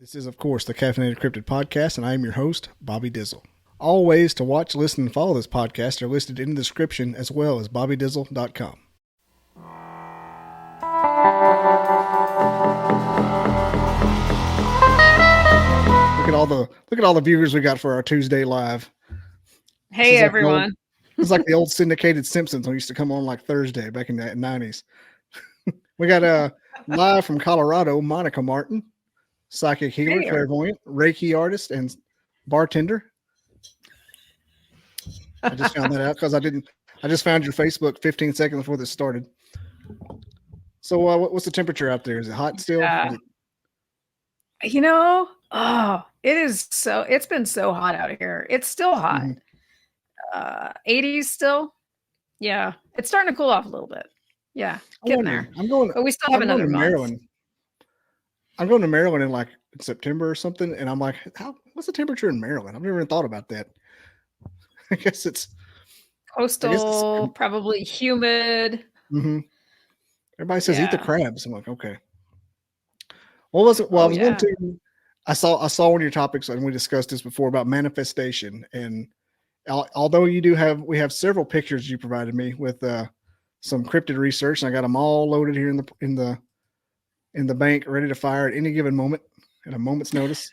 This is, of course, the Caffeinated Cryptid Podcast, and I am your host, Bobby Dizzle. All ways to watch, listen, and follow this podcast are listed in the description, as well as bobbydizzle.com. Look at all the viewers we got for our Tuesday live. Hey everyone. It's like the old syndicated Simpsons when used to come on like Thursday back in the 90s. We got live from Colorado, Monica Martin, psychic healer, clairvoyant, Reiki artist, and bartender. I just found that out because I just found your Facebook 15 seconds before this started. So what's the temperature out there? Is it hot still? It's been so hot out here. It's still hot. 80s still. Yeah. It's starting to cool off a little bit. Yeah. Getting there. But we still have another month. Maryland. I'm going to Maryland in like September or something. And I'm like, what's the temperature in Maryland? I've never even thought about that. I guess it's coastal, probably humid. Mm-hmm. Everybody says eat the crabs. I'm like, okay. What was it? Well, I saw one of your topics, and we discussed this before about manifestation. And although we have several pictures you provided me with some cryptid research, and I got them all loaded here in the bank, ready to fire at any given moment, at a moment's notice.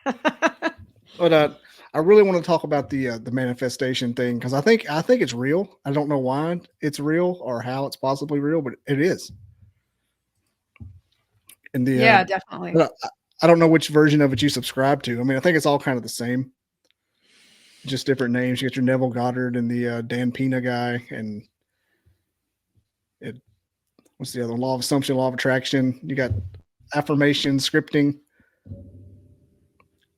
But I really want to talk about the manifestation thing because I think it's real. I don't know why it's real or how it's possibly real, but it is. And definitely. I don't know which version of it you subscribe to. I mean, I think it's all kind of the same, just different names. You got your Neville Goddard and the Dan Pena guy, and what's the other one? Law of assumption, law of attraction. You got affirmation, scripting.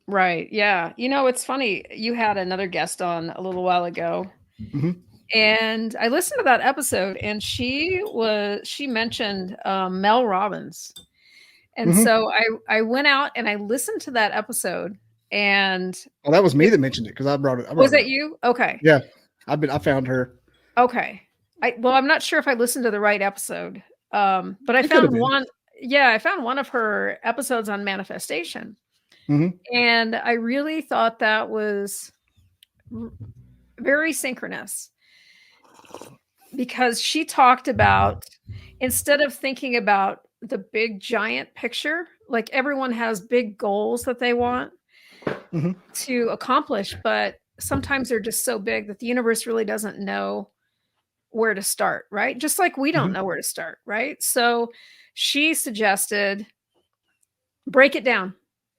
Right. Yeah. It's funny. You had another guest on a little while ago, and I listened to that episode, and she mentioned Mel Robbins. And so I went out and I listened to that episode, and that was me that mentioned it because I brought it. Was that you? Okay. Yeah. I found her. Okay. I'm not sure if I listened to the right episode. But I found one. Yeah. I found one of her episodes on manifestation. And I really thought that was very synchronous because she talked about, instead of thinking about the big giant picture, like everyone has big goals that they want to accomplish, but sometimes they're just so big that the universe really doesn't know where to start, right? Just like we don't know where to start, right? So she suggested break it down.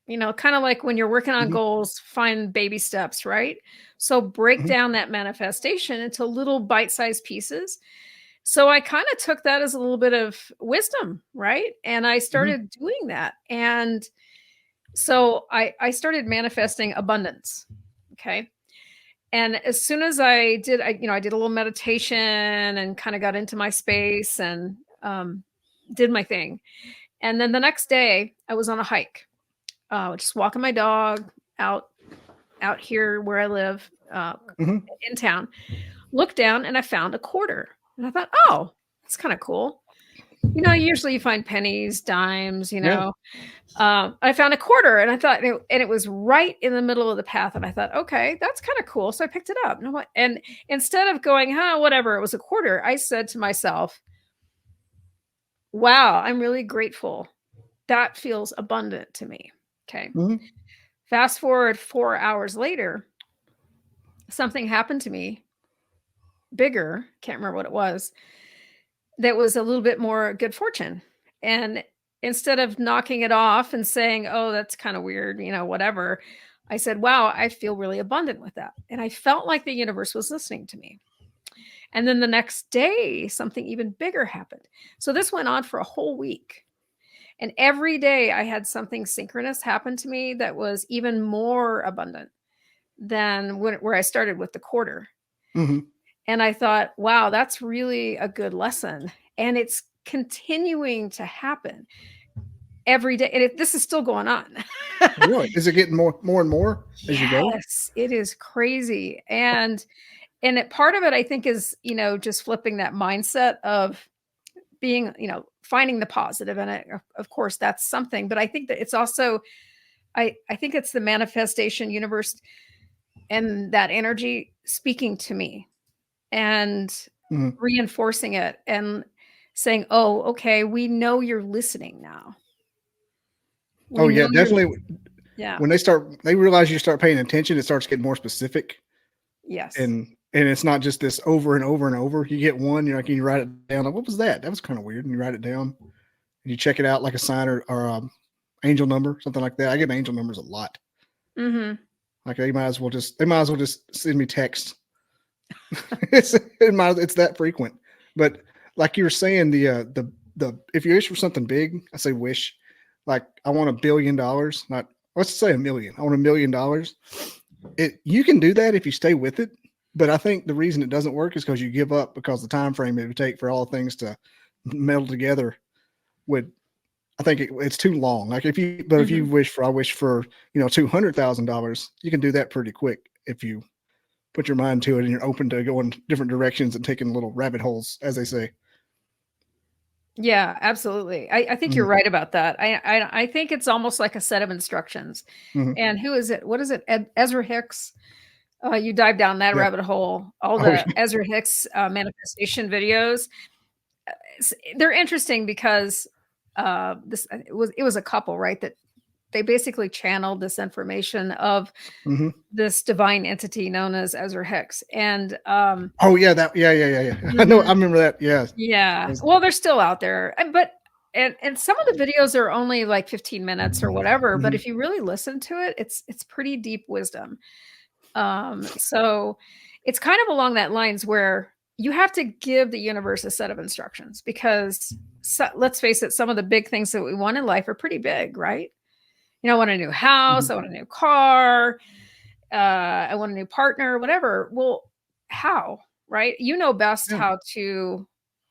Kind of like when you're working on goals, find baby steps, right? So break down that manifestation into little bite-sized pieces. So I kind of took that as a little bit of wisdom, right? And I started doing that. And so I started manifesting abundance. Okay. And as soon as I did, I did a little meditation and kind of got into my space and did my thing. And then the next day I was on a hike. Just walking my dog out here where I live in town, looked down and I found a quarter. And I thought, oh, that's kind of cool. Usually you find pennies, dimes, I found a quarter and I thought, and it was right in the middle of the path. And I thought, okay, that's kind of cool. So I picked it up. And instead of going, whatever, it was a quarter, I said to myself, wow, I'm really grateful. That feels abundant to me. Okay. Fast forward 4 hours later, something happened to me bigger. Can't remember what it was. That was a little bit more good fortune. And instead of knocking it off and saying, oh, that's kind of weird, whatever, I said, wow, I feel really abundant with that. And I felt like the universe was listening to me. And then the next day, something even bigger happened. So this went on for a whole week. And every day I had something synchronous happen to me that was even more abundant than where I started with the quarter. And I thought, wow, that's really a good lesson. And it's continuing to happen every day. And this is still going on. Really? Is it getting more and more as you go? Yes, it is crazy. And part of it, I think, is, just flipping that mindset of being, finding the positive in it. Of course, that's something. But I think that it's also I think it's the manifestation universe and that energy speaking to me and reinforcing it and saying, "Oh, okay, we know you're listening now." Oh yeah, definitely. Yeah. When they realize you start paying attention, it starts getting more specific. Yes. And it's not just this over and over and over. You get one, you're like, you write it down. Like, what was that? That was kind of weird. And you write it down and you check it out like a sign or angel number, something like that. I get angel numbers a lot. Like they might as well just send me text. it's that frequent. But like you were saying, the if you wish for something big, I say wish. Like I want $1 billion, not let's say $1 million. I want $1 million. You can do that if you stay with it. But I think the reason it doesn't work is because you give up because the time frame it would take for all things to meld together would. I think it's too long. Like if you wish for $200,000, you can do that pretty quick if you put your mind to it and you're open to going different directions and taking little rabbit holes, as they say. Yeah, absolutely. I think you're right about that. I think it's almost like a set of instructions. And who is it? What is it? Ezra Hicks. You dive down that rabbit hole. All the Ezra Hicks manifestation videos. They're interesting because it was a couple, right? That they basically channeled this information of this divine entity known as Ezra Hicks. And I know, I remember that. Yeah. Well, they're still out there, but and some of the videos are only like 15 minutes or whatever, but if you really listen to it, it's pretty deep wisdom. So it's kind of along that lines where you have to give the universe a set of instructions because let's face it, some of the big things that we want in life are pretty big, right? I want a new house, I want a new car, I want a new partner, whatever. Well, how, right? You know best how to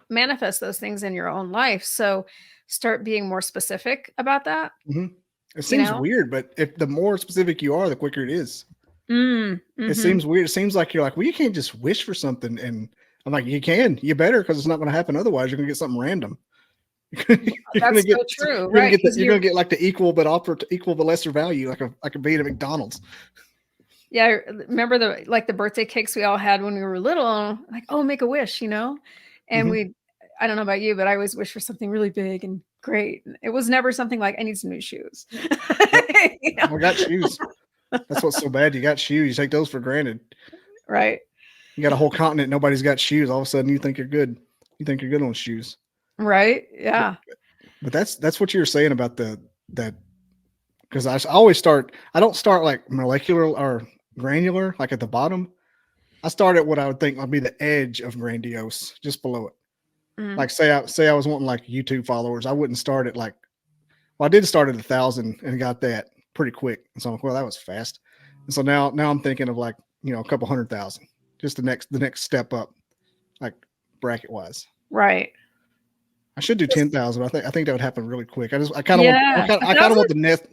manifest those things in your own life. So start being more specific about that. It seems weird, but if the more specific you are, the quicker it is. It seems weird. It seems like you're like, well, you can't just wish for something. And I'm like, you can, you better, because it's not going to happen. Otherwise, you're going to get something random. That's so true. You're going to get like the equal but lesser value, like a bean at McDonald's. Yeah, remember the birthday cakes we all had when we were little? Like, oh, make a wish, and I don't know about you, but I always wish for something really big and great. It was never something like I need some new shoes. I got shoes. That's what's so bad. You got shoes. You take those for granted, right? You got a whole continent. Nobody's got shoes. All of a sudden, you think you're good. You think you're good on shoes, right? Yeah. But that's what you were saying about that. Because I always start. I don't start like molecular or granular, like at the bottom. I start at what I would think would be the edge of grandiose, just below it. Like say I was wanting like YouTube followers. I wouldn't start at like. Well, I did start at 1,000 and got that pretty quick. And so I'm like, well, that was fast. And so now I'm thinking of like, a couple 100,000, just the next step up, like bracket wise. Right. I should do 10,000. I think that would happen really quick. I kind of want the net.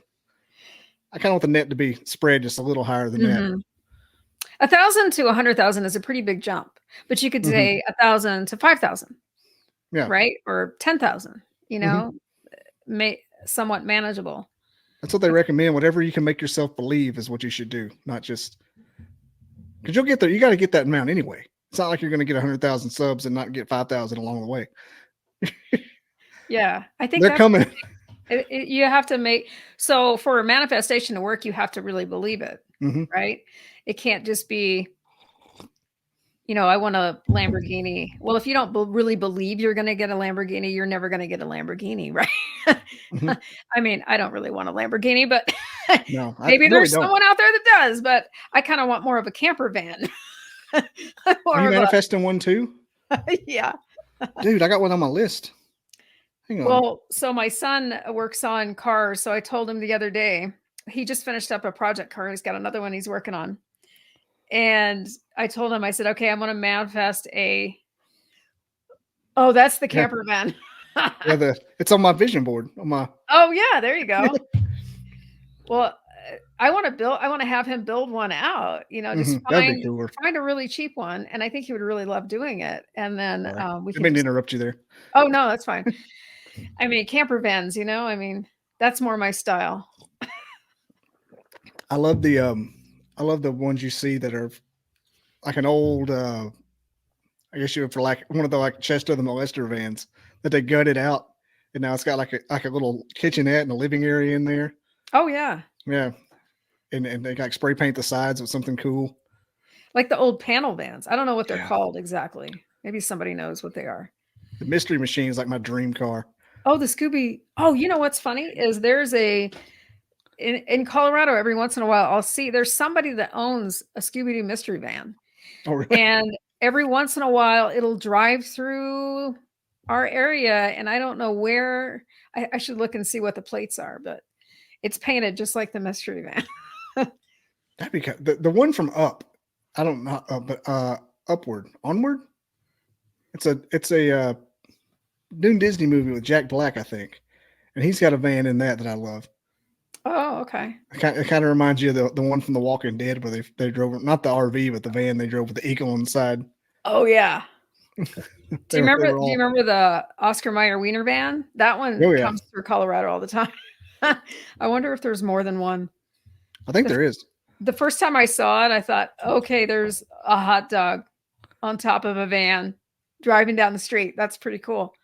I kind of want the net to be spread just a little higher than that. 1,000 to 100,000 is a pretty big jump, but you could say 1,000 to 5,000. Yeah. Right. Or 10,000, somewhat manageable. That's what they recommend. Whatever you can make yourself believe is what you should do, not just because you'll get there. You got to get that amount anyway. It's not like you're going to get 100,000 subs and not get 5,000 along the way. Yeah, I think they're coming. You have to make so for a manifestation to work, you have to really believe it, right? It can't just be, I want a Lamborghini. Well, if you don't really believe you're going to get a Lamborghini, you're never going to get a Lamborghini, right? I mean, I don't really want a Lamborghini, but no, maybe there's someone out there that does, but I kind of want more of a camper van. Are you manifesting one too? Yeah. Dude, I got one on my list. Hang on. Well, so my son works on cars. So I told him the other day, he just finished up a project car. He's got another one he's working on. And I told him, I said, okay, I'm going to manifest that's the camper van. Yeah, it's on my vision board. Oh yeah, there you go. Well, I want to have him build one out, just find a really cheap one. And I think he would really love doing it. And then we can interrupt you there. Oh no, that's fine. I mean, camper vans, that's more my style. I love the ones you see that are like an old, I guess you would for like one of the like Chester the Molester vans that they gutted out, and now it's got like a little kitchenette and a living area in there. Oh yeah, yeah, and they like spray paint the sides with something cool, like the old panel vans. I don't know what they're called exactly. Maybe somebody knows what they are. The Mystery Machine is like my dream car. Oh, the Scooby. Oh, you know what's funny is there's in Colorado, every once in a while, I'll see there's somebody that owns a Scooby-Doo mystery van. Oh, really? And every once in a while, it'll drive through our area, and I don't know where. I should look and see what the plates are, but it's painted just like the mystery van. That'd be the one from Up. I don't know, but Upward, Onward. It's a new Disney movie with Jack Black, I think, and he's got a van in that I love. Oh, okay. It kind of reminds you of the one from The Walking Dead where they drove, not the RV, but the van they drove with the eagle inside. Oh yeah. Do you remember the Oscar Mayer Wiener van? That one comes through Colorado all the time. I wonder if there's more than one. I think there is. The first time I saw it, I thought, okay, there's a hot dog on top of a van driving down the street. That's pretty cool.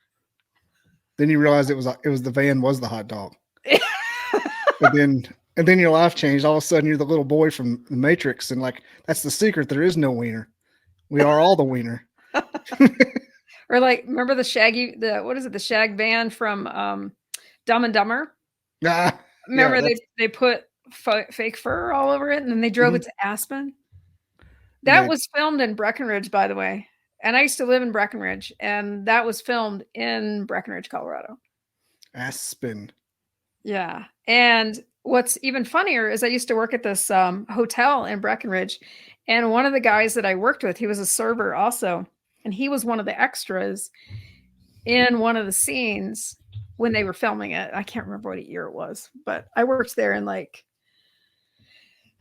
Then you realize it was the van was the hot dog. And then your life changed. All of a sudden, you're the little boy from the Matrix, and like that's the secret. There is no wiener. We are all the wiener. Or like, remember the Shag van from Dumb and Dumber? Remember they put fake fur all over it, and then they drove it to Aspen. That was filmed in Breckenridge, by the way. And I used to live in Breckenridge, and that was filmed in Breckenridge, Colorado. Aspen. Yeah. And what's even funnier is I used to work at this hotel in Breckenridge, and one of the guys that I worked with, he was a server also, and he was one of the extras in one of the scenes when they were filming it. I can't remember what year it was, but I worked there in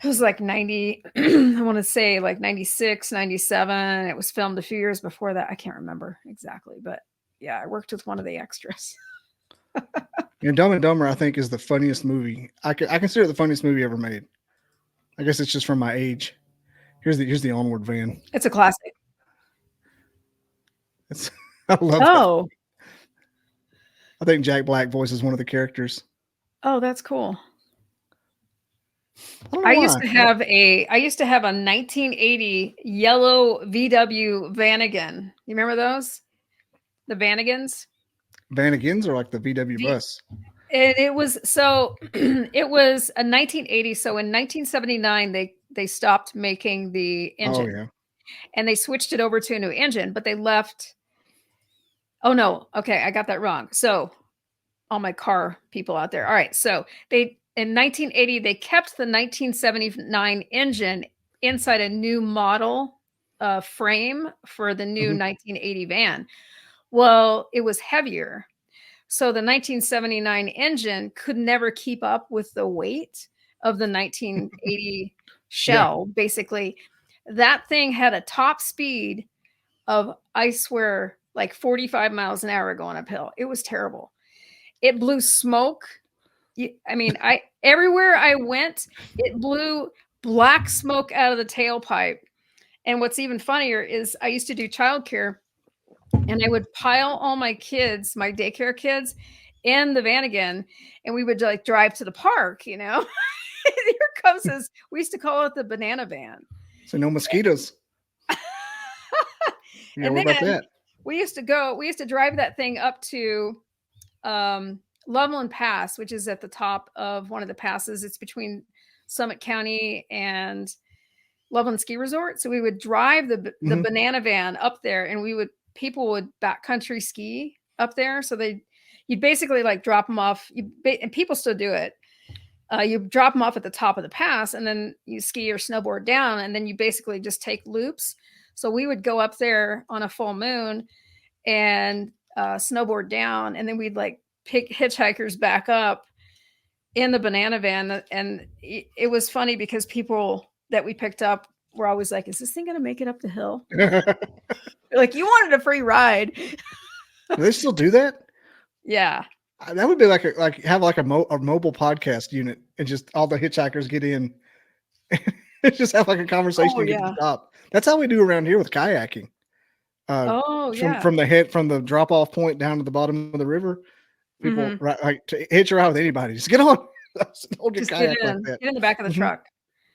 it was like 90, I want to say like 96, 97. It was filmed a few years before that. I can't remember exactly, but yeah, I worked with one of the extras. Dumb and Dumber, I think, is the funniest movie. I consider it the funniest movie ever made. I guess it's just from my age. Here's the Onward van. It's a classic. I love it. I think Jack Black voices one of the characters. Oh, that's cool. I used to have a 1980 yellow VW Vanagon. You remember those? The Vanagons? Vanagons, or like the VW bus? And it was it was a 1980. So in 1979, they stopped making the engine. Oh yeah. And they switched it over to a new engine, but they left. Oh no. Okay, I got that wrong. So all my car people out there. All right. So in 1980, they kept the 1979 engine inside a new model frame for the new 1980 van. Well, it was heavier. So the 1979 engine could never keep up with the weight of the 1980 shell. Yeah. Basically, that thing had a top speed of, I swear, like 45 miles an hour going uphill. It was terrible. It blew smoke. I mean, everywhere I went, it blew black smoke out of the tailpipe. And what's even funnier is I used to do childcare, and I would pile all my kids, my daycare kids, in the Vanagon, and we would like drive to the park, Here comes this, we used to call it the banana van. So no mosquitoes. And what about that? We used to drive that thing up to Loveland Pass, which is at the top of one of the passes. It's between Summit County and Loveland Ski Resort. So we would drive the banana van up there, and people would backcountry ski up there. So you'd basically like drop them off. And people still do it. You drop them off at the top of the pass, and then you ski or snowboard down, and then you basically just take loops. So we would go up there on a full moon and snowboard down, and then we'd like pick hitchhikers back up in the banana van. And it was funny because people that we picked up were always like, is this thing going to make it up the hill? Like, you wanted a free ride. Do they still do that? Yeah. That would be have a mobile podcast unit, and just all the hitchhikers get in Just have like a conversation Oh, and get to yeah. the top. That's how we do around here with kayaking. Oh, yeah. From the drop off point down to the bottom of the river, people Mhm. like to hitch a ride with anybody. Just get on, hold your Just get kayak like in. that. Get in the back of the Mhm. truck.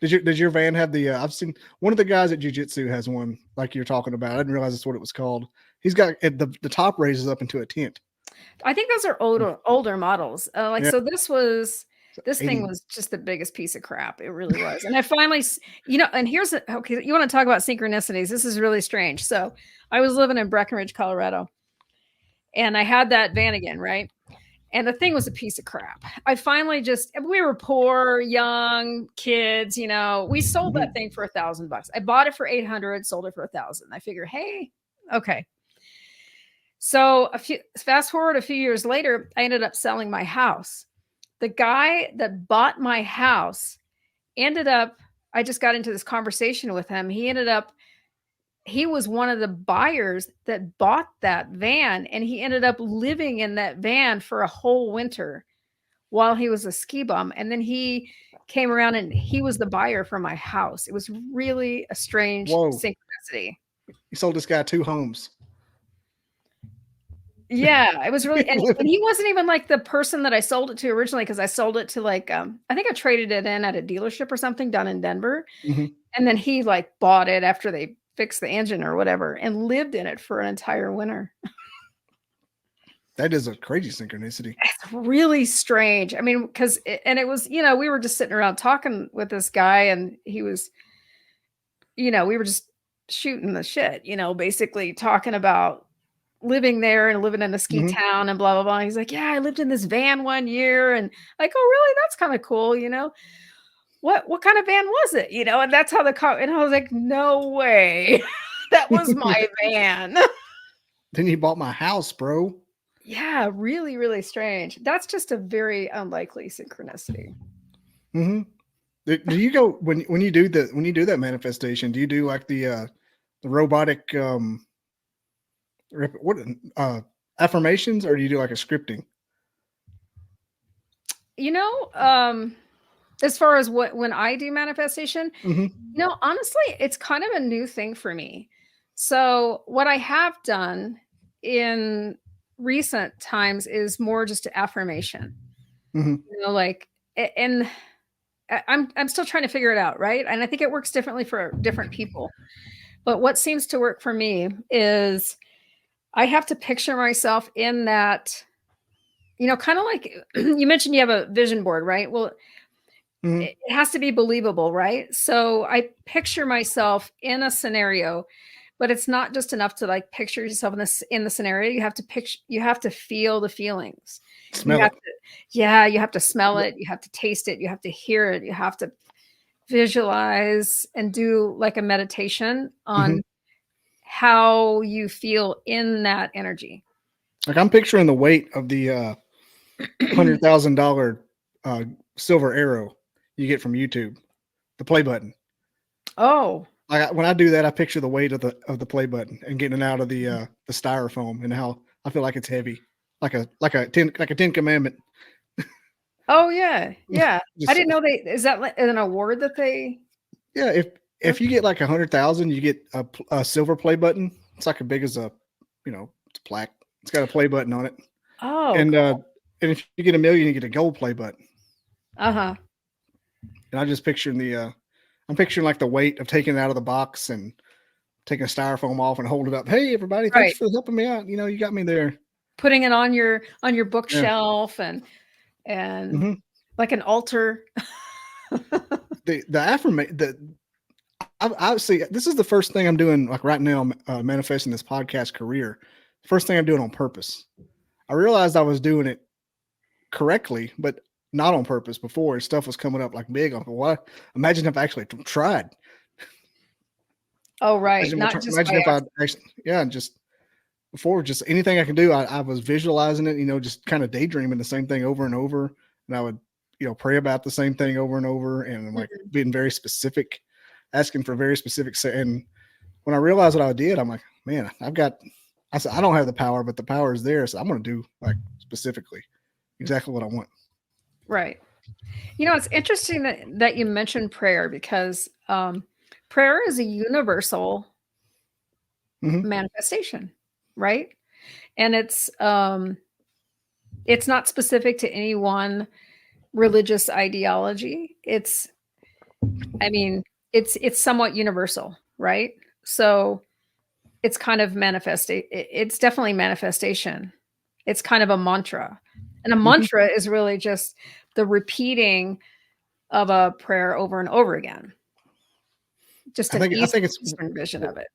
Does your van have the? I've seen one of the guys at jiu-jitsu has one like you're talking about. I didn't realize that's what it was called. He's got the top raises up into a tent. I think those are older models. Like, Yeah, so this thing 80. was just the biggest piece of crap. It really was. And I finally, and okay, you want to talk about synchronicities. This is really strange. So I was living in Breckenridge, Colorado, and I had that van again, right? And the thing was a piece of crap. I finally we were poor, young kids, we sold that Mhm. thing for $1,000. I bought it for 800, sold it for 1,000. I figure, hey, okay. So fast forward a few years later, I ended up selling my house. The guy that bought my house I just got into this conversation with him. He was one of the buyers that bought that van, and he ended up living in that van for a whole winter while he was a ski bum. And then he came around and he was the buyer for my house. It was really a strange Whoa! synchronicity. You sold this guy 2 homes. Yeah, it was really, and he wasn't even like the person that I sold it to originally, because I sold it to like I think I traded it in at a dealership or something down in Denver. Mhm. And then he like bought it after they fixed the engine or whatever and lived in it for an entire winter. That is a crazy synchronicity. It's really strange. I mean, it was, we were just sitting around talking with this guy, and he was, we were just shooting the shit, basically talking about living there and living in a ski Mhm. town and blah, blah, blah. He's like, yeah, I lived in this van one year. And like, oh, really? That's kind of cool. What kind of van was it? And that's how and I was like, no way. That was my van. Then you bought my house, bro. Yeah, really, really strange. That's just a very unlikely synchronicity. Mhm. Do you go when you do that manifestation? Do you do like the robotic what affirmations, or do you do like a scripting? You know, as far as when I do manifestation, Mhm. honestly, it's kind of a new thing for me. So what I have done in recent times is more just affirmation. Mhm. Like, and I'm still trying to figure it out, right? And I think it works differently for different people. But what seems to work for me is I have to picture myself in that, kind of like you mentioned you have a vision board, right? Well, Mhm. it has to be believable, right? So I picture myself in a scenario, but it's not just enough to like picture yourself in the scenario. You have to feel the feelings. You Smell have it. to, yeah, you have to smell it, you have to taste it, you have to hear it, you have to visualize and do like a meditation on Mhm. how you feel in that energy. Like I'm picturing the weight of the $100,000 uh, silver arrow you get from YouTube, the play button. Oh, When I do that, I picture the weight of the play button and getting it out of the styrofoam, and how I feel like it's heavy, like a Ten Commandment. oh yeah, yeah. I Just didn't know is that like an award that they yeah, if you get like 100,000, you get a silver play button. It's like as big as it's a plaque. It's got a play button on it, Oh, and cool. if you get a million, you get a gold play button. Uh-huh. And I just picturing I'm picturing like the weight of taking it out of the box and taking a styrofoam off and holding it up. Hey, everybody, thanks Right. for helping me out. You got me there. Putting it on your Yeah. bookshelf and Hmm. like an altar. The affirmation that I see. This is the first thing I'm doing like right now. Manifesting this podcast career. First thing I'm doing on purpose. I realized I was doing it correctly, but not on purpose before. Stuff was coming up like big. I'm like, what? Imagine if I actually tried. Oh, right. Not just Imagine by if I accident. actually, yeah, just before, just anything I can do. I was visualizing it, just kind of daydreaming the same thing over and over. And I would, pray about the same thing over and over, and like Mhm. being very specific, asking for very specific. And when I realized what I did, I'm like, man, I said, I don't have the but the power is there. So I'm going to do like specifically exactly what I want. Right. It's interesting that you mentioned prayer because prayer is a universal manifestation, right? And it's not specific to any one religious ideology. It's somewhat universal, right? So it's kind of it's definitely manifestation. It's kind of a mantra. And a mantra is really just the repeating of a prayer over and over again. Just an Eastern vision of it.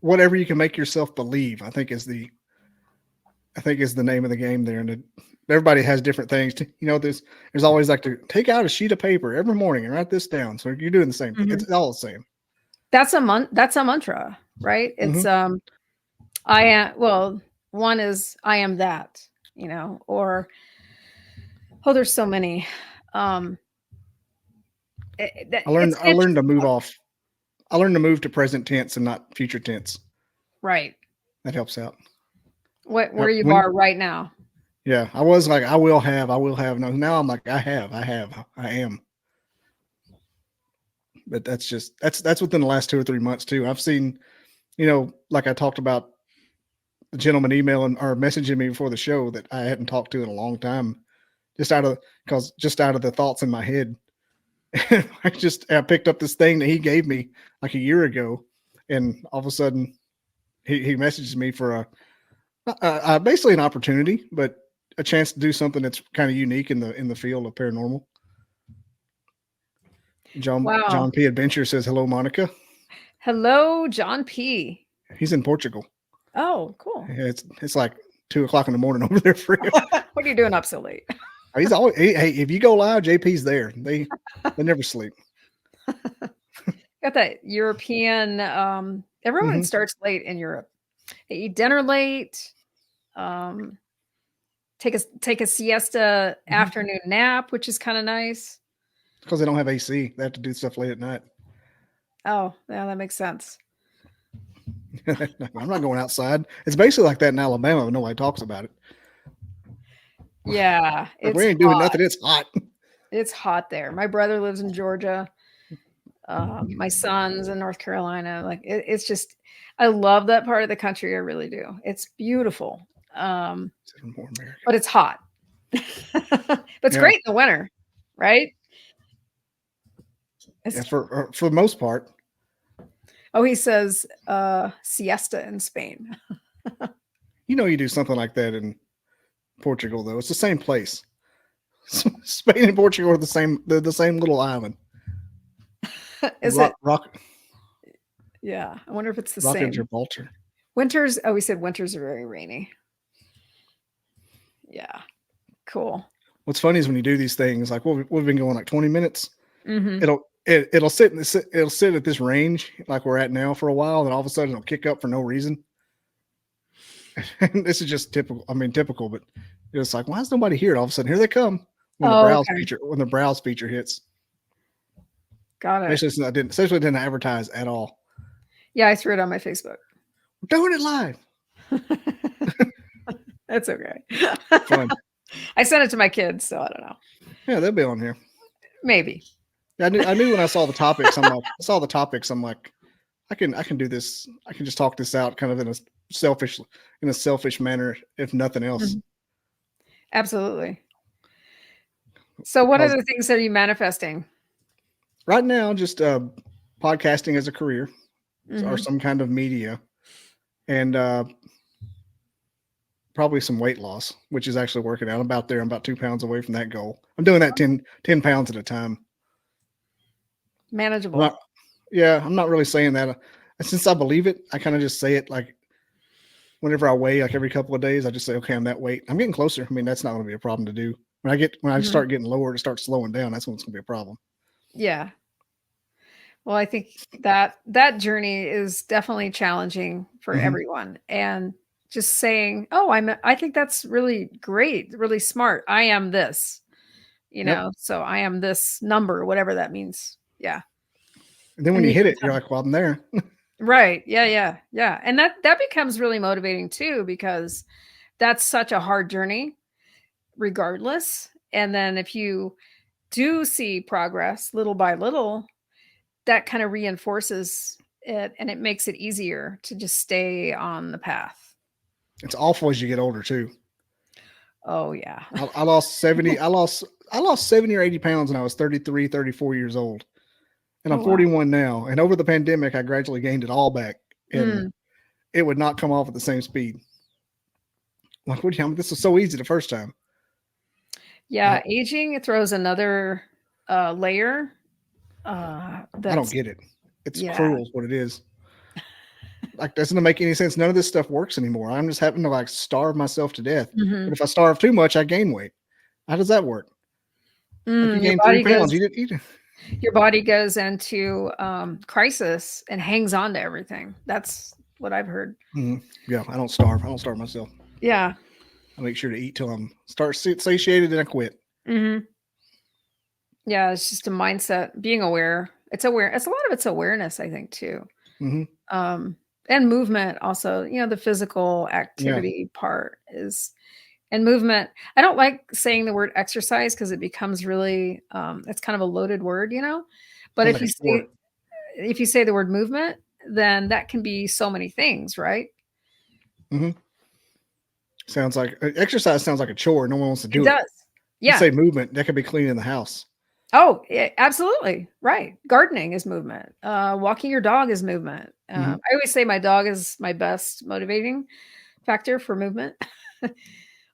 Whatever you can make yourself believe, I think is the name of the game there. And everybody has different things. There's always like to take out a sheet of paper every morning and write this down. So you're doing the same thing. It's all the same. That's a mantra, right? It's I am. Well, one is I am that. Or there's so many. I learned to move off. I learned to move to present tense and not future tense. Right. That helps out. Where you are right now. Yeah. I was like, I will have. No, now I'm like, I am. But that's within the last 2 or 3 months too. I've seen, like I talked about the gentleman emailing or messaging me before the show that I hadn't talked to in a long time, just out of the thoughts in my head. I picked up this thing that he gave me like a year ago, and all of a sudden he messages me for basically an opportunity, but a chance to do something that's kind of unique in the field of paranormal. John P. Adventure says, hello, Monica. Hello, John P. He's in Portugal. Oh, cool. Yeah, it's like 2:00 in the morning over there for him. What are you doing up so late? He's always, hey, if you go live, JP's there. They never sleep. Got that European, everyone starts late in Europe. They eat dinner late, take a siesta afternoon nap, which is kind of nice. Because they don't have AC. They have to do stuff late at night. Oh, yeah, that makes sense. I'm not going outside. It's basically like that in Alabama, but nobody talks about it. Yeah. We ain't doing nothing. It's hot. It's hot there. My brother lives in Georgia. My son's in North Carolina. Like it's just, I love that part of the country. I really do. It's beautiful. But it's hot. But it's great in the winter, right? For the most part. Oh, he says siesta in Spain. You do something like that in Portugal, though. It's the same place. Spain and Portugal are the same. They're the same little island. Is it? Yeah, I wonder if it's the same. Gibraltar. Winters. Oh, we said winters are very rainy. Yeah, cool. What's funny is when you do these things, like we've been going like 20 minutes. It'll sit at this range like we're at now for a while, and all of a sudden it'll kick up for no reason. This is just typical. Typical, but it's like, why is nobody here? And all of a sudden, here they come when the browse feature hits. Got it. Essentially didn't advertise at all. Yeah, I threw it on my Facebook. We're doing it live. That's okay. Fun. I sent it to my kids, so I don't know. Yeah, they'll be on here. Maybe. I knew when I saw the topics. I'm like, I can do this. I can just talk this out, kind of in a selfish manner, if nothing else. Absolutely. So, what other things are you manifesting? Right now, just podcasting as a career, or some kind of media, and probably some weight loss, which is actually working out. I'm about 2 pounds away from that goal. I'm doing that 10 pounds at a time. Manageable. I'm not really saying that. Since I believe it, I kind of just say it like whenever I weigh, like every couple of days, I just say, okay, I'm that weight. I'm getting closer. That's not going to be a problem to do. When I start getting lower, to start slowing down, that's when it's going to be a problem. Yeah. Well, I think that journey is definitely challenging for everyone. And just saying, I think that's really great, really smart. I am this, so I am this number, whatever that means. Yeah. And then when you hit it, you're like, well, I'm there. Right. Yeah. And that becomes really motivating too, because that's such a hard journey regardless. And then if you do see progress little by little, that kind of reinforces it and it makes it easier to just stay on the path. It's awful as you get older too. Oh yeah. I lost 70. I lost 70 or 80 pounds when I was 33, 34 years old. And I'm 41 now. And over the pandemic, I gradually gained it all back. And it would not come off at the same speed. Like, what do you mean? This was so easy the first time. Yeah, aging, it throws another layer. I don't get it. It's cruel is what it is. Like, doesn't make any sense. None of this stuff works anymore. I'm just having to like starve myself to death. But if I starve too much, I gain weight. How does that work? Like you gain 3 pounds. You didn't eat it. Your body goes into crisis and hangs on to everything. That's what I've heard. Yeah, I don't starve. I don't starve myself. Yeah. I make sure to eat till I'm satiated and I quit. Yeah, it's just a mindset, being aware. It's aware. It's a lot of it's awareness, I think, too. And movement also, you know, the physical activity part is, and movement. I don't like saying the word exercise because it becomes really, it's kind of a loaded word, you know, but if you say the word movement, then that can be so many things, right? Sounds like exercise sounds like a chore. No one wants to do it. It does. Yeah. You say movement, that could be cleaning the house. Oh, yeah, absolutely. Right. Gardening is movement. Walking your dog is movement. I always say my dog is my best motivating factor for movement.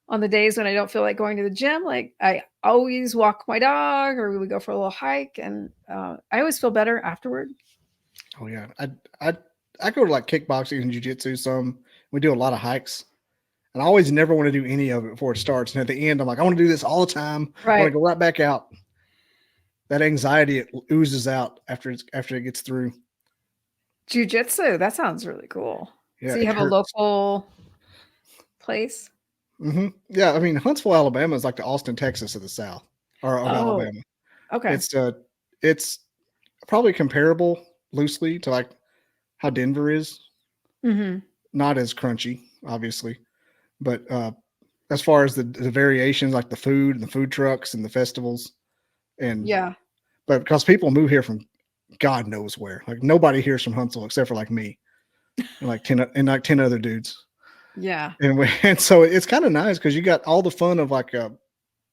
On the days when I don't feel like going to the gym, like I always walk my dog or we would go for a little hike, and I always feel better afterward. Oh yeah. I go to like kickboxing and jiu-jitsu some. We do a lot of hikes. And I always never want to do any of it before it starts. And at the end, I'm like, I want to do this all the time. Right. I want to go right back out. That anxiety, it oozes out after it gets through. Jiu-jitsu, that sounds really cool. Yeah, so you have a local place? Yeah, I mean, Huntsville, Alabama is like the Austin, Texas of the South, or of Alabama. Okay. It's probably comparable loosely to like how Denver is. Not as crunchy, obviously. But as far as the variations, like the food and the food trucks and the festivals, and but because people move here from God knows where, like nobody here's from Huntsville except for like me and like 10 other dudes. Yeah, and so it's kind of nice because you got all the fun of like a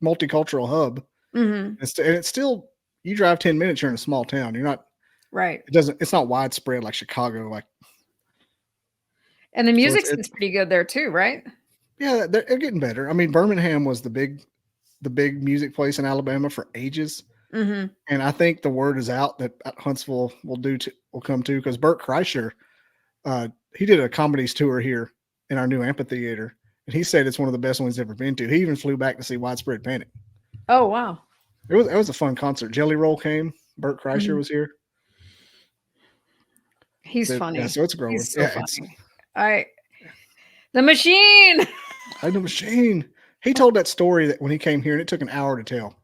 multicultural hub. It's still, you drive 10 minutes, you're in a small town. You're not right. It's not widespread like Chicago, like. And the music is pretty good there too, right? Yeah, they're getting better. I mean, Birmingham was the big music place in Alabama for ages, and I think the word is out that Huntsville will come to, because Bert Kreischer, he did a comedies tour here in our new amphitheater, and he said it's one of the best ones he's ever been to. He even flew back to see Widespread Panic. Oh wow! It was a fun concert. Jelly Roll came. Bert Kreischer was here. He's funny. Yeah, so it's growing. He's so funny. The Machine. The Machine. He told that story that when he came here, and it took an hour to tell.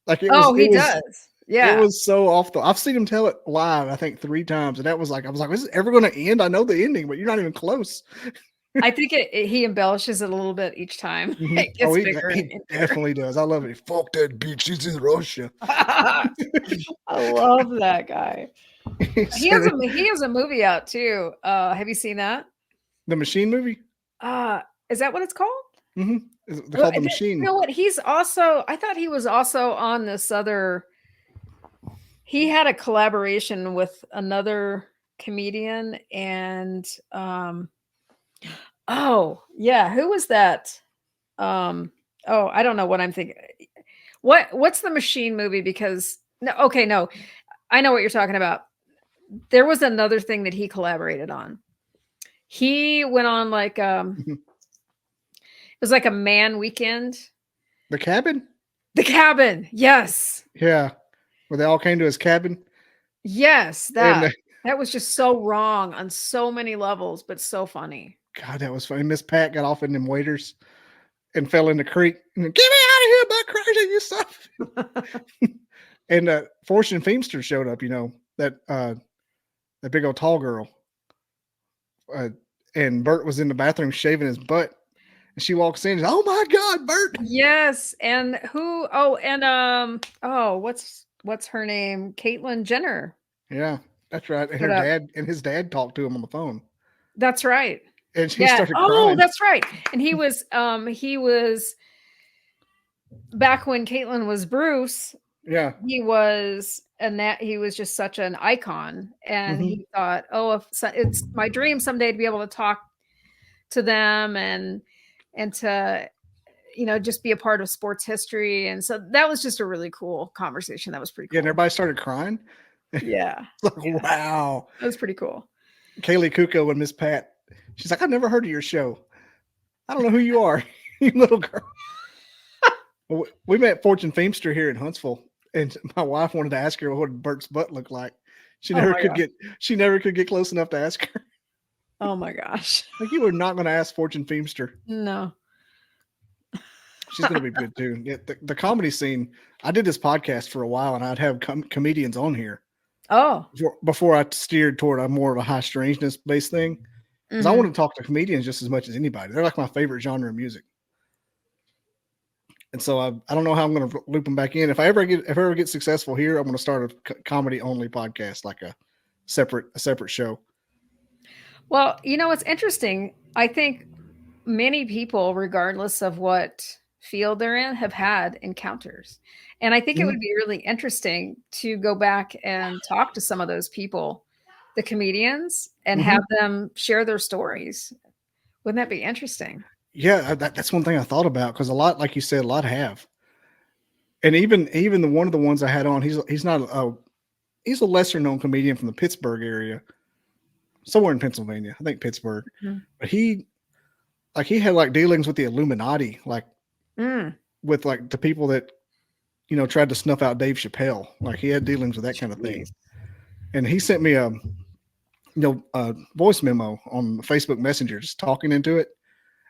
Like he does. Yeah, it was so off the. I've seen him tell it live, I think 3 times, and that was like, I was like, is it ever going to end? I know the ending, but you're not even close. I think he embellishes it a little bit each time. It gets bigger. He definitely does. I love it. Fuck that bitch. She's in Russia. I love that guy. He has a movie out too. Have you seen that? The Machine movie? Is that what it's called? It's called The Machine. You know what? I thought he was also on this other. He had a collaboration with another comedian, and who was that? I don't know what I'm thinking. What's the Machine movie? Because no, I know what you're talking about. There was another thing that he collaborated on. He went on like it was like a man weekend. The Cabin? The Cabin, yes. Yeah. Where they all came to his cabin? Yes, that was just so wrong on so many levels, but so funny. God, that was funny. Miss Pat got off in them waiters and fell in the creek. And, get me out of here, butt crazy, you stuff. And Fortune Feimster showed up, you know, that big old tall girl. And Bert was in the bathroom shaving his butt. And she walks in, and, oh my God, Bert. Yes. And who? Oh, and what's her name? Caitlyn Jenner. Yeah, that's right. And his dad talked to him on the phone. That's right. And she started crying. Oh, that's right. And he was back when Caitlyn was Bruce. Yeah. He was just such an icon. And he thought, oh, it's my dream someday to be able to talk to them and to, just be a part of sports history. And so that was just a really cool conversation. That was pretty cool. Yeah, and everybody started crying. Yeah. Wow. That was pretty cool. Kaylee Kuko and Miss Pat. She's like, I've never heard of your show. I don't know who you are, you little girl. We met Fortune Feimster here in Huntsville, and my wife wanted to ask her what Bert's butt looked like. She never could get close enough to ask her. Oh my gosh. Like, you were not going to ask Fortune Feimster. No. She's going to be good too. Yeah, the comedy scene. I did this podcast for a while, and I'd have comedians on here. Oh. Before I steered toward a more of a high strangeness based thing. Because I want to talk to comedians just as much as anybody. They're like my favorite genre of music. And so I don't know how I'm going to loop them back in. If I ever get successful here, I'm going to start a comedy only podcast, like a separate show. Well, it's interesting. I think many people, regardless of what field they're in, have had encounters. And I think it would be really interesting to go back and talk to some of those people, the comedians, and have them share their stories. Wouldn't that be interesting? Yeah, that's one thing I thought about, because a lot, like you said, a lot have. And even one of the ones I had on, he's a lesser known comedian from the Pittsburgh area, somewhere in Pennsylvania, I think Pittsburgh. But he had like dealings with the Illuminati, like with like the people that tried to snuff out Dave Chappelle. Like, he had dealings with that kind of thing. And he sent me a voice memo on Facebook Messenger, just talking into it,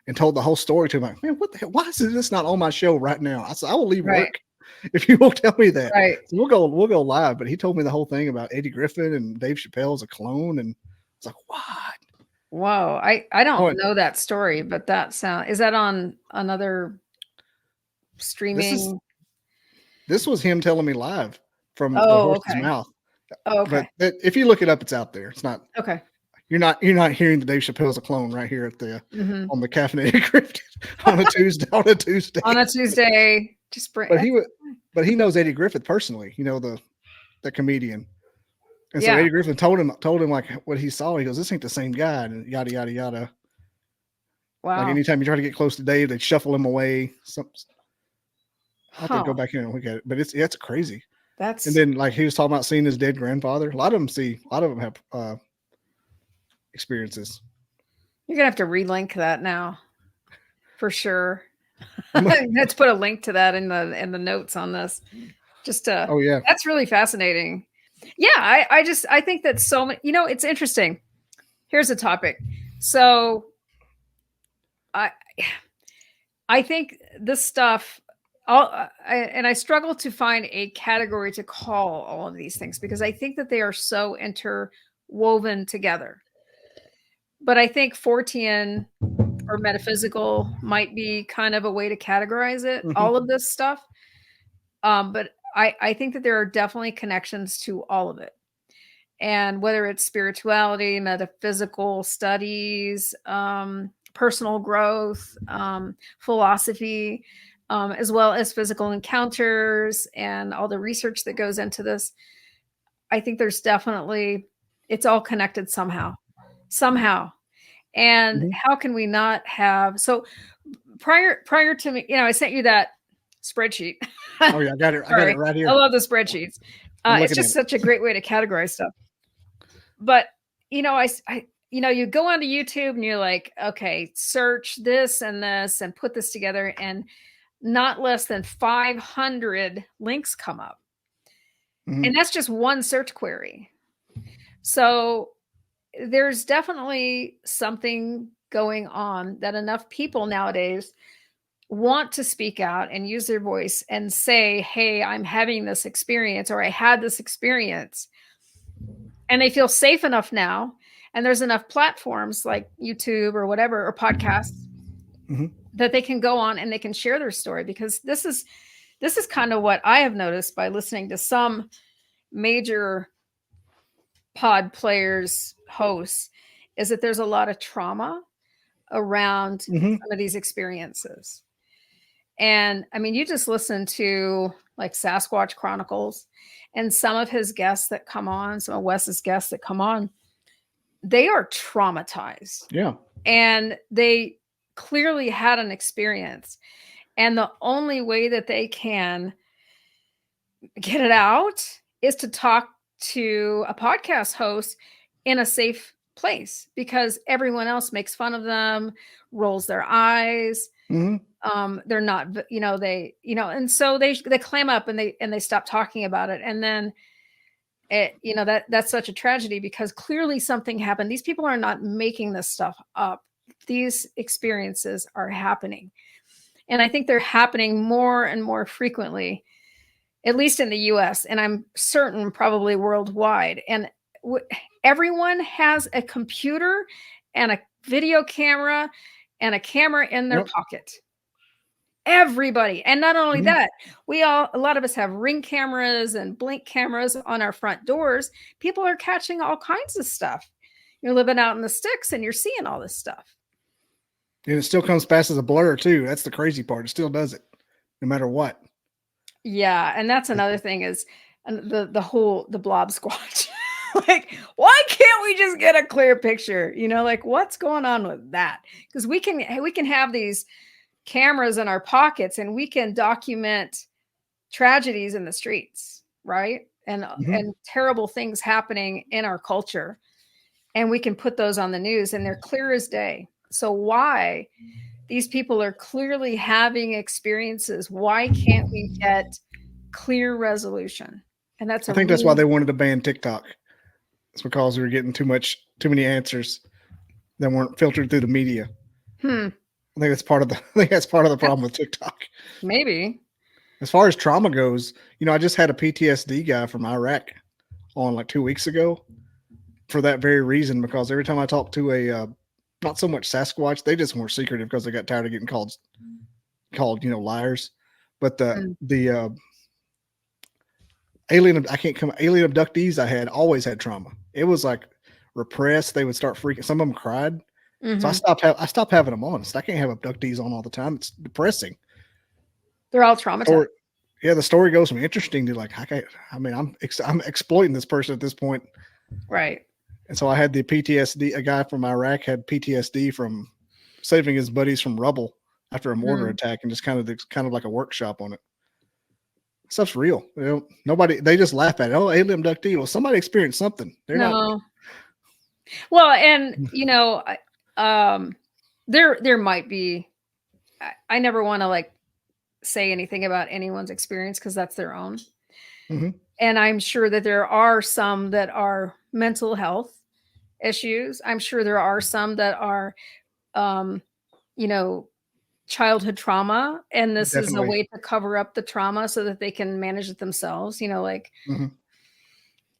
and told the whole story to him. Like, man, what the hell? Why is this not on my show right now? I said, I will leave work if you will tell me that. Right. So we'll go live. But he told me the whole thing about Eddie Griffin and Dave Chappelle's a clone, and it's like, what? Whoa, I don't know that story, but is that on another streaming? This was him telling me live from the horse's mouth. Oh, okay. But if you look it up, it's out there. It's not okay. You're not hearing the Dave Chappelle's a clone right here at the on the Caffeinated Cryptid on a Tuesday. On a Tuesday, just bring. But he knows Eddie Griffith personally. The comedian. And so Eddie Griffin told him like what he saw. He goes, "This ain't the same guy," and yada yada yada. Wow! Like, anytime you try to get close to Dave, they shuffle him away. I have to go back in and look at it, but it's crazy. And then, like, he was talking about seeing his dead grandfather. A lot of them have experiences. You're gonna have to relink that now, for sure. Let's put a link to that in the notes on this. That's really fascinating. Yeah, I think that so many. It's interesting. Here's a topic. So, I think this stuff. I struggle to find a category to call all of these things, because I think that they are so interwoven together. But I think Fortean or metaphysical might be kind of a way to categorize it, all of this stuff. But I think that there are definitely connections to all of it. And whether it's spirituality, metaphysical studies, personal growth, philosophy, as well as physical encounters and all the research that goes into this, I think there's definitely, it's all connected somehow. And how can we not have, so prior to me, I sent you that spreadsheet. Oh yeah, I got it right here. I love the spreadsheets. It's just such a great way to categorize stuff. But, you go onto YouTube and you're like, okay, search this and put this together, and not less than 500 links come up. And that's just one search query. So there's definitely something going on that enough people nowadays want to speak out and use their voice and say, hey, I'm having this experience, or I had this experience. And they feel safe enough now. And there's enough platforms like YouTube or whatever, or podcasts, that they can go on and they can share their story, because this is kind of what I have noticed by listening to some major pod players, hosts, is that there's a lot of trauma around some of these experiences. And I mean, you just listen to like Sasquatch Chronicles and some of his guests that come on, some of Wes's guests that come on, they are traumatized. Yeah. And they clearly had an experience. And the only way that they can get it out is to talk to a podcast host in a safe place, because everyone else makes fun of them, rolls their eyes. They're not, and so they clam up and they stop talking about it. And then that's such a tragedy, because clearly something happened. These people are not making this stuff up. These experiences are happening. And I think they're happening more and more frequently, at least in the US, and I'm certain probably worldwide. And everyone has a computer and a video camera and a camera in their pocket. Everybody. And not only that, a lot of us have Ring cameras and Blink cameras on our front doors. People are catching all kinds of stuff. You're living out in the sticks and you're seeing all this stuff. And it still comes past as a blur too. That's the crazy part. It still does it, no matter what. Yeah, and that's another thing is the blob squatch. Like, why can't we just get a clear picture? Like, what's going on with that? Because we can have these cameras in our pockets and we can document tragedies in the streets, right? And terrible things happening in our culture, and we can put those on the news and they're clear as day. So why these people are clearly having experiences, why can't we get clear resolution? And I think that's why they wanted to ban TikTok. It's because we were getting too many answers that weren't filtered through the media. I think that's part of the problem with TikTok. Maybe. As far as trauma goes, I just had a PTSD guy from Iraq on like 2 weeks ago for that very reason, because every time I talked to a not so much Sasquatch, they just weren't secretive because they got tired of getting called liars. But the alien abductees I had always had trauma. It was like repressed. They would start freaking. Some of them cried. So I stopped having them on. I can't have abductees on all the time. It's depressing. They're all traumatized. The story goes from interesting to like, I'm exploiting this person at this point. Right. And so I had the PTSD. A guy from Iraq had PTSD from saving his buddies from rubble after a mortar attack, and just kind of like a workshop on it. Stuff's real. They just laugh at it. Oh, alien abductee. Well, somebody experienced something. They're not. Well, and there might be. I never want to like say anything about anyone's experience, because that's their own. And I'm sure that there are some that are mental health issues. I'm sure there are some that are, childhood trauma, and this is a way to cover up the trauma so that they can manage it themselves.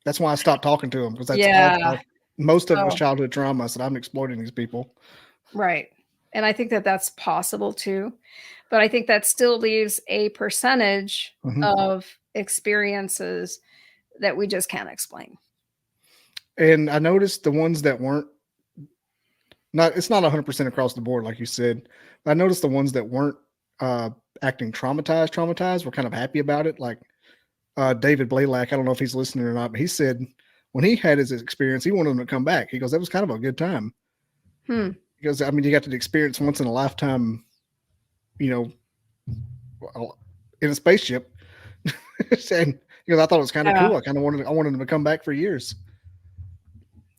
That's why I stopped talking to them, because that's most of it was childhood trauma. I said, I'm exploiting these people. Right. And I think that that's possible too, but I think that still leaves a percentage of experiences that we just can't explain. And I noticed the ones that weren't it's not 100% across the board, like you said. But I noticed the ones that weren't acting traumatized were kind of happy about it. Like David Blaylock, I don't know if he's listening or not, but he said when he had his experience, he wanted them to come back. He goes, that was kind of a good time. He goes, you got to experience once in a lifetime, in a spaceship. And he goes, I thought it was kind of cool. I wanted them to come back for years.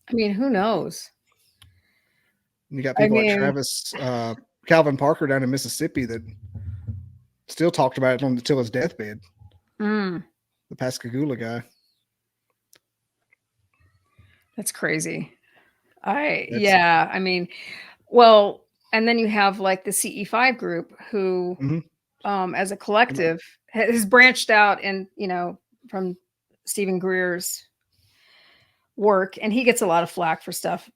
I mean, who knows? You got people like Travis, Calvin Parker down in Mississippi that still talked about it until his deathbed. The Pascagoula guy. That's crazy. Well, and then you have like the CE5 group who, as a collective, has branched out and, from Stephen Greer's work, and he gets a lot of flack for stuff.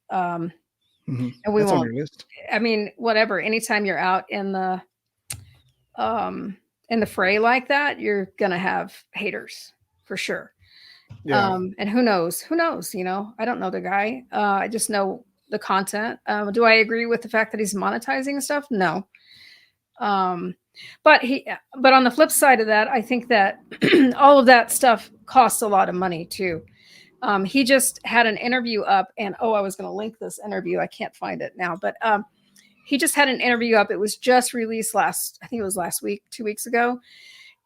Mm-hmm. And we That's on won't. your list. I mean, whatever. Anytime you're out in the fray like that, you're gonna have haters for sure. Yeah. And who knows? Who knows? You know, I don't know the guy. I just know the content. Do I agree with the fact that he's monetizing stuff? No. Um, but on the flip side of that, I think that all of that stuff costs a lot of money too. He just had an interview up, and I was going to link this interview. I can't find it now, but he just had an interview up. It was just released I think it was last week, 2 weeks ago.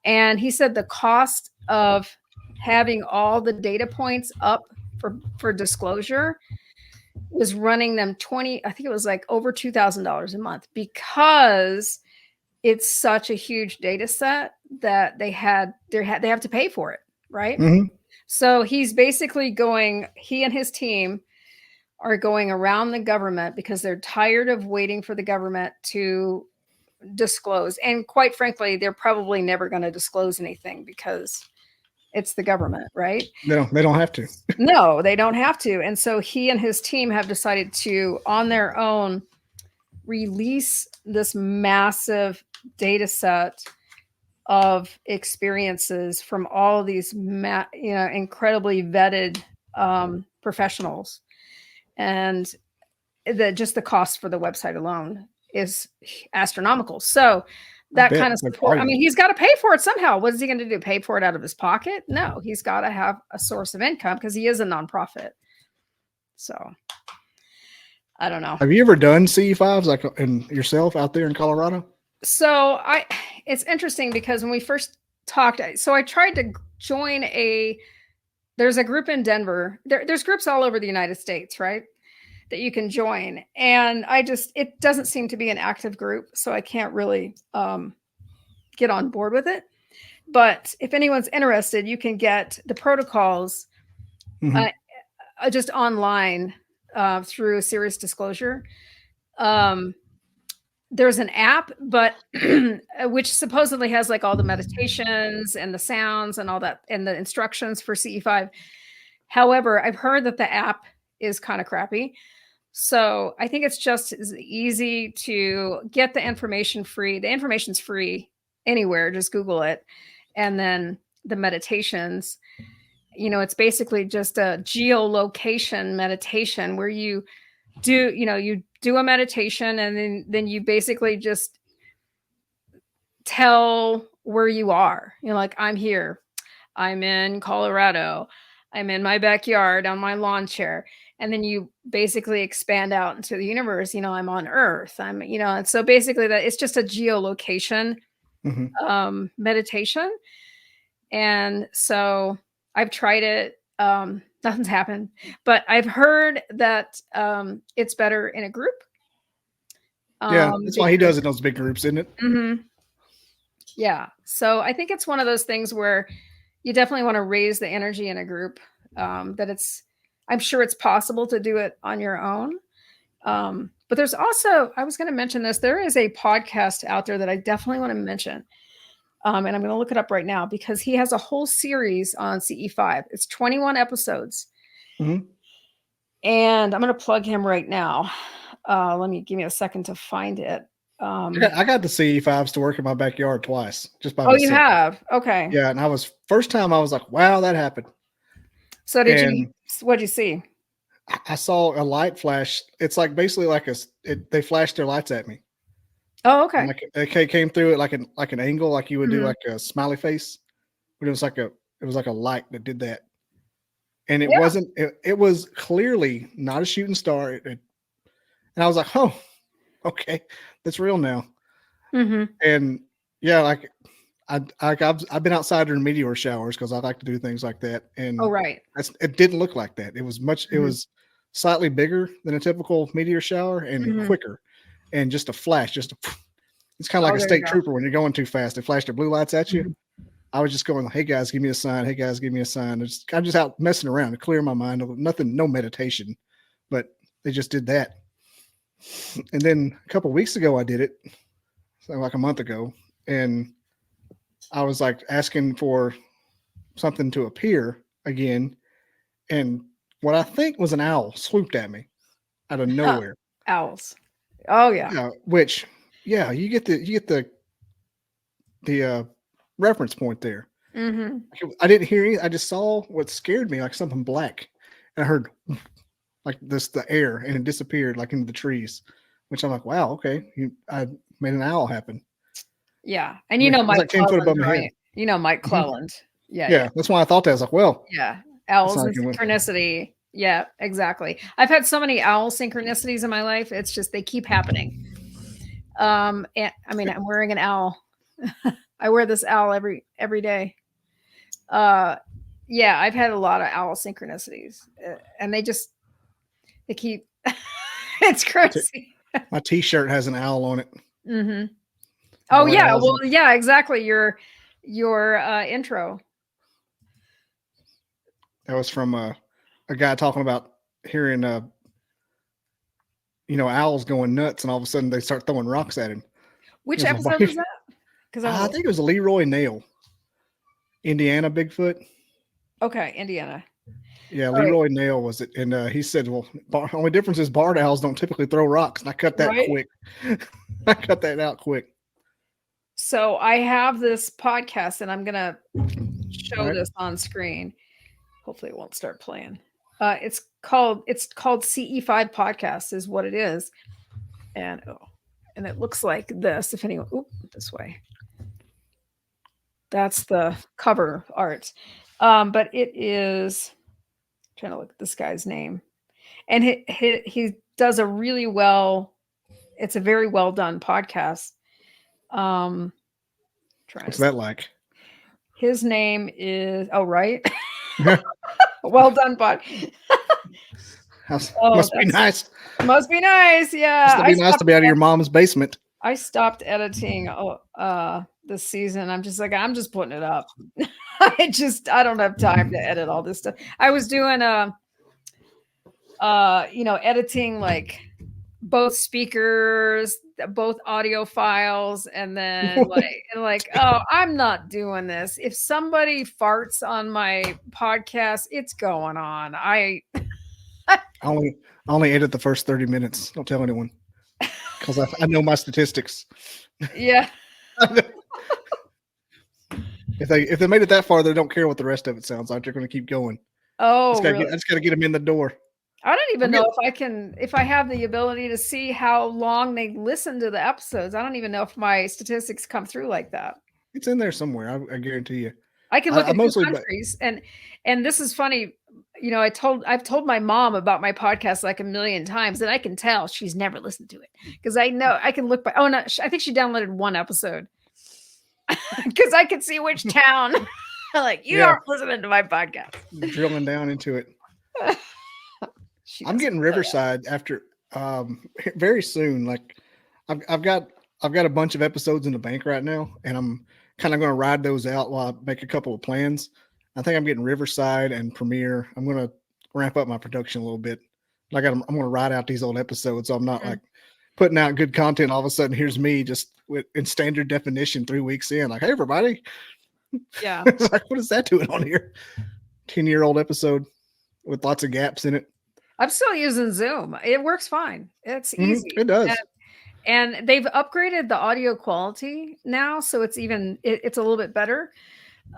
And he said the cost of having all the data points up for disclosure was running them I think it was like over $2,000 a month, because it's such a huge data set that they have to pay for it, right? Mm-hmm. So he's basically he and his team are going around the government because they're tired of waiting for the government to disclose. And quite frankly, they're probably never going to disclose anything because it's the government, right? They don't have to. No, they don't have to. And so he and his team have decided to, on their own, release this massive data set of experiences from all of these incredibly vetted professionals. And just the cost for the website alone is astronomical. So that kind of support, I mean, he's got to pay for it somehow. What is he going to do? Pay for it out of his pocket? No, he's got to have a source of income because he is a nonprofit. So I don't know. Have you ever done CE5s like yourself out there in Colorado? So it's interesting because when we first talked, so I tried to join there's a group in Denver. There's groups all over the United States, right, that you can join. And it doesn't seem to be an active group. So I can't really get on board with it. But if anyone's interested, you can get the protocols just online through Serious Disclosure. There's an app, but which supposedly has like all the meditations and the sounds and all that and the instructions for CE5. However, I've heard that the app is kind of crappy. So I think it's just as easy to get the information free. The information's free anywhere. Just Google it. And then the meditations, it's basically just a geolocation meditation where you do a meditation and then you basically just tell where you are. Like, I'm here. I'm in Colorado. I'm in my backyard on my lawn chair. And then you basically expand out into the universe. I'm on Earth. And so basically that it's just a geolocation meditation. And so I've tried it. Nothing's happened, but I've heard that it's better in a group. Yeah, that's why he does it in those big groups, isn't it? Mm-hmm. Yeah. So I think it's one of those things where you definitely want to raise the energy in a group. I'm sure it's possible to do it on your own. But there's also, I was going to mention this, there is a podcast out there that I definitely want to mention. And I'm going to look it up right now because he has a whole series on CE5. It's 21 episodes. Mm-hmm. And I'm going to plug him right now. Give me a second to find it. I got the CE5s to work in my backyard twice. Just by myself. You have? Okay. Yeah. And first time I was like, wow, that happened. So what'd you see? I saw a light flash. It's like basically like they flashed their lights at me. Oh, okay. It came through it like an angle, like you would do like a smiley face, but it was like a light that did that, and it wasn't. It was clearly not a shooting star. And I was like, oh, okay, that's real now. Mm-hmm. And yeah, like I've been outside during meteor showers because I like to do things like that. And it didn't look like that. It was It was slightly bigger than a typical meteor shower and quicker. And just a flash, it's kind of like a state trooper when you're going too fast. They flash their blue lights at you. I was just going, hey guys, give me a sign. Hey guys, give me a sign. I'm just out messing around to clear my mind. No meditation, but they just did that. And then a couple of weeks ago, I did it, so like a month ago, and I was like asking for something to appear again, and what I think was an owl swooped at me out of nowhere. Owls. Oh yeah. Yeah, which you get the reference point there. Mm-hmm. I didn't hear any. I just saw what scared me, like something black, and I heard like the air, and it disappeared like into the trees. Which I'm like, wow, okay, I made an owl happen. Yeah, and It was Mike like 10 foot above Cleland, my head. right? Mike Cleland. Yeah, Yeah, that's why I thought that. I was like, well, yeah. Owls and not synchronicity. Yeah, exactly. I've had so many owl synchronicities in my life. It's just they keep happening. And I mean, I'm wearing an owl. I wear this owl every day. Yeah, I've had a lot of owl synchronicities, and they keep. It's crazy. My T-shirt has an owl on it. Mm-hmm. Oh yeah, well, yeah, exactly. Your intro. That was from a guy talking about hearing owls going nuts, and all of a sudden they start throwing rocks at him. Which episode was that? Because I think it was Leroy Nail, Indiana Bigfoot. Okay, Indiana. Yeah, Leroy Nail was it, and he said, "Well, only difference is barred owls don't typically throw rocks." And I cut that quick. I cut that out quick. So I have this podcast, and I'm gonna show this on screen. Hopefully, it won't start playing. It's called CE5 Podcast, is what it is, and it looks like this. If anyone, this way. That's the cover art, but it is. I'm trying to look at this guy's name, and he does a really well. It's a very well done podcast. What's that like? His name is right. Well done, bud. Must be nice. Must be nice. Yeah. Must be nice to be out of your mom's basement. I stopped editing this season. I'm just putting it up. I don't have time to edit all this stuff. I was doing editing like both speakers, both audio files, and then I'm not doing this. If somebody farts on my podcast, it's going on. I only edit the first 30 minutes. Don't tell anyone, because I know my statistics. Yeah. If they made it that far, they don't care what the rest of it sounds like. They're going to keep going. Oh, I just got to get them in the door. I don't even know if I have the ability to see how long they listen to the episodes. I don't even know if my statistics come through like that. It's in there somewhere. I guarantee you. I can look at countries, and this is funny. I've told my mom about my podcast like a million times, and I can tell she's never listened to it because I know I can look by. Oh no, I think she downloaded one episode because I can see which town. You aren't listening to my podcast. Drilling down into it. I'm getting Riverside after very soon. Like I've got a bunch of episodes in the bank right now, and I'm kind of going to ride those out while I make a couple of plans. I think I'm getting Riverside and Premiere. I'm going to ramp up my production a little bit. I'm going to ride out these old episodes, so I'm not like putting out good content. All of a sudden, here's me just in standard definition 3 weeks in. Like, hey everybody, yeah. It's like, what is that doing on here? 10-year-old episode with lots of gaps in it. I'm still using Zoom. It works fine. It's easy. It does. And they've upgraded the audio quality now, so it's a little bit better.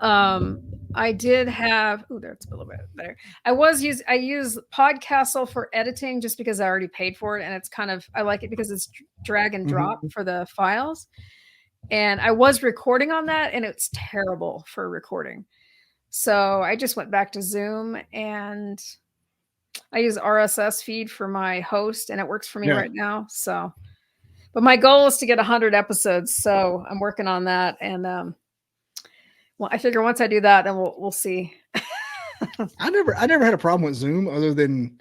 I did have that's a little bit better. I use Podcastle for editing just because I already paid for it, and it's I like it because it's drag and drop for the files. And I was recording on that, and it's terrible for recording. So I just went back to Zoom, and I use RSS feed for my host, and it works for me right now. So, but my goal is to get 100 episodes. So I'm working on that. And, I figure once I do that, then we'll see. I never had a problem with Zoom other than,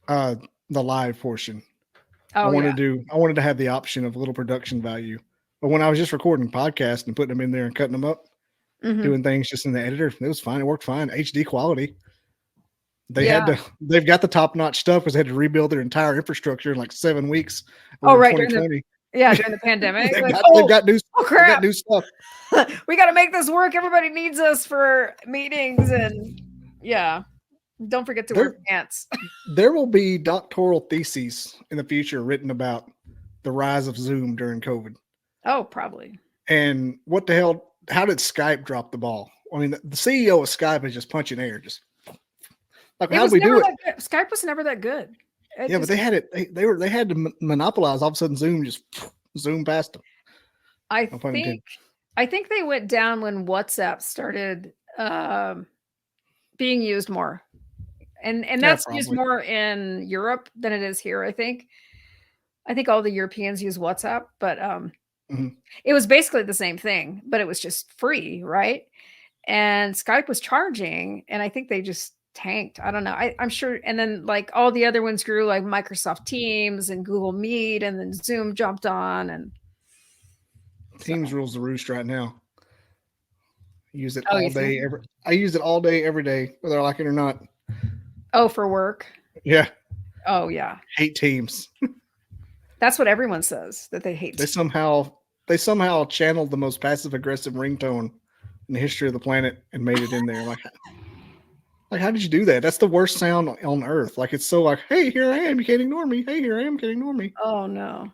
the live portion. I wanted to have the option of a little production value, but when I was just recording podcasts and putting them in there and cutting them up, doing things just in the editor, it was fine. It worked fine. HD quality. They've got the top-notch stuff because they had to rebuild their entire infrastructure in like 7 weeks. Right. During the pandemic. They've got new stuff. We got to make this work. Everybody needs us for meetings and Don't forget to wear pants. There will be doctoral theses in the future written about the rise of Zoom during COVID. Oh, probably. And what the hell? How did Skype drop the ball? I mean, the CEO of Skype is just punching air. Just like, how did we do it? Skype was never that good. But they had it. They had to monopolize. All of a sudden, Zoom just zoomed past them. I think they went down when WhatsApp started being used more, and that's used more in Europe than it is here. I think all the Europeans use WhatsApp, but it was basically the same thing, but it was just free, right? And Skype was charging, and I think they just tanked. I don't know. I'm sure. And then like all the other ones grew, like Microsoft Teams and Google Meet, and then Zoom jumped on, and Teams rules the roost right now. I use it all day. I use it all day, every day, whether I like it or not. Oh, for work? Yeah. Oh, yeah. Hate Teams. That's what everyone says, that they hate. They somehow channeled the most passive aggressive ringtone in the history of the planet and made it in there. Like, how did you do that? That's the worst sound on earth. Like, it's so like, hey, here I am. You can't ignore me. Hey, here I am. You can't ignore me. Oh, no.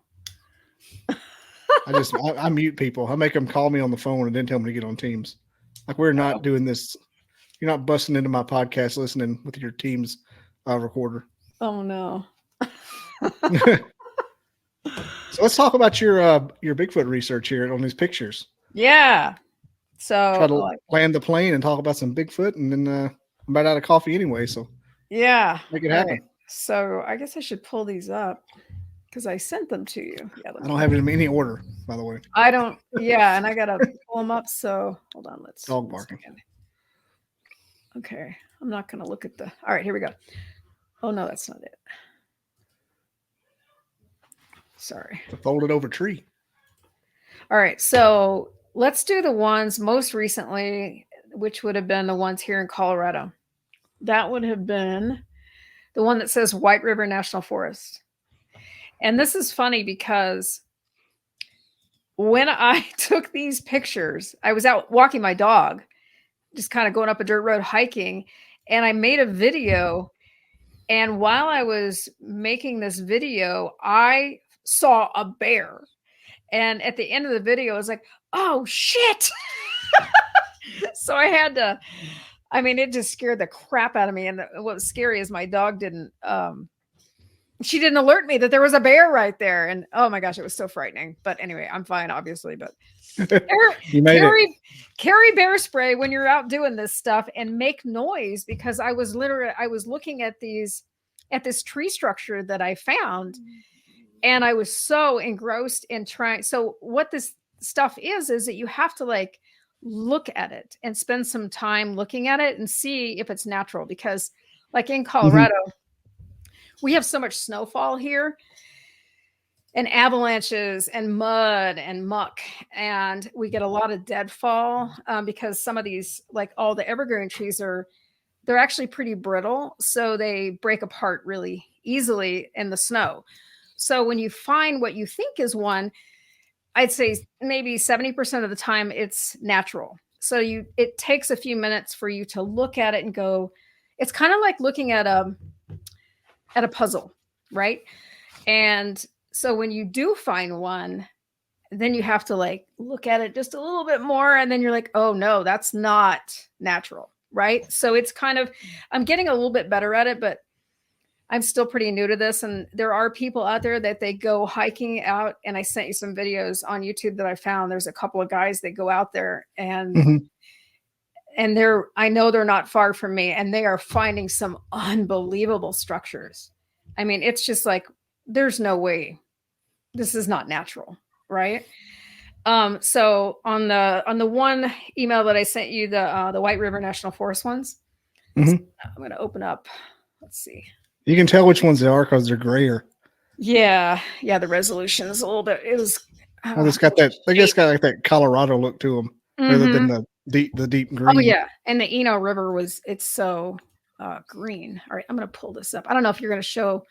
I mute people. I make them call me on the phone and then tell me to get on Teams. Like, we're not doing this. You're not busting into my podcast listening with your Teams recorder. Oh, no. So let's talk about your Bigfoot research here on these pictures. Yeah. So try to land the plane and talk about some Bigfoot, and then I'm about out of coffee anyway. So yeah, make it happen. Right. So I guess I should pull these up because I sent them to you. Yeah, I don't have it in any order, by the way. I don't. Yeah, and I gotta pull them up. So hold on. Let's dog barking. Okay, I'm not gonna look at the. All right, here we go. Oh no, that's not it. Sorry. It's a folded over tree. All right, so let's do the ones most recently, which would have been the ones here in Colorado. That would have been the one that says White River National Forest. And this is funny because when I took these pictures, I was out walking my dog, just kind of going up a dirt road hiking, and I made a video. And while I was making this video, I saw a bear. And at the end of the video, I was like, oh, shit. So I had to, I mean, it just scared the crap out of me. And what was scary is my dog she didn't alert me that there was a bear right there. And oh my gosh, it was so frightening. But anyway, I'm fine, obviously. But carry bear spray when you're out doing this stuff and make noise, because I was looking at this tree structure that I found. And I was so engrossed in trying. So what this stuff is that you have to like look at it and spend some time looking at it and see if it's natural. Because like in Colorado, we have so much snowfall here and avalanches and mud and muck. And we get a lot of deadfall because some of these, like all the evergreen trees they're actually pretty brittle. So they break apart really easily in the snow. So when you find what you think is one, I'd say maybe 70% of the time it's natural. So it takes a few minutes for you to look at it and go, it's kind of like looking at a puzzle, right? And so when you do find one, then you have to like look at it just a little bit more. And then you're like, oh no, that's not natural, right? So it's kind of, I'm getting a little bit better at it, but I'm still pretty new to this. And there are people out there that they go hiking out. And I sent you some videos on YouTube that I found. There's a couple of guys that go out there and I know they're not far from me, and they are finding some unbelievable structures. I mean, it's just like, there's no way this is not natural. Right. So on the one email that I sent you, the White River National Forest ones, I'm going to open up. Let's see. You can tell which ones they are because they're grayer. Yeah. Yeah. The resolution is a little bit, it was. They just got like that Colorado look to them rather than the deep green. Oh yeah. And the Eno River it's so green. All right. I'm going to pull this up. I don't know if you're going to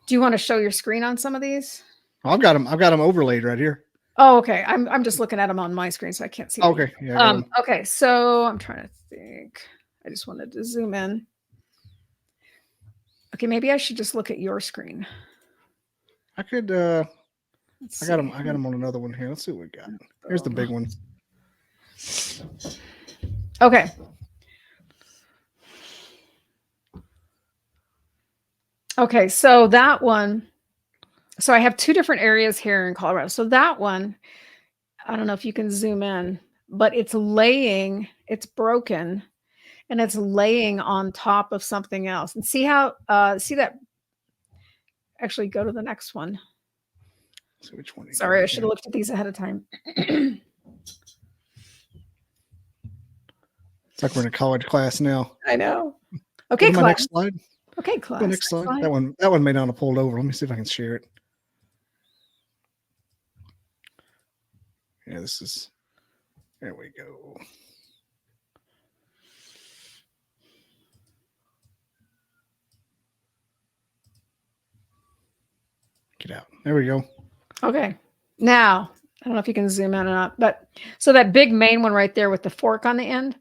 do you want to show your screen on some of these? I've got them overlaid right here. Oh, okay. I'm just looking at them on my screen, so I can't see. Okay. Yeah. Okay. So I'm trying to think. I just wanted to zoom in. Okay, maybe I should just look at your screen. I could. I got them. I got them on another one here. Let's see what we got. Here's the big one. Okay. Okay, so that one. So I have two different areas here in Colorado. So that one, I don't know if you can zoom in, but it's broken, and it's laying on top of something else. And see how, see that? Actually, go to the next one. So which one? Sorry, I should have looked at these ahead of time. It's like we're in a college class now. I know. Okay, my next slide. Okay, class. Next slide. That one may not have pulled over. Let me see if I can share it. Yeah, this is. There we go. Get out. There we go. Okay. Now, I don't know if you can zoom in or not, but so that big main one right there with the fork on the end,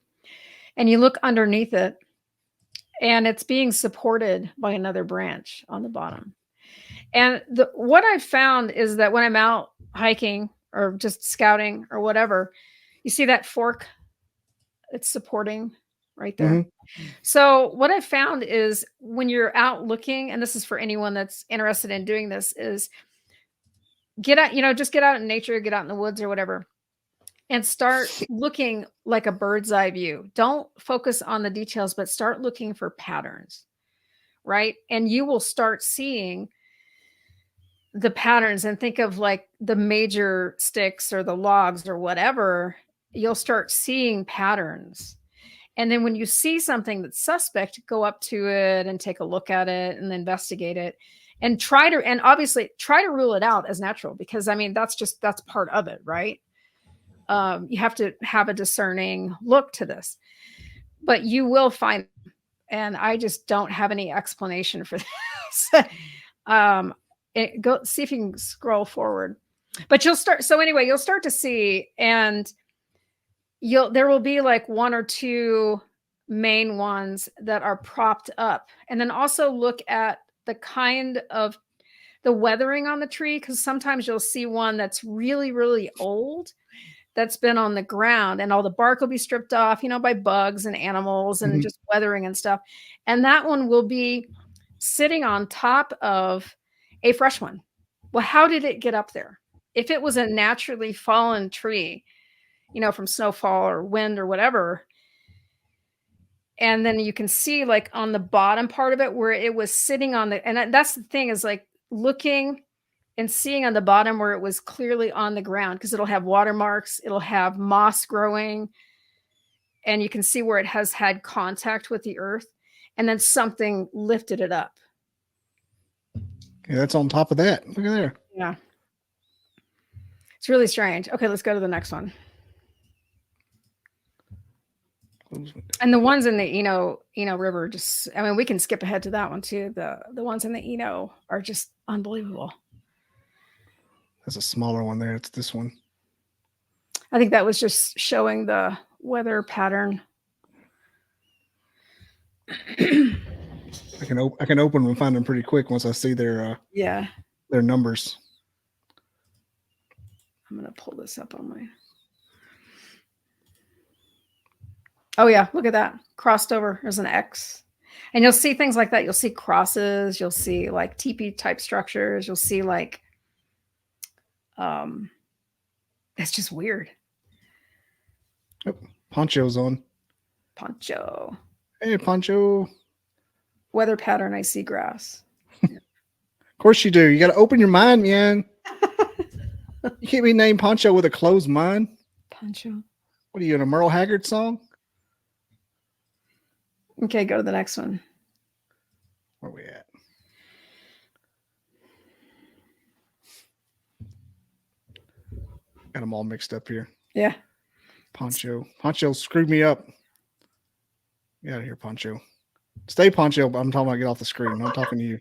and you look underneath it, and it's being supported by another branch on the bottom. And what I've found is that when I'm out hiking or just scouting or whatever, you see that fork it's supporting right there. Mm-hmm. So what I've found is when you're out looking, and this is for anyone that's interested in doing this, is get out, just get out in nature, get out in the woods or whatever, and start looking like a bird's eye view. Don't focus on the details, but start looking for patterns, right? And you will start seeing the patterns, and think of like the major sticks or the logs or whatever, you'll start seeing patterns. And then when you see something that's suspect, go up to it and take a look at it and investigate it, and obviously try to rule it out as natural, because I mean, that's part of it, right? You have to have a discerning look to this, but you will find, and I just don't have any explanation for this. Go see if you can scroll forward, but you'll start to see, and there will be like one or two main ones that are propped up, and then also look at the kind of the weathering on the tree, because sometimes you'll see one that's really, really old, that's been on the ground, and all the bark will be stripped off, by bugs and animals and just weathering and stuff. And that one will be sitting on top of a fresh one. Well, how did it get up there? If it was a naturally fallen tree, from snowfall or wind or whatever, and then you can see like on the bottom part of it where it was sitting on and that's the thing, is like looking and seeing on the bottom where it was clearly on the ground, because it'll have watermarks, it'll have moss growing, and you can see where it has had contact with the earth, and then something lifted it up. Yeah, that's on top of that. Look at there. Yeah. It's really strange. Okay, let's go to the next one. And the ones in the Eno River, we can skip ahead to that one too. The ones in the Eno are just unbelievable. There's a smaller one there. It's this one. I think that was just showing the weather pattern. I can open them and find them pretty quick once I see their numbers. I'm gonna pull this up on my. Oh yeah, look at that, crossed over. There's an X, and you'll see things like that. You'll see crosses. You'll see like teepee type structures. You'll see like, it's just weird. Yep. Poncho's on. Poncho. Hey, Poncho. Weather pattern. I see grass. Of course you do. You got to open your mind, man. You can't be named Poncho with a closed mind. Poncho. What are you, in a Merle Haggard song? Okay, go to the next one. Where are we at? Got them all mixed up here. Yeah. Poncho screwed me up. Get out of here, Poncho. Stay, Poncho. I'm talking about get off the screen. I'm not talking to you.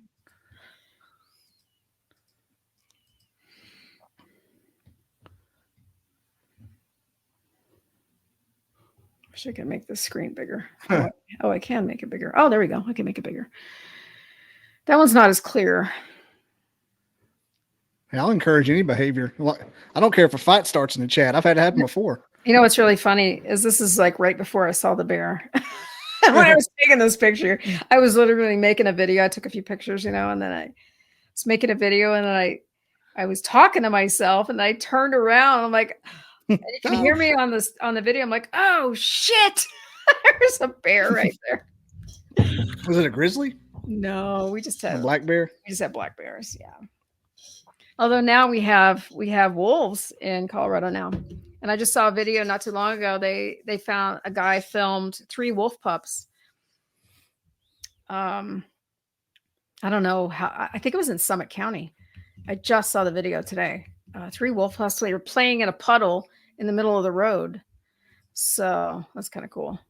Wish I could make the screen bigger. Oh, I can make it bigger. Oh, there we go. I can make it bigger. That one's not as clear. I'll encourage any behavior. I don't care if a fight starts in the chat. I've had it happen before. You know what's really funny is this is like right before I saw the bear. When I was taking this picture, I was literally making a video. I took a few pictures, and then I was making a video, and then I was talking to myself, and I turned around. I'm like, and you can hear me on the video. I'm like, oh shit, there's a bear right there. Was it a grizzly? No, we just had a black bear. We just had black bears, yeah. Although now we have wolves in Colorado now. And I just saw a video not too long ago. They found a guy filmed 3 wolf pups. I don't know how. I think it was in Summit County. I just saw the video today. 3 wolf pups. They were playing in a puddle in the middle of the road. So that's kind of cool.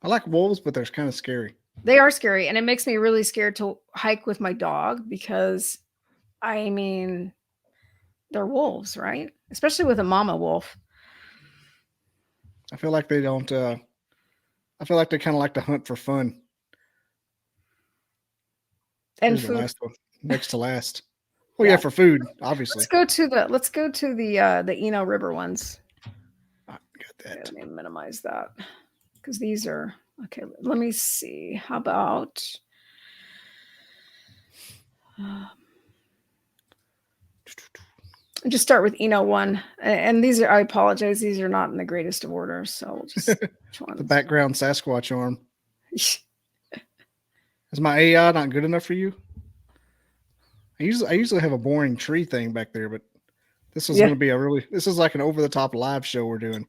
I like wolves, but they're kind of scary. They are scary, and it makes me really scared to hike with my dog because, I mean, they're wolves, right? Especially with a mama wolf. I feel like they don't. I feel like they kind of like to hunt for fun. And food. The last one, next to last. Well, yeah, for food, obviously. Let's go to the Eno River ones. I got that. Let me minimize that because these are okay. Let me see. How about? Just start with Eno 1, and these are. I apologize; these are not in the greatest of order. So we'll just the background Sasquatch arm. Is my AI not good enough for you? I usually have a boring tree thing back there, but this is going to be this is like an over the top live show we're doing.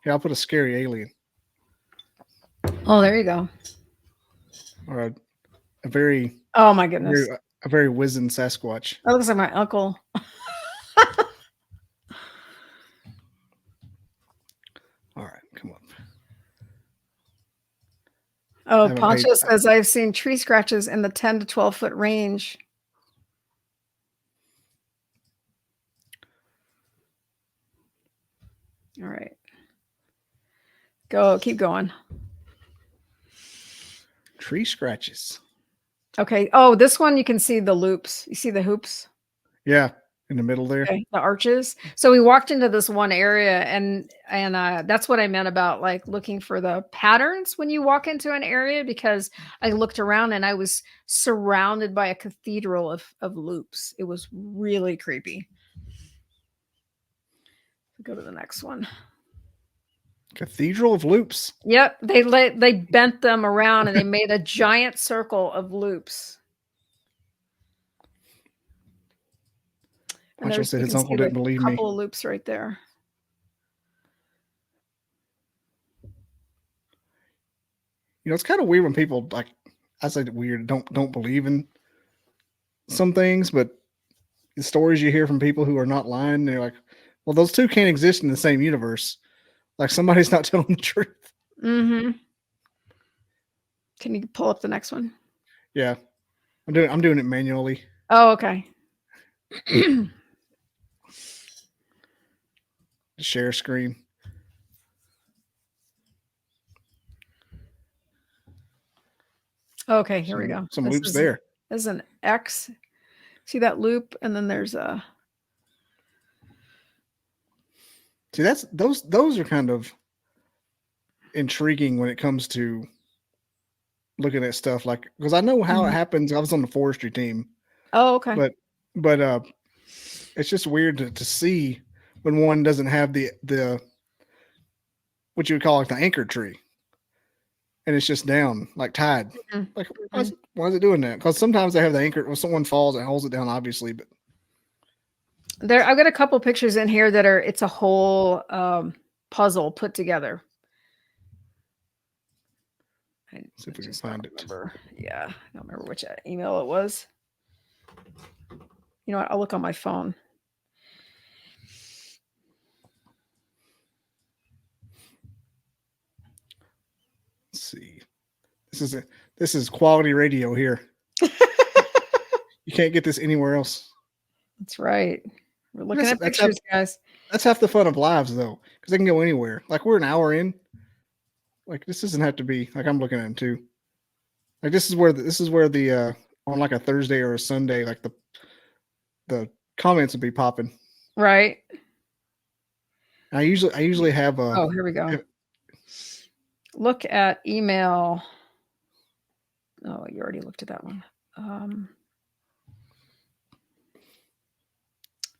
Here, I'll put a scary alien. Oh, there you go. Or a very. Oh my goodness. A very wizened Sasquatch. That looks like my uncle. All right, come on. Oh, Poncho says I've seen tree scratches in the 10 to 12 foot range. All right. Keep going. Tree scratches. Okay. Oh, this one you can see the loops. You see the hoops? Yeah, in the middle there. Okay, the arches. So we walked into this one area, and that's what I meant about like looking for the patterns when you walk into an area, because I looked around and I was surrounded by a cathedral of loops. It was really creepy. Go to the next one. Cathedral of loops. Yep, they bent them around and they made a giant circle of loops. And Pancho said his uncle didn't believe me. A couple of loops right there. You know, it's kind of weird when people, like, I say weird, don't believe in some things, but the stories you hear from people who are not lying, they're like, well, those two can't exist in the same universe. Like somebody's not telling the truth. Mm-hmm. Can you pull up the next one? Yeah. I'm doing it manually. Oh, okay. Share screen. Okay, here we go. Some loops there. There's an X. See that loop? And then there's a. See, those are kind of intriguing when it comes to looking at stuff, like, because I know how it happens. I was on the forestry team. Oh, okay. But it's just weird to see when one doesn't have the what you would call like the anchor tree, and it's just down like tied. Mm-hmm. Like why is it doing that? Because sometimes they have the anchor when someone falls and holds it down, obviously, but. I've got a couple pictures in here that it's a whole puzzle put together. See if we can find it. Yeah, I don't remember which email it was. You know what? I'll look on my phone. Let's see. This is quality radio here. You can't get this anywhere else. That's right. We're looking at pictures, guys. That's half the fun of lives, though, because they can go anywhere. Like we're an hour in. Like this doesn't have to be like I'm looking at them too. Like this is where the on like a Thursday or a Sunday, like the comments would be popping. Right. I usually have a. Oh, here we go. Look at email. Oh, you already looked at that one.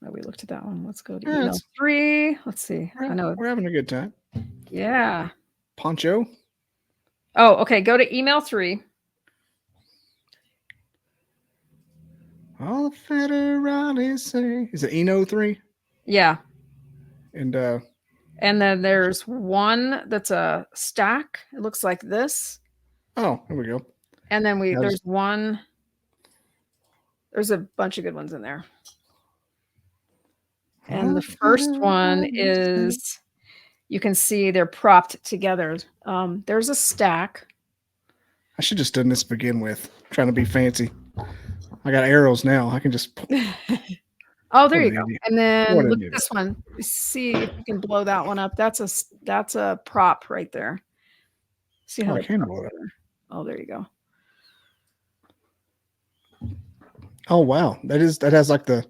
No, we looked at that one. Let's go to email 3. Let's see. I know we're having a good time. Yeah. Poncho. Oh, okay. Go to email 3. All the federales say. Is it Eno 3? Yeah. And then there's one that's a stack. It looks like this. Oh, here we go. And then there's one. There's a bunch of good ones in there. And the first one is, you can see they're propped together. There's a stack. I should just done this to begin with. Trying to be fancy. I got arrows now. I can just. Oh, there you go. And then look at this one. See if you can blow that one up. That's a prop right there. See how I can blow it. Oh, there you go. Oh wow, that has like the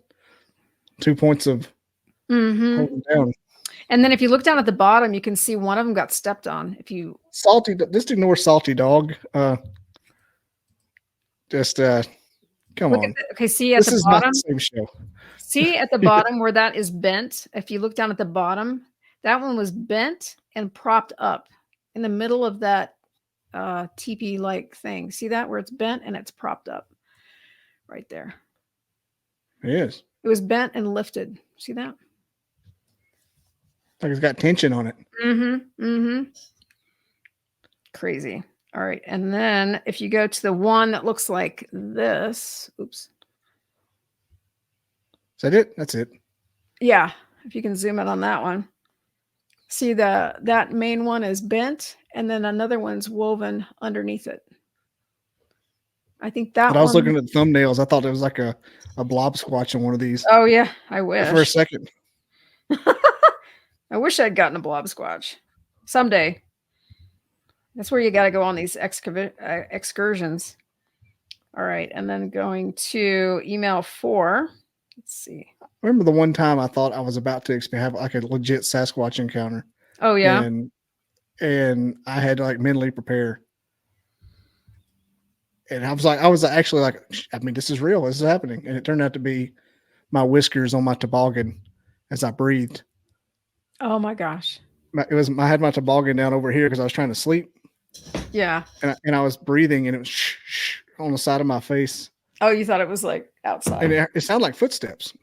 2 points of holding down. And then if you look down at the bottom, you can see one of them got stepped on. If you just ignore Salty Dog. Come on. Okay, see at the bottom. This is not the same show. See at the bottom where that is bent. If you look down at the bottom, that one was bent and propped up in the middle of that teepee-like thing. See that where it's bent and it's propped up right there. It is. It was bent and lifted. See that? Like it's got tension on it. Crazy. All right. And then if you go to the one that looks like this, oops. Is that it? That's it. Yeah. If you can zoom in on that one. See that main one is bent and then another one's woven underneath it. I think that But I was looking at the thumbnails. I thought it was like a blob squatch on one of these. Oh yeah. I wish. For a second. I wish I'd gotten a blob squatch someday. That's where you got to go on these excursions. All right. And then going to email 4. Let's see. Remember the one time I thought I was about to have like a legit Sasquatch encounter. Oh yeah. And I had to like mentally prepare. And I was actually like, I mean, this is real. This is happening. And it turned out to be my whiskers on my toboggan as I breathed. Oh my gosh. I had my toboggan down over here because I was trying to sleep. Yeah. And I was breathing and it was shh on the side of my face. Oh, you thought it was like outside. And it sounded like footsteps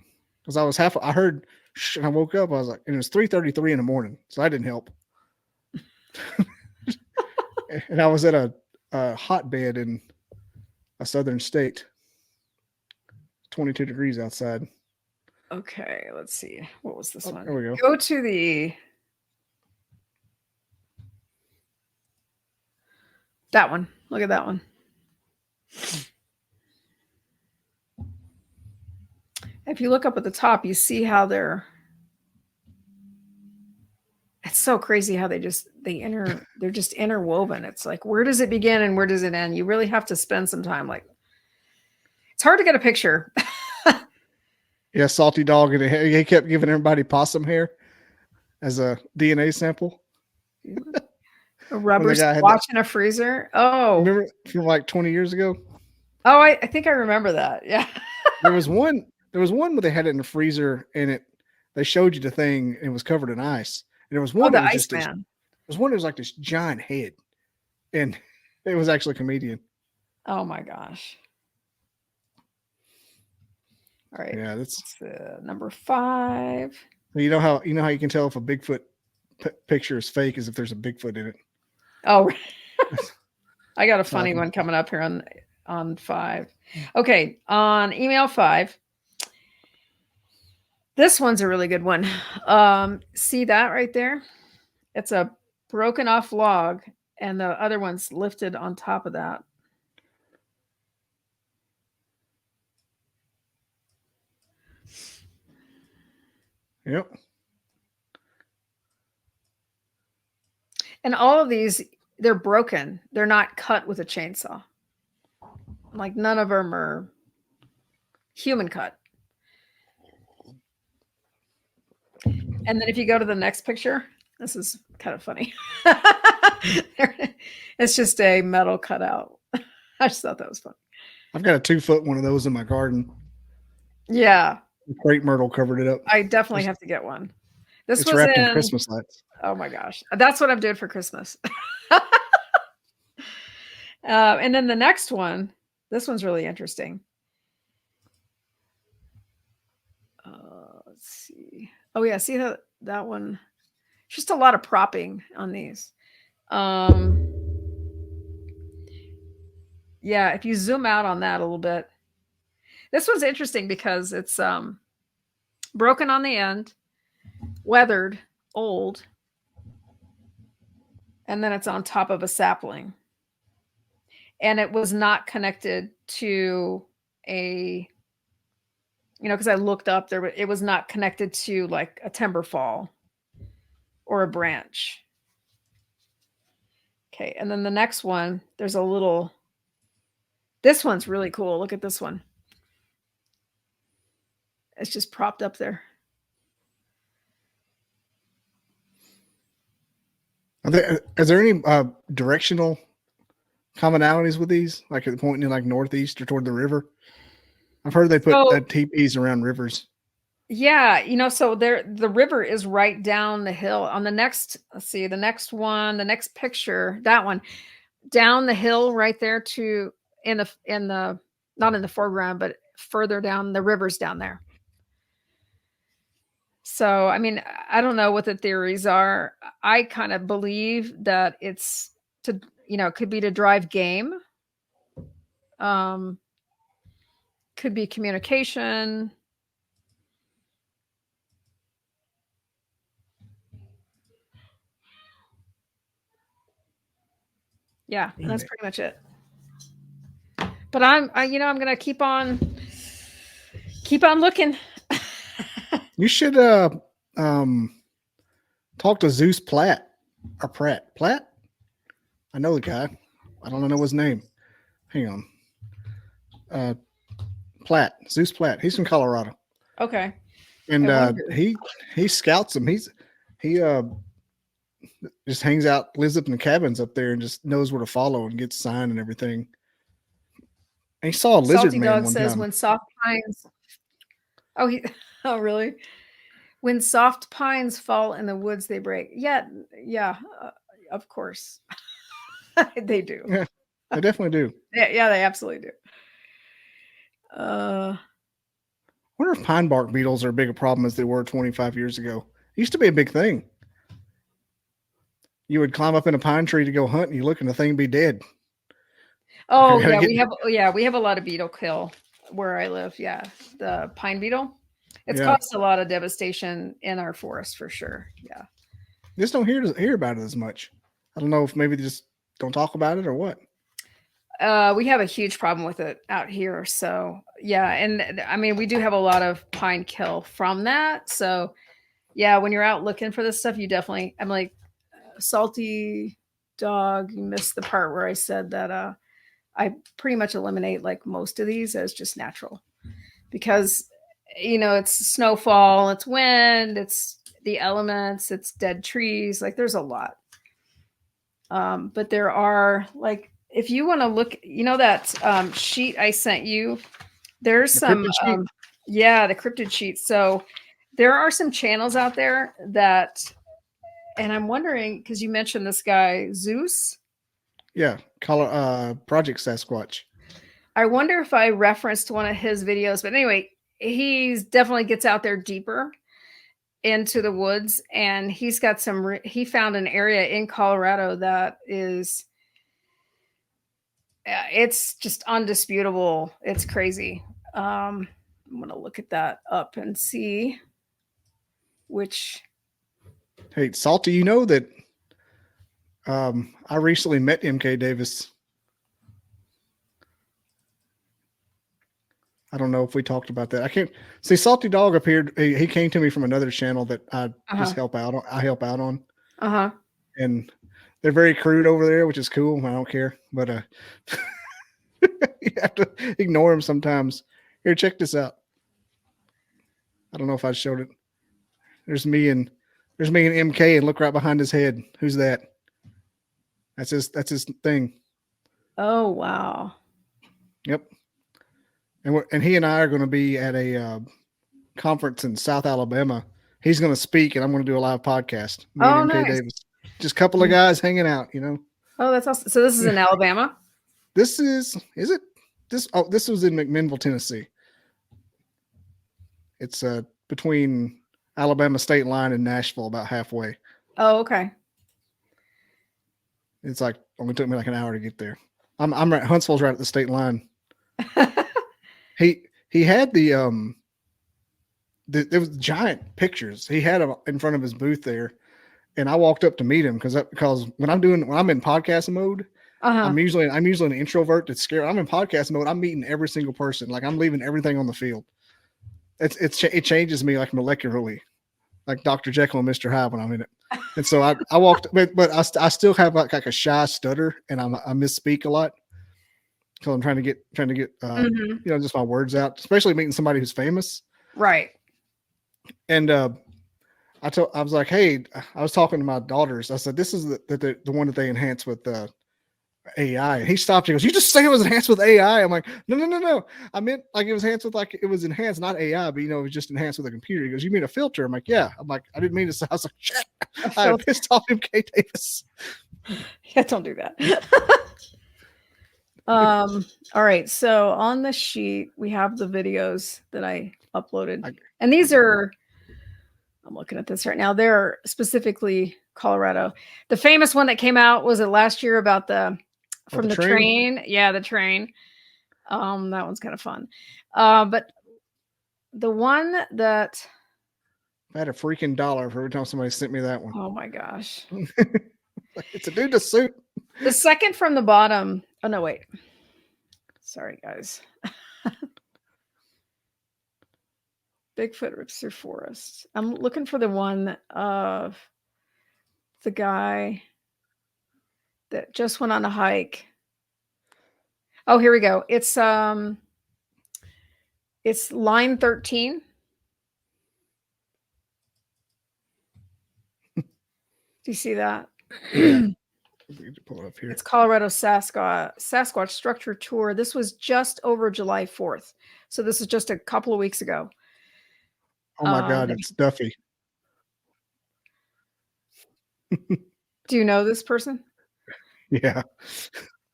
because I heard shh, and I woke up. I was like, and it was 3:33 in the morning. So that didn't help. And I was at a hotbed in a southern state. 22 degrees outside. Okay, let's see. What was this one? There we go. Go to that one. Look at that one. If you look up at the top, you see how it's so crazy how they're just interwoven. It's like, where does it begin and where does it end? You really have to spend some time. Like, it's hard to get a picture. Yeah, Salty Dog, and he kept giving everybody possum hair as a DNA sample. A rubber squatch in a freezer. Oh, remember from like 20 years ago? Oh, I think I remember that. Yeah. There was one where they had it in the freezer and they showed you the thing and it was covered in ice. And there was one that was there was one that was like this giant head. And it was actually a comedian. Oh my gosh. All right. Yeah, that's number 5. You know how you can tell if a Bigfoot picture is fake is if there's a Bigfoot in it. Oh, I got a funny one coming up here on 5. Okay, on email 5. This one's a really good one. See that right there? It's a broken off log, and the other one's lifted on top of that. Yep. And all of these, they're broken. They're not cut with a chainsaw. Like none of them are human cut. And then if you go to the next picture, this is kind of funny. It's just a metal cutout. I just thought that was fun. I've got a 2-foot one of those in my garden. Yeah. Crepe myrtle covered it up. I definitely have to get one. This It's was wrapped in Christmas lights. Oh my gosh. That's what I'm doing for Christmas. And then the next one, this one's really interesting. Let's see. Oh yeah, see that one? Just a lot of propping on these. Yeah, if you zoom out on that a little bit, this one's interesting because it's broken on the end, weathered, old, and then it's on top of a sapling. And it was not connected to a, because I looked up there, but it was not connected to like a timber fall or a branch. Okay, and then the next one, there's a little, this one's really cool. Look at this one. It's just propped up there. Is there any directional commonalities with these, like pointing in like northeast or toward the river? I've heard they put teepees around rivers. Yeah, so the river is right down the hill. On the next, let's see, the next one, the next picture, that one, down the hill right there to in the not in the foreground, but further down, the river's down there. So, I mean, I don't know what the theories are. I kind of believe that it's to, could be to drive game. Could be communication. Yeah, that's pretty much it. But I'm going to keep on looking. You should talk to Zeus Platt or Pratt. Platt? I know the guy. I don't know his name. Hang on. Platt. Zeus Platt. He's from Colorado. Okay. And he scouts them. He just hangs out, lives up in the cabins up there, and just knows where to follow and gets sign and everything. And he saw a lizard man Dog one says time. When soft pines. Oh really? When soft pines fall in the woods, they break. Yeah, of course. They do. Yeah, they definitely do. Yeah, they absolutely do. I wonder if pine bark beetles are as big a problem as they were 25 years ago. It used to be a big thing. You would climb up in a pine tree to go hunt, and you look, and the thing be dead. Oh yeah, we have a lot of beetle kill where I live. Yeah, the pine beetle. It's caused a lot of devastation in our forest for sure. Yeah, just don't hear about it as much. I don't know if maybe they just don't talk about it or what. We have a huge problem with it out here. So yeah, and I mean we do have a lot of pine kill from that. So yeah, when you're out looking for this stuff, you definitely. I'm like, Salty Dog. You missed the part where I said that I pretty much eliminate like most of these as just natural because it's snowfall, it's wind, it's the elements, it's dead trees. Like there's a lot. But there are like, if you want to look, that sheet I sent you, there's some, the cryptid sheet. So there are some channels out there that, and I'm wondering, because you mentioned this guy, Zeus. Yeah, Project Sasquatch. I wonder if I referenced one of his videos, but anyway, he's definitely gets out there deeper into the woods, and he's got he found an area in Colorado that is, it's just undisputable. It's crazy. I'm going to look at that up and see which. Hey, Salty, you know that I recently met MK Davis. I don't know if we talked about that. I can't see. Salty Dog appeared. He came to me from another channel that I just help out on. I help out on. And they're very crude over there, which is cool. I don't care. But You have to ignore him sometimes. Here, check this out. I don't know if I showed it. There's me and MK, and look right behind his head. Who's that? That's his thing. Oh wow. Yep. And he and I are going to be at a conference in South Alabama. He's going to speak, and I'm going to do a live podcast. Me and MK nice. Davis. Just a couple of guys hanging out, you know. Oh, that's awesome. So this is in Alabama? Is it? This was in McMinnville, Tennessee. It's between Alabama state line and Nashville, about halfway. Oh, okay. It's like only took me like an hour to get there. I'm right. Huntsville's right at the state line. He had there was giant pictures. He had them in front of his booth there, and I walked up to meet him because when I'm in podcast mode, I'm usually an introvert that's scared. I'm in podcast mode. I'm meeting every single person. Like I'm leaving everything on the field. It changes me like molecularly, like Dr. Jekyll and Mr. Hyde when I'm in it. And so I walked, but I still have like a shy stutter, and I misspeak a lot because I'm trying to get just my words out, especially meeting somebody who's famous. Right. And I was like, hey, I was talking to my daughters. I said, this is the one that they enhance with AI. And he stopped. He goes, you just say it was enhanced with AI? I'm like, no. I meant like it was enhanced with it was enhanced, not AI, but it was just enhanced with a computer. He goes, you mean a filter? I'm like, yeah. I'm like, I didn't mean to say. I was like, shit. I pissed off MK Davis. Yeah, don't do that. All right. So on the sheet, we have the videos that I uploaded. And these are, I'm looking at this right now. They're specifically Colorado. The famous one that came out was it last year about the train. Yeah, the train. That one's kind of fun. But the one that I had a freaking dollar for every time somebody sent me that one. Oh my gosh. It's a dude in a suit. The second from the bottom. Oh no, wait. Sorry, guys. Bigfoot rips through forests. I'm looking for the one of the guy that just went on a hike. Oh, here we go. It's line 13. Do you see that? Yeah. Pull it up here. It's Colorado Sasquatch Structure Tour. This was just over July 4th. So this is just a couple of weeks ago. Oh my God, it's Duffy. Do you know this person? Yeah.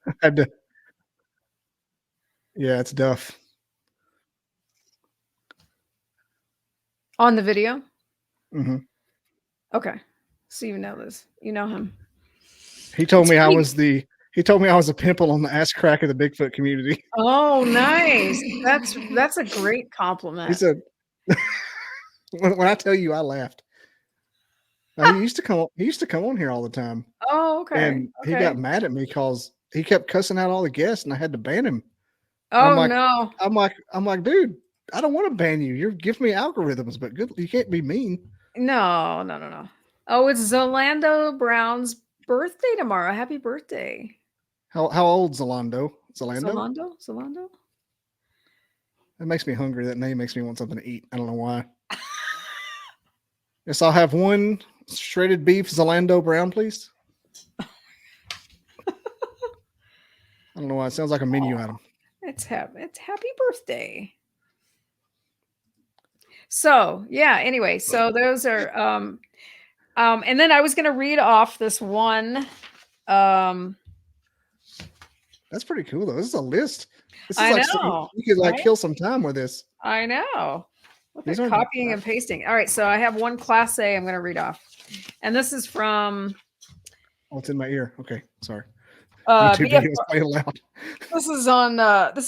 I had to. Yeah, it's Duff. On the video? Mm-hmm. Okay. So you know this. You know him. He told me I was a pimple on the ass crack of the Bigfoot community. Oh, nice. That's a great compliment. He said, when I tell you I laughed. He used to come on here all the time. Oh, okay. And he got mad at me because he kept cussing out all the guests and I had to ban him. Oh, no. I'm like, dude, I don't want to ban you. You're giving me algorithms, but good, you can't be mean. No. Oh, it's Zolando Brown's birthday tomorrow. Happy birthday. How old Zolando? Zolando? That makes me hungry. That name makes me want something to eat. I don't know why. Yes, I'll have one shredded beef Zolando Brown, please. I don't know why. It sounds like a menu item. It's happy birthday. So yeah, anyway, so those are and then I was gonna read off this one. That's pretty cool though. This is a list. This is I like know. You could like kill some time with this. I know. Look at copying and pasting. All right, so I have one Class A I'm gonna read off. And this is from it's in my ear. Okay, sorry. YouTube videos play loud. This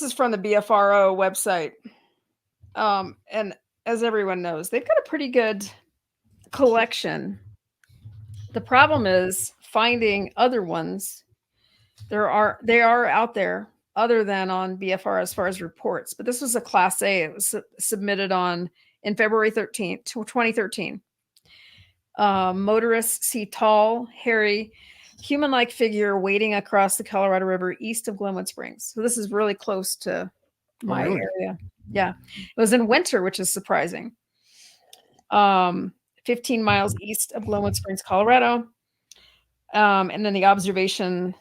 is from the BFRO website. And as everyone knows, they've got a pretty good collection. The problem is finding other ones. They are out there other than on BFR as far as reports, but this was a Class A. It was submitted in February 13th, 2013. Motorists see tall, hairy, human-like figure wading across the Colorado River east of Glenwood Springs. So this is really close to Oh, my really? area. Yeah. It was in winter, which is surprising. 15 miles east of Glenwood Springs, Colorado. And then the observation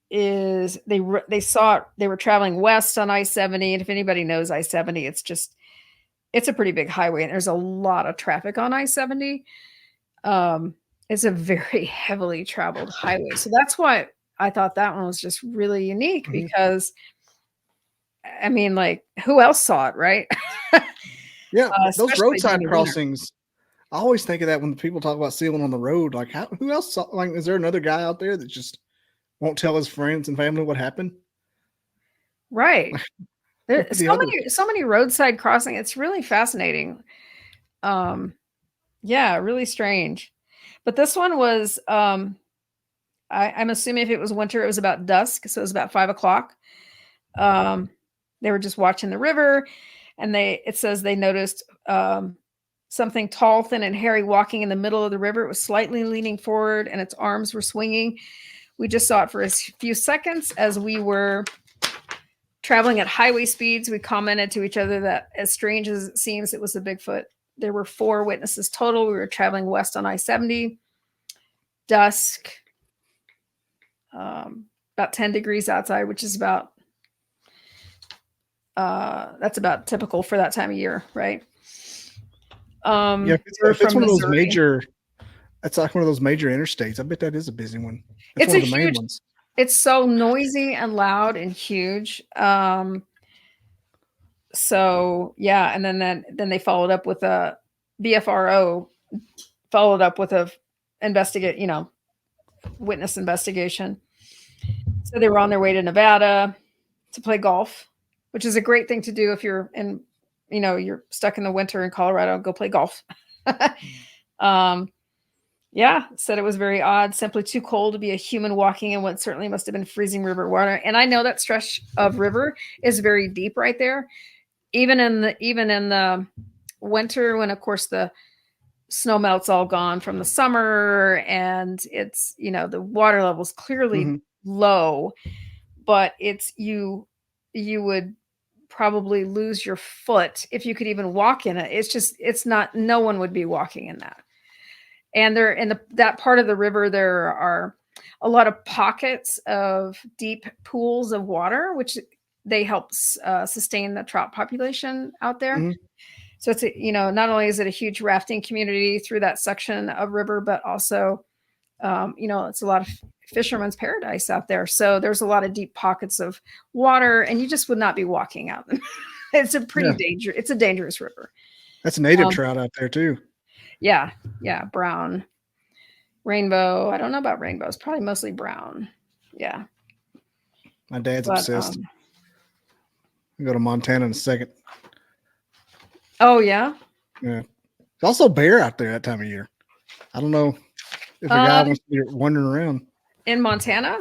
is they saw it, they were traveling west on I-70. And if anybody knows I-70, it's a pretty big highway and there's a lot of traffic on I-70. It's a very heavily traveled highway. So that's why I thought that one was just really unique because I mean, like, who else saw it, right? Yeah, those Especially roadside during the winter. crossings. I always think of that when people talk about sealing on the road. Like, who else saw? Like, is there another guy out there that just won't tell his friends and family what happened? Right. Look at There's the other. so many roadside crossing. It's really fascinating. Yeah, really strange. But this one was, I'm assuming if it was winter, it was about dusk. So it was about 5 o'clock. They were just watching the river and it says they noticed, something tall, thin, and hairy walking in the middle of the river. It was slightly leaning forward and its arms were swinging. We just saw it for a few seconds as we were traveling at highway speeds. We commented to each other that as strange as it seems, it was a Bigfoot. There were 4 witnesses total. We were traveling west on I-70, dusk, about 10 degrees outside, which is about, that's about typical for that time of year, right? Yeah, if it's one of those major, that's like one of those major interstates. I bet that is a busy one. It's one of the main ones. It's so noisy and loud and huge. So yeah, and then they followed up with a BFRO, followed up with a witness investigation. So they were on their way to Nevada to play golf, which is a great thing to do if you're in, you're stuck in the winter in Colorado, go play golf. Yeah, said it was very odd, simply too cold to be a human walking in what certainly must have been freezing river water. And I know that stretch of river is very deep right there. Even in the winter, when of course the snow melt's all gone from the summer and it's, the water level's clearly low, but you would probably lose your foot if you could even walk in it. No one would be walking in that. And there in that part of the river, there are a lot of pockets of deep pools of water, which they help sustain the trout population out there. So it's, not only is it a huge rafting community through that section of river, but also, it's a lot of fisherman's paradise out there. So there's a lot of deep pockets of water and you just would not be walking out. It's a it's a dangerous river. That's native trout out there too. Yeah. Yeah. Brown, rainbow. I don't know about rainbows. Probably mostly brown. Yeah. My dad's obsessed. We'll go to Montana in a second. Oh yeah. Yeah. There's also bear out there that time of year. I don't know if a guy wants to be wandering around in Montana.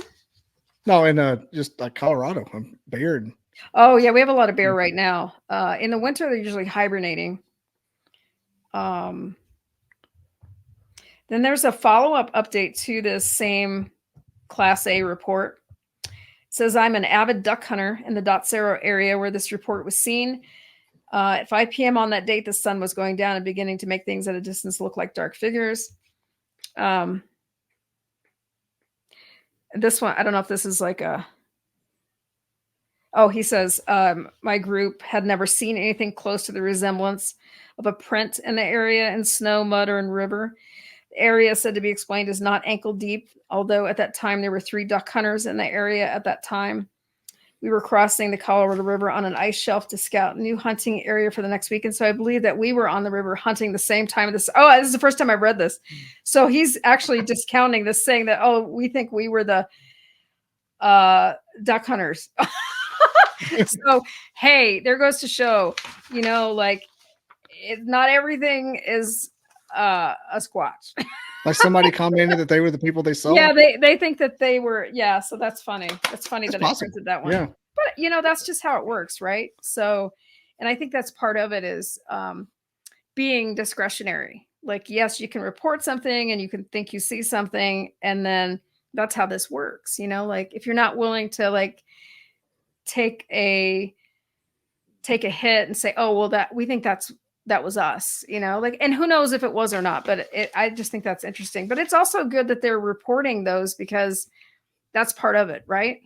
No, in just like Colorado, bear. Oh yeah, we have a lot of bear right now. In the winter, they're usually hibernating. Then there's a follow-up update to this same Class A report. It says, I'm an avid duck hunter in the Dotsero area where this report was seen. At 5 p.m. on that date, the sun was going down and beginning to make things at a distance look like dark figures. This one, I don't know if this is like a... Oh, he says, my group had never seen anything close to the resemblance of a print in the area in snow, mud, or in river. The area said to be explained as not ankle deep, although at that time there were 3 duck hunters in the area at that time. We were crossing the Colorado River on an ice shelf to scout a new hunting area for the next week. And so I believe that we were on the river hunting the same time. This is the first time I've read this. So he's actually discounting this, saying that, we think we were the duck hunters. So, hey, there goes to show, not everything is a squatch. Like somebody commented that they were the people they saw. Yeah, they think that they were. Yeah, so that's funny. That's funny that I printed that one. Yeah. But that's just how it works, right? So, and I think that's part of it is being discretionary. like, yes, you can report something and you can think you see something, and then that's how this works, like if you're not willing to like take a hit and say, oh, well, that we think that was us, like, and who knows if it was or not, but I just think that's interesting. But it's also good that they're reporting those, because that's part of it, right?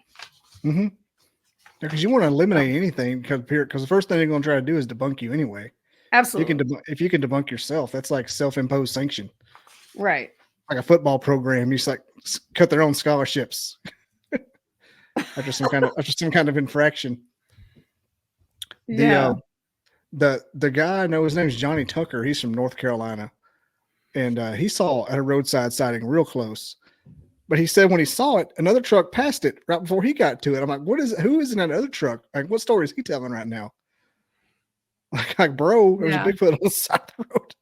Mm-hmm. Because you want to eliminate anything, because the first thing they're going to try to do is debunk you anyway. Absolutely. If you can debunk yourself, that's like self-imposed sanction. Right. Like a football program, you just like cut their own scholarships after some kind of infraction. Yeah. The guy I know, his name is Johnny Tucker. He's from North Carolina, and he saw a roadside sighting real close. But he said when he saw it, another truck passed it right before he got to it. I'm like, who is in that other truck? Like, what story is he telling right now? Like, bro, there's a Bigfoot on the side of the road.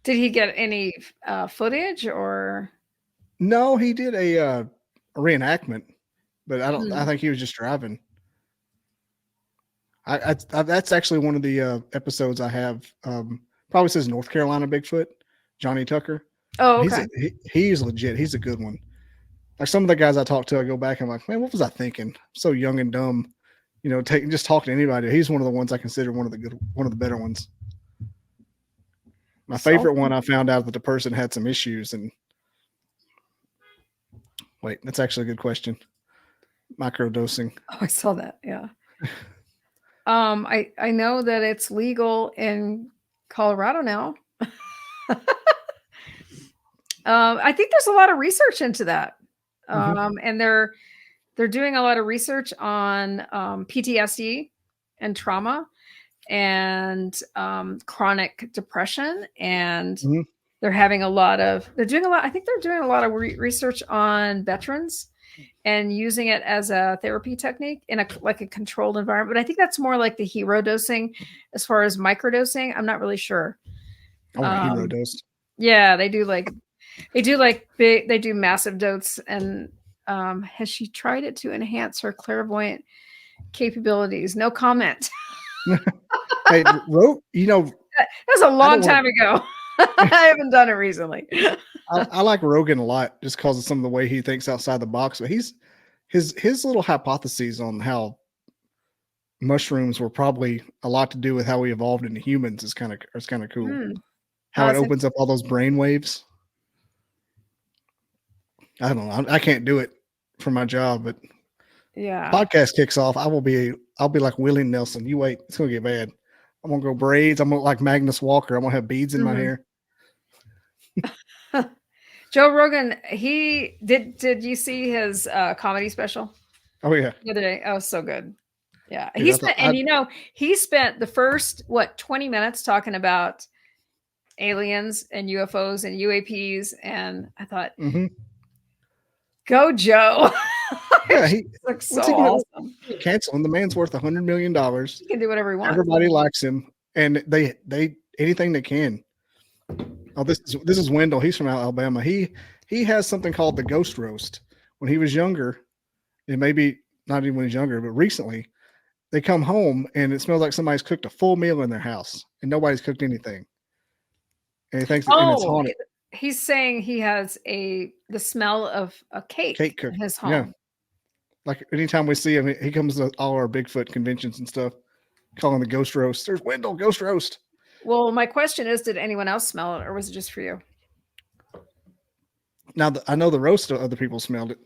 Did he get any footage or? No, he did a reenactment, but I think he was just driving. That's actually one of the episodes I have. Probably says North Carolina Bigfoot, Johnny Tucker. Oh, okay. He's legit. He's a good one. Like some of the guys I talk to, I go back and I'm like, man, what was I thinking? So young and dumb, just talking to anybody. He's one of the ones I consider one of the better ones. My favorite one, I found out that the person had some issues, and wait, that's actually a good question. Microdosing. Oh, I saw that. Yeah. I know that it's legal in Colorado now. I think there's a lot of research into that. And they're doing a lot of research on PTSD and trauma and chronic depression, and they're doing a lot. I think they're doing a lot of research on veterans and using it as a therapy technique in a controlled environment. But I think that's more like the hero dosing. As far as microdosing, I'm not really sure. Hero dose. Yeah, they do massive doses. And has she tried it to enhance her clairvoyant capabilities? No comment. Hey, that was a long time ago. I haven't done it recently. I like Rogan a lot just because of some of the way he thinks outside the box. But his little hypotheses on how mushrooms were probably a lot to do with how we evolved into humans is kind of cool. How it opens up all those brain waves. I don't know. I can't do it for my job, but yeah, podcast kicks off. I'll be like Willie Nelson. You wait, it's gonna get bad. I'm gonna go braids. I'm gonna like Magnus Walker. I'm gonna have beads in my hair. Joe Rogan, did you see his comedy special? Oh yeah, the other day. Oh, so good. Yeah, he spent the first 20 minutes talking about aliens and UFOs and UAPs, and I thought, go Joe. Yeah, he looks so awesome. Cancel him. The man's worth $100 million. He can do whatever he wants. Everybody likes him, and they anything they can. Oh, this is Wendell. He's from Alabama. He has something called the ghost roast. When he was younger, and maybe not even when he's younger, but recently, they come home and it smells like somebody's cooked a full meal in their house, and nobody's cooked anything. And he thinks and it's haunted. He's saying he has the smell of a cake in his home. Yeah. Like anytime we see him, he comes to all our Bigfoot conventions and stuff, calling the ghost roast. There's Wendell, ghost roast. Well, my question is, did anyone else smell it, or was it just for you? Now, I know the roast, other people smelled it.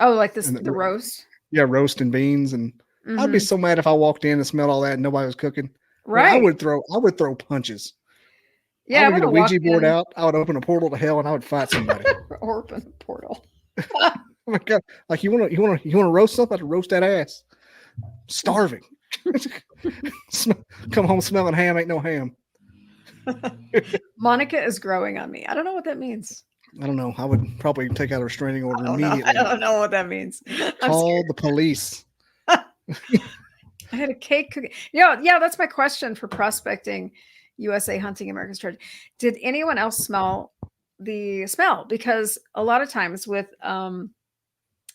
Oh, like the roast? Yeah, roast and beans. And I'd be so mad if I walked in and smelled all that and nobody was cooking. Right. I would throw punches. Yeah, I would get a Ouija board out. I would open a portal to hell and I would fight somebody. Open a portal. Oh my God. Like you want to roast something? I'd roast that ass. Starving. Come home smelling ham, ain't no ham. Monica is growing on me. I don't know what that means. I don't know. I would probably take out a restraining order immediately. I don't know what that means. Call the police. I had a cake cooking. Yeah, that's my question for prospecting USA Hunting America's Treasure. Did anyone else smell the smell? Because a lot of times with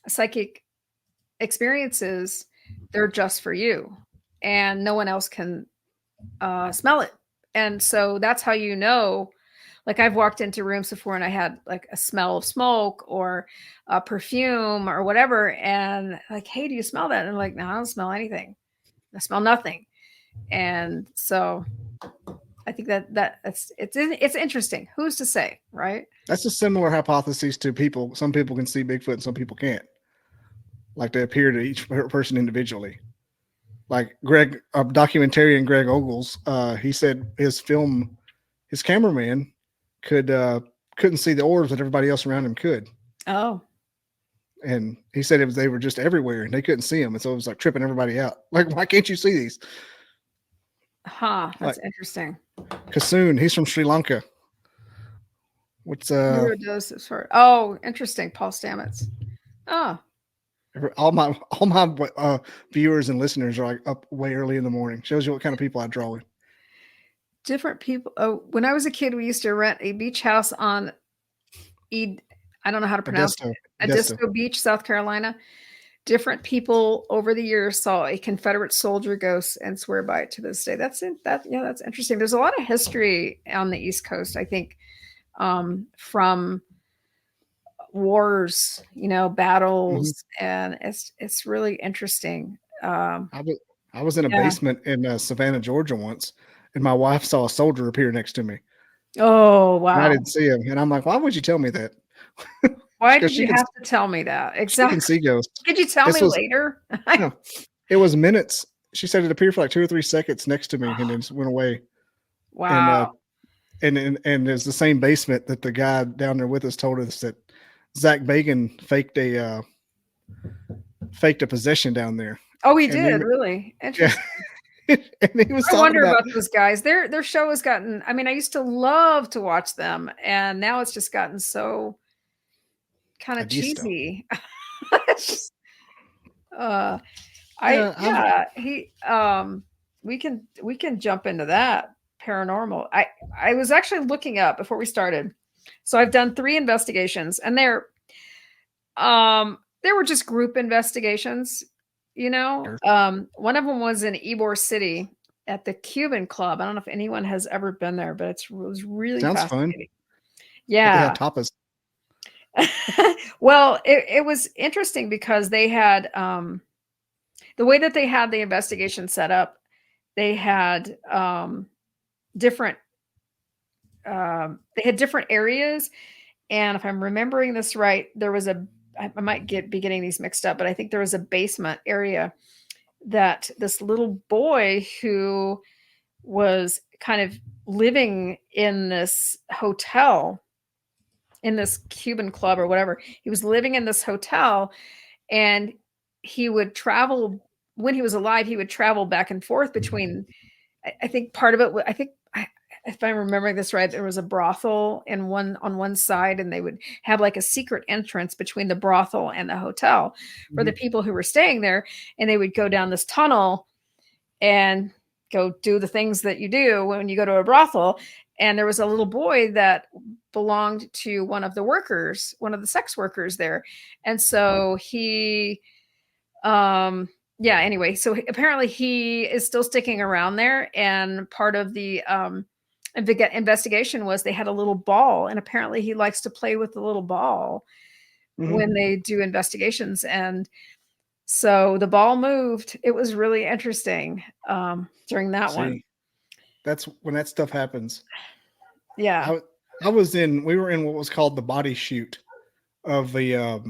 psychic experiences, they're just for you and no one else can smell it. And so that's how you know. Like I've walked into rooms before and I had like a smell of smoke or a perfume or whatever. And like, hey, do you smell that? And I'm like, no, I don't smell anything. I smell nothing. And so I think it's interesting. Who's to say, right? That's a similar hypothesis to people. Some people can see Bigfoot and some people can't. Like they appear to each person individually. Like documentarian Greg Ogles, he said his cameraman couldn't see the orbs that everybody else around him could. Oh. And he said they were just everywhere and they couldn't see them. And so it was like tripping everybody out. Like, why can't you see these? Huh. That's interesting. Kasoon, he's from Sri Lanka. What's Oh, interesting. Paul Stamets. Oh. All my viewers and listeners are like up way early in the morning. Shows you what kind of people I draw with. Different people. Oh, when I was a kid, we used to rent a beach house on I don't know how to pronounce it. Edisto Beach, South Carolina. Different people over the years saw a Confederate soldier ghost and swear by it to this day. That's interesting. There's a lot of history on the East Coast, I think, from wars, battles, and it's really interesting. I was in a basement in Savannah, Georgia once, and my wife saw a soldier appear next to me. Oh, wow. And I didn't see him. And I'm like, why would you tell me that? Why did you have to tell me that? Exactly. She can see ghosts. Could you tell me later? No, it was minutes. She said it appeared for like 2 or 3 seconds next to me and then just went away. Wow. And it's the same basement that the guy down there with us told us that Zach Bagan faked a possession down there. Oh, he did? Really? Interesting. Yeah. And he was I wonder about those guys. Their show has gotten, I mean, I used to love to watch them, and now it's just gotten so kind of cheesy. We can jump into that paranormal. I was actually looking up before we started. So I've done 3 investigations, and they were just group investigations, Sure. One of them was in Ybor City at the Cuban Club. I don't know if anyone has ever been there, but it was really fascinating. Fun. Yeah. They had tapas. Well, it was interesting because they had the way that they had the investigation set up. They had different areas, and if I'm remembering this right, there was I might be getting these mixed up, but I think there was a basement area that this little boy who was kind of living in this hotel, in this Cuban club or whatever. He was living in this hotel, and he would travel when he was alive. He would travel back and forth between, I think part of it, if I'm remembering this right, there was a brothel on one side, and they would have like a secret entrance between the brothel and the hotel for the people who were staying there. And they would go down this tunnel and go do the things that you do when you go to a brothel. And there was a little boy that belonged to one of the sex workers there. And so he, anyway, so apparently he is still sticking around there. And part of the, investigation was they had a little ball, and apparently he likes to play with the little ball when they do investigations. And so the ball moved. It was really interesting during that one. That's when that stuff happens. Yeah. We were in what was called the body chute of the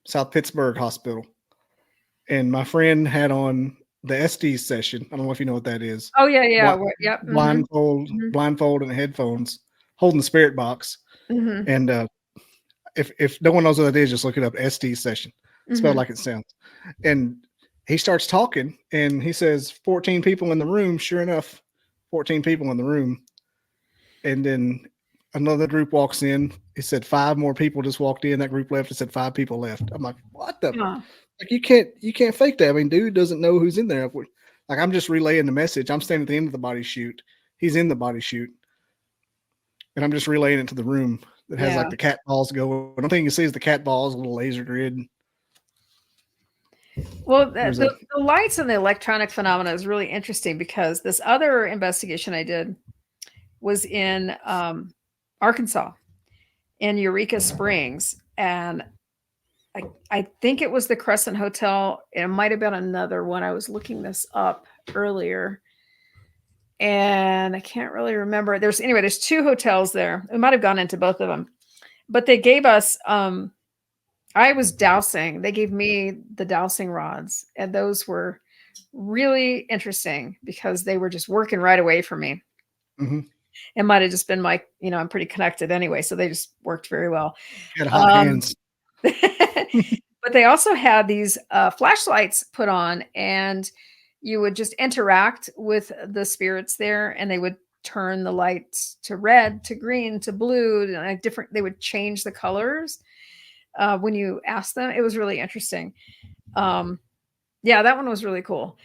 South Pittsburgh hospital. And my friend had on the SD session. I don't know if you know what that is. Oh yeah. Yep. Blindfold and headphones, holding the spirit box. And if no one knows what that is, just look it up. SD session, spelled like it sounds. And he starts talking, and he says 14 people in the room. Sure enough, 14 people in the room. And then another group walks in. It said 5 more people just walked in. That group left. It said 5 people left. I'm like, what the? Like you can't fake that. I mean, dude doesn't know who's in there. Like I'm just relaying the message. I'm standing at the end of the body chute. He's in the body chute, and I'm just relaying it to the room that has like the cat balls going. The only thing you see is the cat balls, a little laser grid. Well, the lights and the electronic phenomena is really interesting because this other investigation I did, was in Arkansas, in Eureka Springs, and I think it was the Crescent Hotel. It might have been another one. I was looking this up earlier, and I can't really remember. There's 2 hotels there. We might have gone into both of them, but they gave us. I was dowsing. They gave me the dowsing rods, and those were really interesting because they were just working right away for me. Mm-hmm. It might have just been my, I'm pretty connected anyway, so they just worked very well. You had hot hands. But they also had these flashlights put on, and you would just interact with the spirits there, and they would turn the lights to red, to green, to blue, like different. They would change the colors when you asked them. It was really interesting. Yeah, that one was really cool.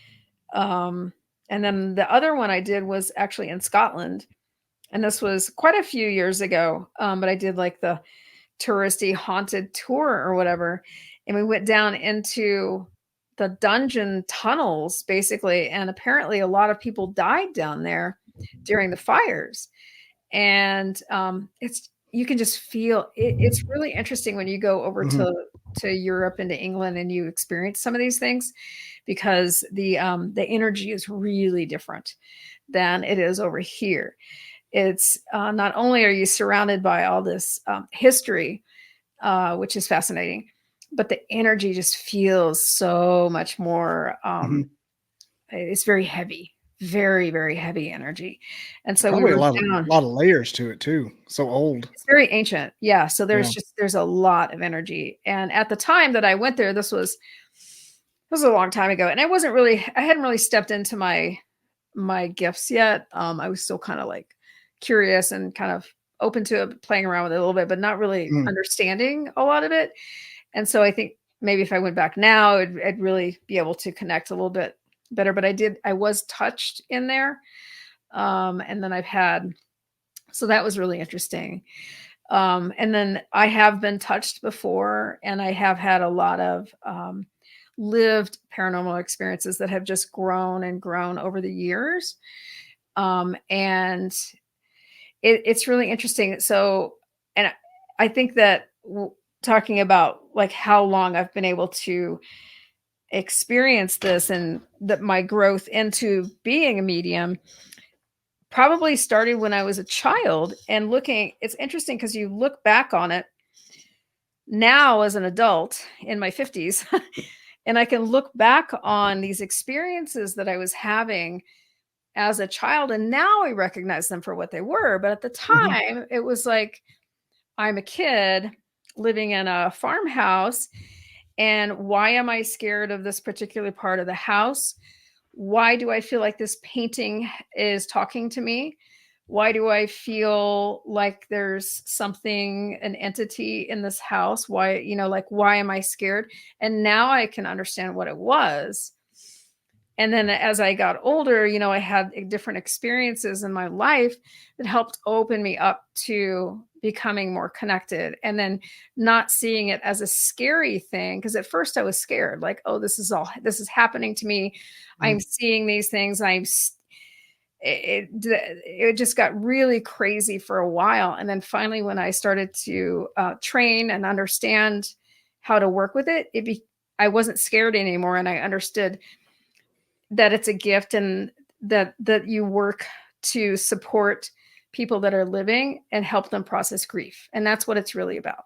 And then the other one I did was actually in Scotland, and this was quite a few years ago. But I did like the touristy haunted tour or whatever, and we went down into the dungeon tunnels basically, and apparently a lot of people died down there during the fires. And you can just feel it. It's really interesting when you go over to Europe and to England and you experience some of these things, because the energy is really different than it is over here. It's not only are you surrounded by all this history, which is fascinating, but the energy just feels so much more. It's very heavy, very, very heavy energy. And so probably a lot of layers to it too. So old. It's very ancient. Yeah. So there's a lot of energy. And at the time that I went there, this was a long time ago. And I hadn't really stepped into my gifts yet. I was still kind of like curious and kind of open to it, playing around with it a little bit, but not really understanding a lot of it. And so I think maybe if I went back now, I'd really be able to connect a little bit better. But I was touched in there. And then so that was really interesting. And then I have been touched before, and I have had a lot of lived paranormal experiences that have just grown and grown over the years. And it's really interesting. So, and I think that talking about like how long I've been able to experience this, and that my growth into being a medium probably started when I was a child. And it's interesting because you look back on it now as an adult in my 50s, and I can look back on these experiences that I was having as a child, and now I recognize them for what they were. But at the time, it was like, I'm a kid living in a farmhouse, and why am I scared of this particular part of the house? Why do I feel like this painting is talking to me? Why do I feel like there's an entity in this house? Why, why am I scared? And now I can understand what it was. And then as I got older, I had different experiences in my life that helped open me up to becoming more connected, and then not seeing it as a scary thing. Because at first I was scared, like, oh, this is happening to me. I'm seeing these things. It just got really crazy for a while. And then finally, when I started to train and understand how to work with it, I wasn't scared anymore. And I understood that it's a gift, and that you work to support people that are living and help them process grief. And that's what it's really about.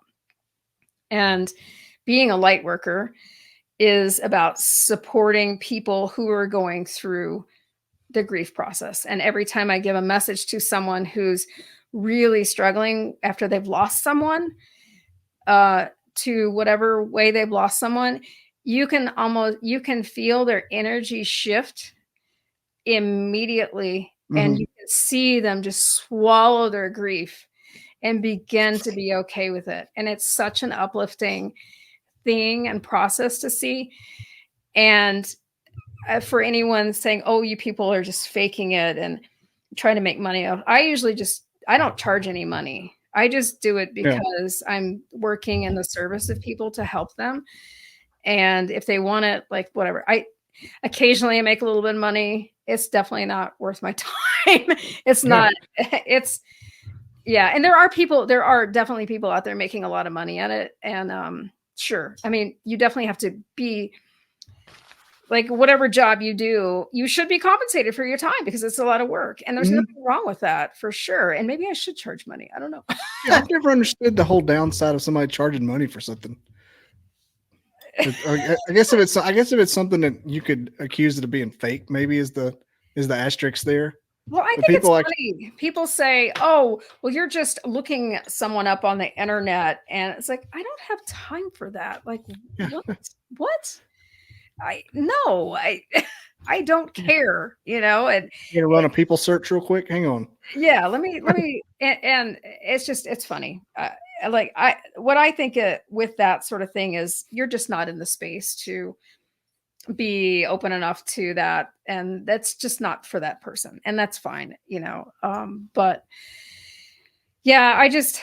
And being a light worker is about supporting people who are going through the grief process. And every time I give a message to someone who's really struggling after they've lost someone, to whatever way they've lost someone, you can feel their energy shift immediately, and you can see them just swallow their grief and begin to be okay with it. And it's such an uplifting thing and process to see. And for anyone saying, oh, you people are just faking it and trying to make money off, I don't charge any money. I just do it because I'm working in the service of people to help them. And if they want it, like, whatever, occasionally I make a little bit of money. It's definitely not worth my time. It's Yeah. not. It's yeah, and there are definitely people out there making a lot of money at it, and sure. I mean, you definitely have to be like whatever job you do, you should be compensated for your time because it's a lot of work, and there's nothing wrong with that for sure. And maybe I should charge money. I don't know. Yeah, I've never understood the whole downside of somebody charging money for something. I guess if it's something that you could accuse it of being fake, maybe is the asterisk there. Well, I But think it's people like, funny. People say, "Oh, well, you're just looking someone up on the internet," and it's like, I don't have time for that. Like, yeah, what? What? No, I don't care, and you gonna run a people search real quick? Hang on. yeah, let me, and it's funny. What I think with that sort of thing is you're just not in the space to be open enough to that, and that's just not for that person, and that's fine. But yeah, I just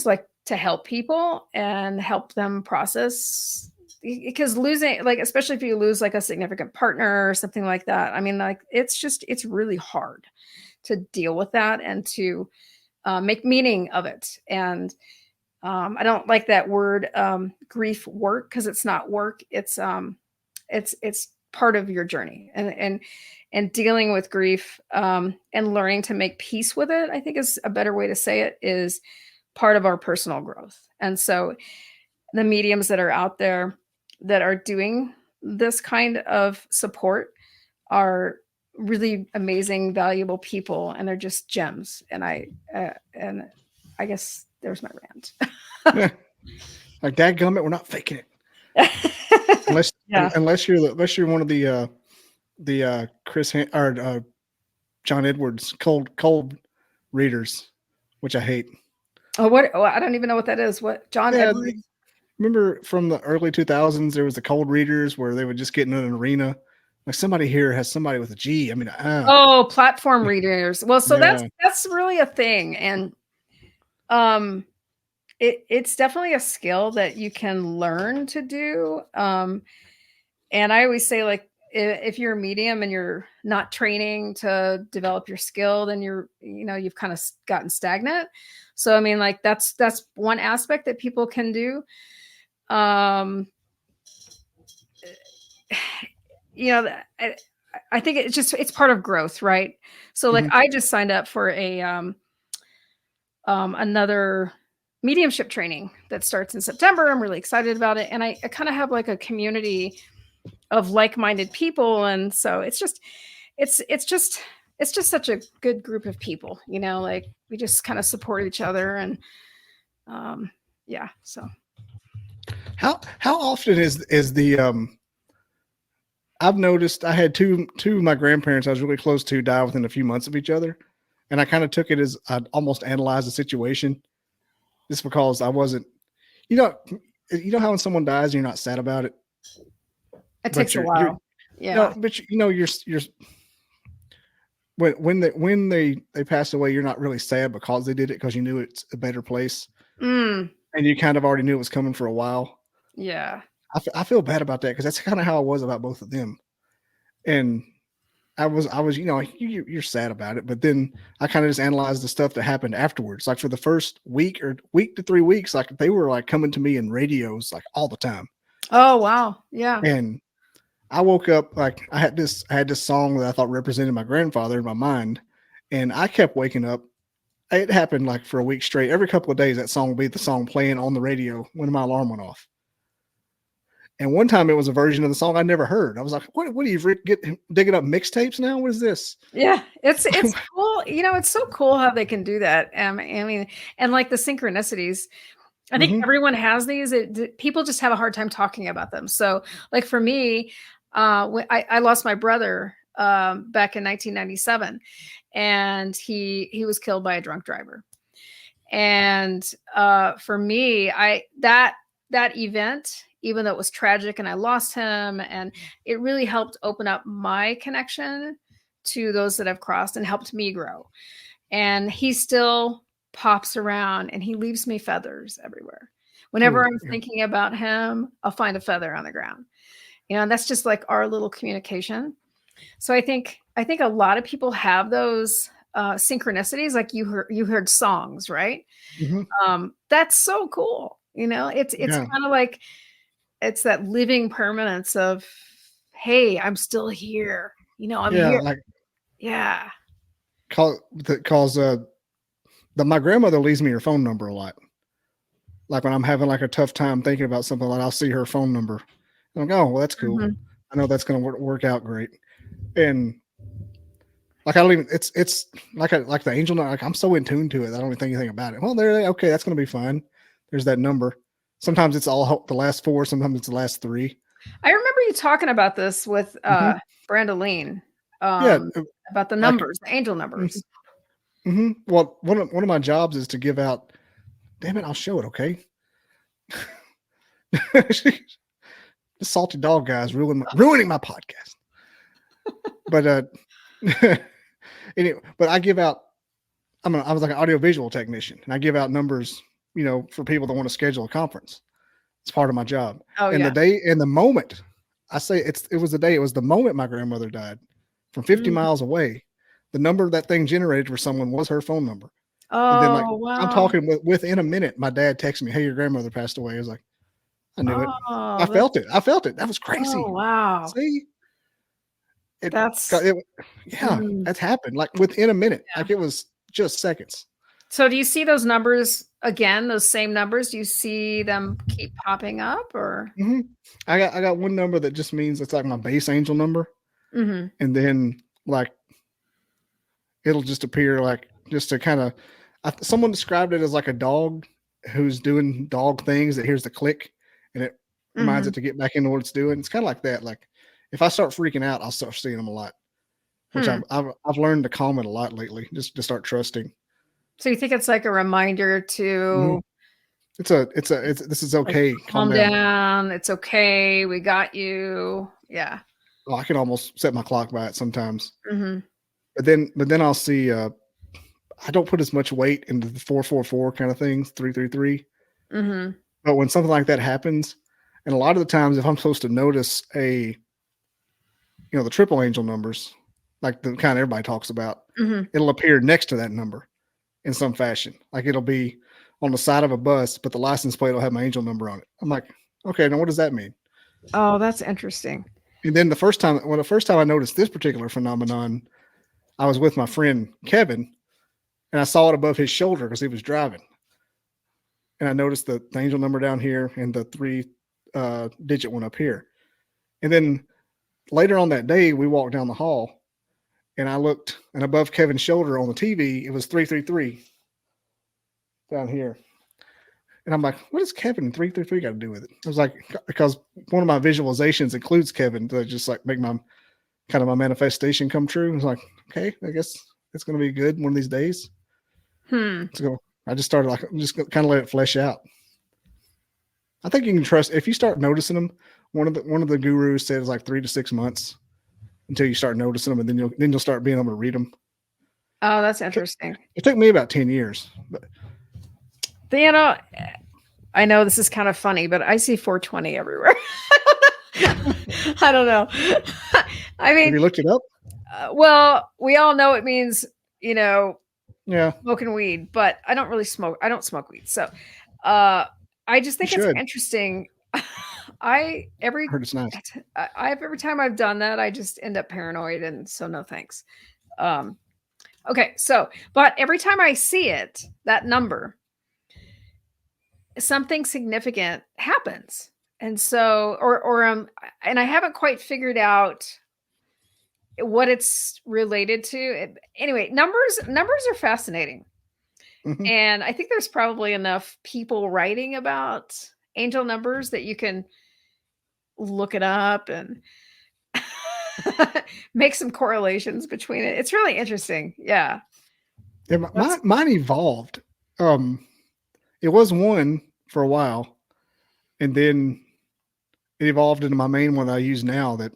like to help people and help them process, because losing, like, especially if you lose like a significant partner or something like that, I mean, like, it's really hard to deal with that and to make meaning of it. And I don't like that word, grief work, because it's not work. It's part of your journey, and dealing with grief, and learning to make peace with it, I think, is a better way to say it, is part of our personal growth. And so the mediums that are out there that are doing this kind of support are really amazing, valuable people, and they're just gems. And I guess there's my rant. Yeah. Like, dadgummit, we're not faking it. Unless Yeah. unless you're one of the or John Edwards cold readers, which I hate. Oh, what? Oh, I don't even know what that is. What? John Yeah, Edwards? remember from the early 2000s, there was the cold readers where they would just get in an arena. Like, somebody here has somebody with a G. I mean, Oh, platform readers. Well, so yeah. that's really a thing, and um, it's definitely a skill that you can learn to do. And I always say, like, if you're a medium and you're not training to develop your skill, then you've kind of gotten stagnant. So I mean, like, that's one aspect that people can do. Um, I think it's part of growth, right? So like, I just signed up for a another mediumship training that starts in September. I'm really excited about it, and I kind of have like a community of like-minded people, and so it's just such a good group of people. Like, we just kind of support each other, and yeah. So How often is the I've noticed I had two of my grandparents I was really close to die within a few months of each other, and I kind of took it as I'd almost analyzed the situation, just because I wasn't, you know, how when someone dies, you're not sad about it, it but takes a while. Yeah. you're when they pass away, you're not really sad because they did it, because you knew it's a better place, and you kind of already knew it was coming for a while. Yeah. I feel bad about that, because that's kind of how I was about both of them, and I was you're sad about it, but then I kind of just analyzed the stuff that happened afterwards. Like, for the first week to 3 weeks, like, they were like coming to me in radios like all the time. Oh, wow. Yeah. And I woke up, like, I had this song that I thought represented my grandfather in my mind, and I kept waking up. It happened like for a week straight. Every couple of days, that song would be the song playing on the radio when my alarm went off. And one time it was a version of the song I never heard. I was like, what are you digging up mixtapes now? What is this? Yeah, it's cool. It's so cool how they can do that. I mean, and like the synchronicities, I think everyone has these. People just have a hard time talking about them. So, like, for me, when I lost my brother back in 1997, and he was killed by a drunk driver. And for me, that event, even though it was tragic and I lost him, and it really helped open up my connection to those that I've crossed and helped me grow. And he still pops around, and he leaves me feathers everywhere. Whenever I'm thinking about him, I'll find a feather on the ground. And that's just like our little communication. So I think a lot of people have those synchronicities. Like you heard songs, right? That's so cool. It's Yeah. kind of like it's that living permanence of, hey, I'm still here. I'm Yeah. here. Like Yeah. cause my grandmother leaves me her phone number a lot. Like when I'm having like a tough time thinking about something, like I'll see her phone number. And I'm like, oh, well, that's cool. I know that's going to work out great. And like I don't even. It's like the angel. Like I'm so in tune to it, I don't even think anything about it. Well, okay, that's going to be fun. There's that number. Sometimes it's all the last four. Sometimes it's the last three. I remember you talking about this with Brandoline. Yeah, about the like, numbers, the angel numbers. Well, one of my jobs is to give out. Damn it, I'll show it. Okay. The salty dog guys ruining my podcast. But anyway, but I give out. I was like an audiovisual technician, and I give out numbers, for people that want to schedule a conference. It's part of my job. Oh, and yeah. the moment I say it was the moment my grandmother died from 50 miles away. The number that thing generated for someone was her phone number. Oh, and then wow. I'm talking within a minute, my dad texted me, "Hey, your grandmother passed away." I was like, I knew it. I felt it. That was crazy. Oh, wow. See? That's happened like within a minute. Yeah. Like it was just seconds. So do you see those numbers again, those same numbers? Do you see them keep popping up or? I got one number that just means it's like my base angel number. And then like, it'll just appear like just to kind of, someone described it as like a dog who's doing dog things that hears the click and it reminds it to get back into what it's doing. It's kind of like that. Like if I start freaking out, I'll start seeing them a lot, which I've learned to calm it a lot lately, just to start trusting. So you think it's like a reminder to this is okay. Like, calm down. It's okay. We got you. Yeah. Oh, I can almost set my clock by it sometimes. But then I'll see, I don't put as much weight into the 444 kind of things, 333. But when something like that happens, and a lot of the times if I'm supposed to notice the triple angel numbers, like the kind everybody talks about, it'll appear next to that number in some fashion. Like it'll be on the side of a bus, but the license plate will have my angel number on it. I'm like, okay, now what does that mean? Oh, that's interesting. And then the first time I noticed this particular phenomenon, I was with my friend Kevin, and I saw it above his shoulder because he was driving. And I noticed the angel number down here and the 3-digit one up here. And then later on that day, we walked down the hall, and I looked, and above Kevin's shoulder on the TV, it was 333 down here. And I'm like, what does Kevin 333 got to do with it? I was like, because one of my visualizations includes Kevin to just like make my manifestation come true. I was like, okay, I guess it's going to be good one of these days. So I just started just kind of let it flesh out. I think you can trust if you start noticing them. One of the gurus said it's like 3 to 6 months until you start noticing them, and then you'll start being able to read them. Oh, that's interesting. It took me about 10 years. But I know this is kind of funny, but I see 420 everywhere. I don't know. I mean, have you looked it up? Well, we all know it means, yeah, smoking weed, but I don't really smoke. I don't smoke weed. So, I just think it's interesting. Every time I've done that, I just end up paranoid. And so no, thanks. Okay. So, but every time I see it, that number, something significant happens. And so, and I haven't quite figured out what it's related to. Anyway, numbers are fascinating. And I think there's probably enough people writing about angel numbers that you can look it up and make some correlations between it. It's really interesting. Yeah. Mine evolved. It was one for a while, and then it evolved into my main one that I use now. That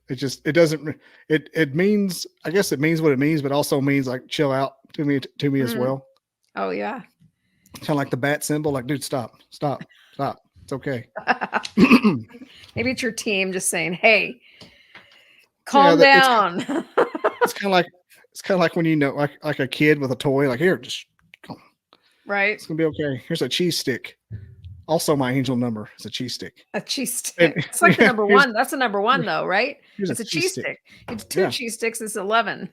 it doesn't. It means, I guess it means what it means, but also means like chill out to me as well. Oh yeah. Kind of like the bat symbol, like dude, stop. It's okay. Maybe it's your team just saying, "Hey, calm down." It's kind of like when like a kid with a toy, like here, just come. Right. It's gonna be okay. Here's a cheese stick. Also, my angel number is a cheese stick. A cheese stick. It's like the number one. That's the number one, though, right? Here's It's a cheese stick. It's 2 Yeah. cheese sticks. It's 11.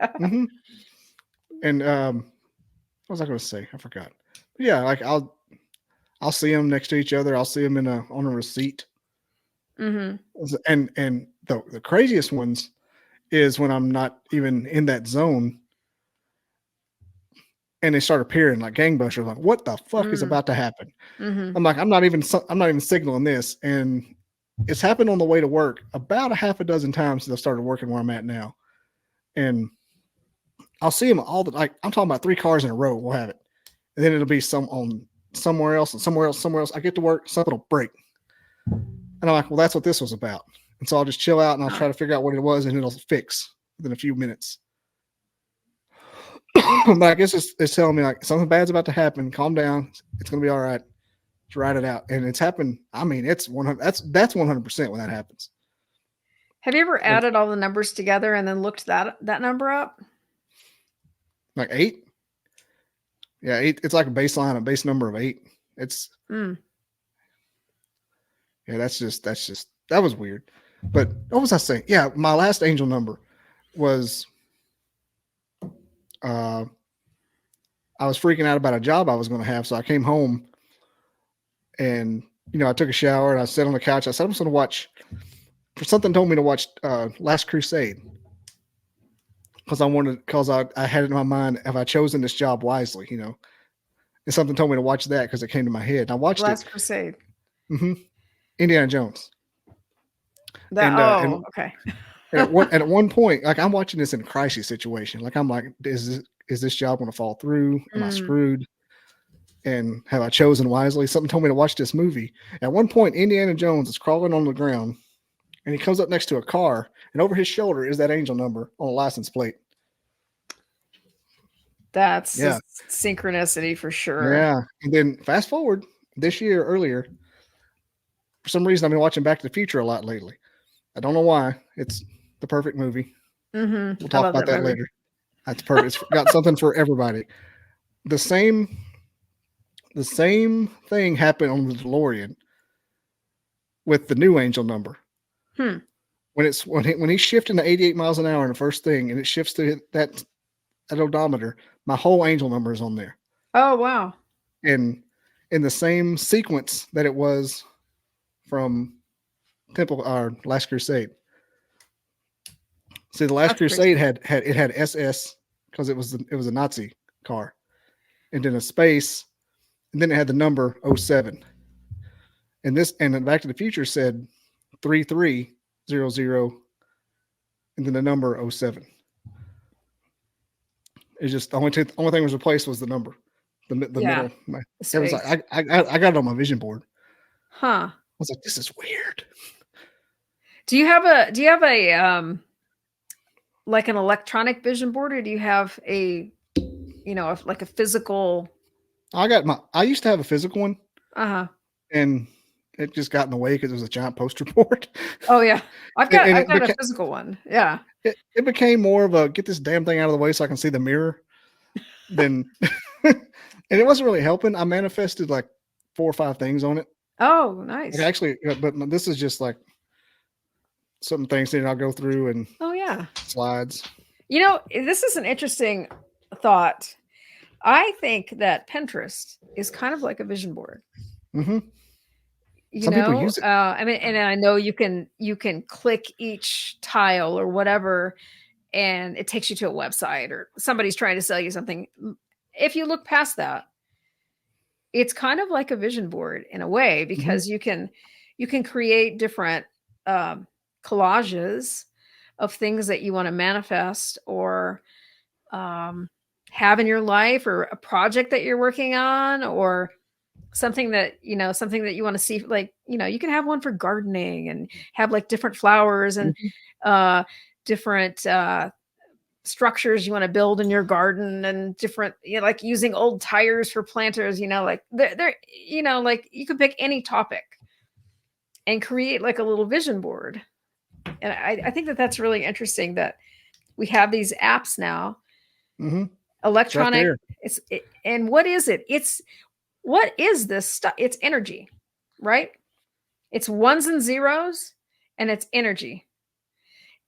Mm-hmm. And what was I going to say? I forgot. But yeah, like I'll see them next to each other. I'll see them on a receipt. Mm-hmm. And the craziest ones is when I'm not even in that zone, and they start appearing like gangbusters. Like, what the fuck is about to happen? Mm-hmm. I'm like, I'm not even signaling this, and it's happened on the way to work about a half a dozen times since I started working where I'm at now, and I'll see them all like I'm talking about 3 cars in a row. We'll have it, and then it'll be somewhere else and somewhere else. I get to work, something will break, and I'm like, well, that's what this was about. And so I'll just chill out and I'll try to figure out what it was, and it'll fix within a few minutes. But I guess it's telling me like something bad's about to happen. Calm down. It's gonna be all right. Just write it out, and it's happened. I mean, it's 100. That's 100% when that happens. Have you ever added all the numbers together and then looked that number up? Like 8? Yeah, 8. It's like a base number of 8. It's yeah. That's just that was weird. But what was I saying? Yeah, my last angel number was I was freaking out about a job I was going to have, so I came home and I took a shower and I sat on the couch. I said I'm just going to watch. Something told me to watch Last Crusade because I had it in my mind, have I chosen this job wisely? And something told me to watch that because it came to my head. And I watched Last Crusade. Mm-hmm. Indiana Jones. Okay. And at one point, like I'm watching this in a crisis situation. Like I'm like, is this job going to fall through? Am I screwed? And have I chosen wisely? Something told me to watch this movie. At one point, Indiana Jones is crawling on the ground, and he comes up next to a car, and over his shoulder is that angel number on a license plate. That's synchronicity for sure. Yeah. And then fast forward this year earlier, for some reason I've been watching Back to the Future a lot lately. I don't know why. It's the perfect movie. Mm-hmm. We'll talk about that later. That's perfect. It's got something for everybody. The same thing happened on the DeLorean with the new angel number. When he's shifting to 88 miles an hour in the first thing, and it shifts to that odometer, my whole angel number is on there. Oh wow! And in the same sequence that it was from Last Crusade. See, the Last Crusade had SS because it was a Nazi car, and then a space, and then it had the number 07. And then Back to the Future said 3300, and then the number 07. It's just the only thing was replaced was the number, the middle. It was like I got it on my vision board. Huh. I was like, this is weird. Do you have a like an electronic vision board, or do you have a like a physical? I used to have a physical one. And it just got in the way because it was a giant poster board. Oh yeah. I've got a physical one. Yeah. It became more of a get this damn thing out of the way so I can see the mirror than and it wasn't really helping. I manifested like 4 or 5 things on it. Oh, nice. Actually, but this is just like some things that I'll go through and slides. This is an interesting thought. I think that Pinterest is kind of like a vision board. Mm-hmm. Some people use it. I mean, and I know you can click each tile or whatever, and it takes you to a website or somebody's trying to sell you something. If you look past that, it's kind of like a vision board in a way, because you can create different collages of things that you want to manifest or have in your life, or a project that you're working on, or something that you want to see. Like, you can have one for gardening and have like different flowers and different structures you want to build in your garden, and different, like using old tires for planters, like they're like you could pick any topic and create like a little vision board. And I think that that's really interesting that we have these apps now, electronic. And what is it? What is this stuff? It's energy, right? It's ones and zeros, and it's energy.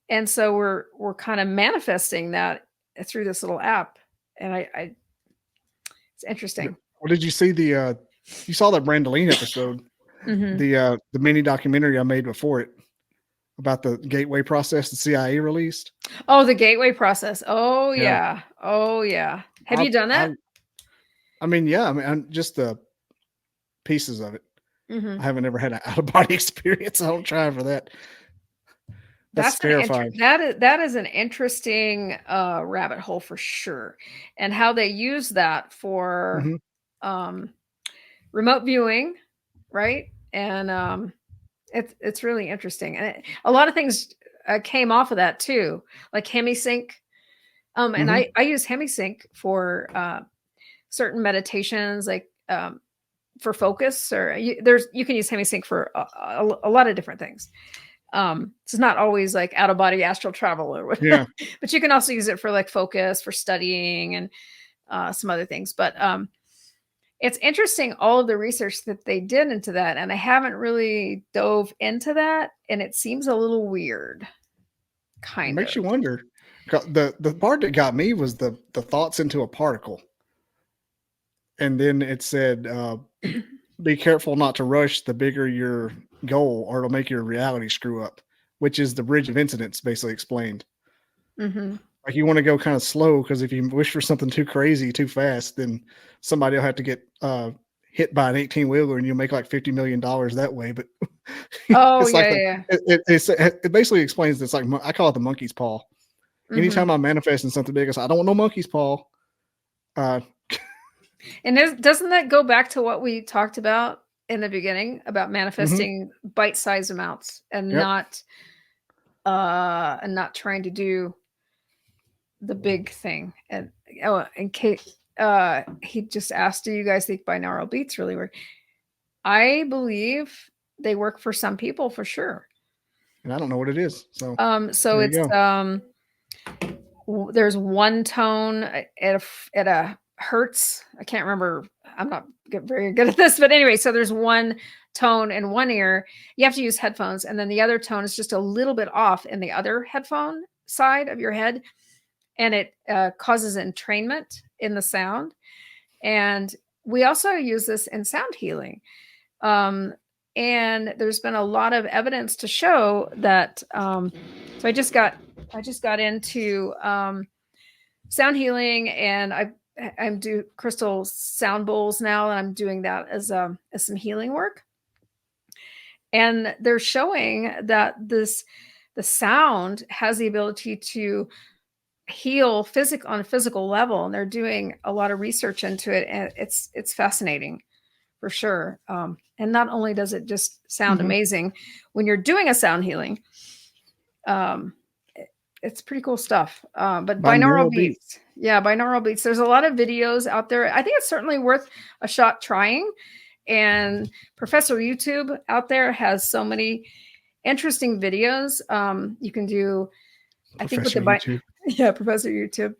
And so we're kind of manifesting that through this little app. And it's interesting. Well, did you see you saw that Brandoline episode, the mini documentary I made before it about the gateway process the CIA released? Oh, the gateway process. Oh yeah. Oh yeah. Have you done that? I mean, just the pieces of it. I haven't ever had an out of body experience. I don't try for that. That's terrifying. That is an interesting rabbit hole for sure. And how they use that for remote viewing, right? And it's really interesting. And a lot of things came off of that too, like HemiSync. And I use HemiSync for certain meditations, like for focus, or you can use HemiSync for a lot of different things. It's not always like out of body astral travel or whatever, but you can also use it for like focus, for studying, and some other things. But it's interesting, all of the research that they did into that. And I haven't really dove into that. And it seems a little weird. Kind of. Makes you wonder. The part that got me was the thoughts into a particle. And then it said, be careful not to rush the bigger your goal, or it'll make your reality screw up, which is the bridge of incidents basically explained. Like you want to go kind of slow, because if you wish for something too crazy too fast, then somebody will have to get hit by an 18-wheeler and you'll make like $50 million that way. But it basically explains this, like I call it the monkey's paw. Anytime I'm manifesting something big, I say, I don't want no monkey's paw. And doesn't that go back to what we talked about in the beginning about manifesting bite-sized amounts, and not trying to do the big thing? And Kate, he just asked, do you guys think binaural beats really work? I believe they work for some people for sure. And I don't know what it is. So it's there's one tone at a hertz. I can't remember. I'm not very good at this, but anyway, so there's one tone in one ear. You have to use headphones, and then the other tone is just a little bit off in the other headphone side of your head, and it causes entrainment in the sound. And we also use this in sound healing. And there's been a lot of evidence to show that. So I just got into sound healing, and I'm do crystal sound bowls now, and I'm doing that as some healing work. And they're showing that the sound has the ability to heal on a physical level, and they're doing a lot of research into it, and it's fascinating for sure. And not only does it just sound amazing when you're doing a sound healing, it's pretty cool stuff. But binaural beats. Yeah, binaural beats. There's a lot of videos out there. I think it's certainly worth a shot trying. And Professor YouTube out there has so many interesting videos. You can do, I think with YouTube. Yeah, Professor YouTube.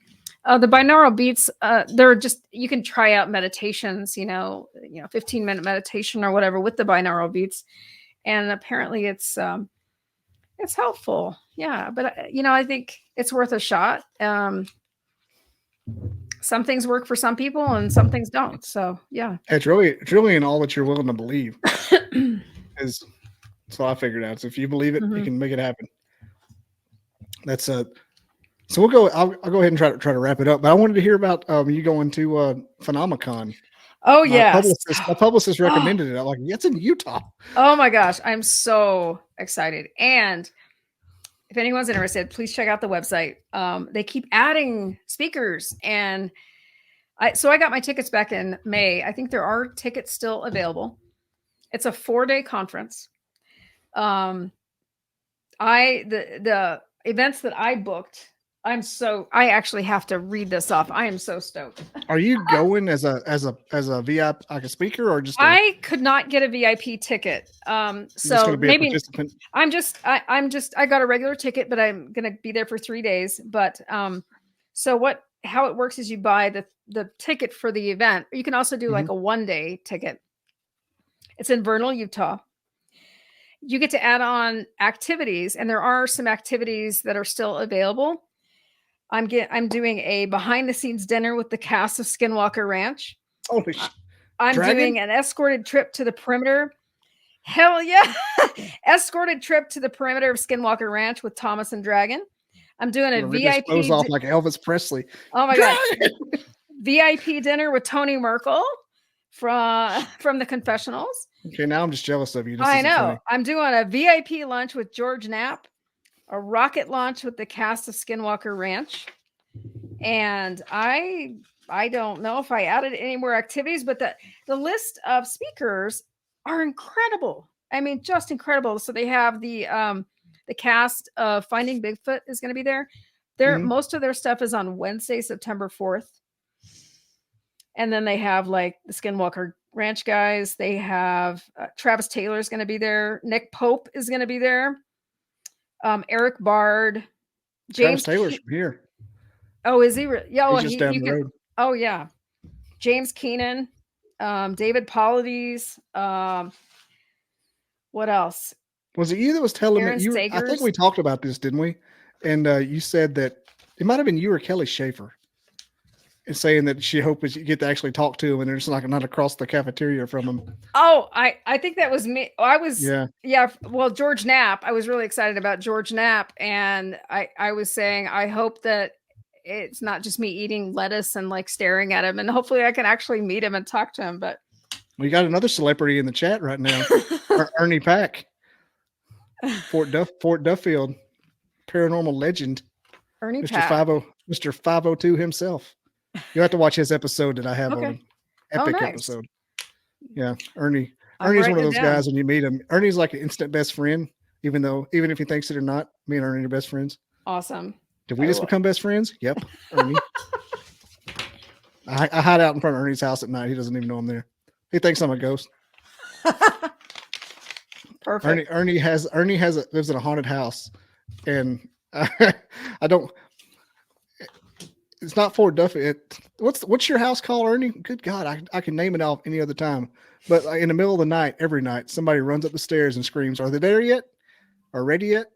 The binaural beats, they're just, you can try out meditations, 15-minute meditation or whatever with the binaural beats. And apparently it's helpful. Yeah. But, I think it's worth a shot. Some things work for some people and some things don't. So, yeah. It's really in all that you're willing to believe. So I figured out. So if you believe it, you can make it happen. That's so we'll go. I'll go ahead and try to wrap it up. But I wanted to hear about you going to Phenomecon. Oh yeah, my publicist recommended it. I'm like, it's in Utah. Oh my gosh, I'm so excited. And if anyone's interested, please check out the website. They keep adding speakers, and I got my tickets back in May. I think there are tickets still available. It's a 4-day conference. The events that I booked I actually have to read this off. I am so stoked. Are you going as a VIP, like a speaker, or just I could not get a VIP ticket. just going So to be a maybe participant? I got a regular ticket, but I'm going to be there for 3 days. But so how it works is you buy the ticket for the event. You can also do like a 1-day ticket. It's in Vernal, Utah. You get to add on activities, and there are some activities that are still available. I'm doing a behind the scenes dinner with the cast of Skinwalker Ranch. Holy shit. I'm doing an escorted trip to the perimeter. Hell yeah. Escorted trip to the perimeter of Skinwalker Ranch with Thomas and Dragon. I'm doing a VIP off like Elvis Presley. Oh my god. VIP dinner with Tony Merkel from the confessionals. Okay, now I'm just jealous of you. I know. Funny. I'm doing a VIP lunch with George Knapp, a rocket launch with the cast of Skinwalker Ranch. And I don't know if I added any more activities, but the list of speakers are incredible. I mean, just incredible. So they have the cast of Finding Bigfoot is going to be there. Most of their stuff is on Wednesday, September 4th. And then they have like the Skinwalker Ranch guys. They have Travis Taylor is going to be there. Nick Pope is going to be there. Eric Bard. James Taylor's from here. Oh, is he? Yeah, well, he's just down the road. Oh, yeah. James Keenan, David Paulides. What else? Was it you that was telling me? I think we talked about this, didn't we? And you said that it might have been you or Kelly Schaefer, and saying that she hopes you get to actually talk to him, and there's like not across the cafeteria from him. Oh, I think that was me. I was yeah. Well, George Knapp. I was really excited about George Knapp, and I was saying I hope that it's not just me eating lettuce and like staring at him, and hopefully I can actually meet him and talk to him. But we got another celebrity in the chat right now, Ernie Pack, Fort Duffield, paranormal legend, Ernie Mr. Pack, Mr. 502 himself. You'll have to watch his episode that I have on him. Epic episode. Yeah, Ernie's one of those guys when you meet him. Ernie's like an instant best friend, even if he thinks it or not. Me and Ernie are best friends. Awesome. Did we just become best friends? Yep, Ernie. I hide out in front of Ernie's house at night. He doesn't even know I'm there. He thinks I'm a ghost. Perfect. Ernie lives in a haunted house, and I don't. It's not Fort Duffy. What's your house called, Ernie? Good God, I can name it off any other time. But in the middle of the night, every night, somebody runs up the stairs and screams, "Are they there yet? Are ready yet?"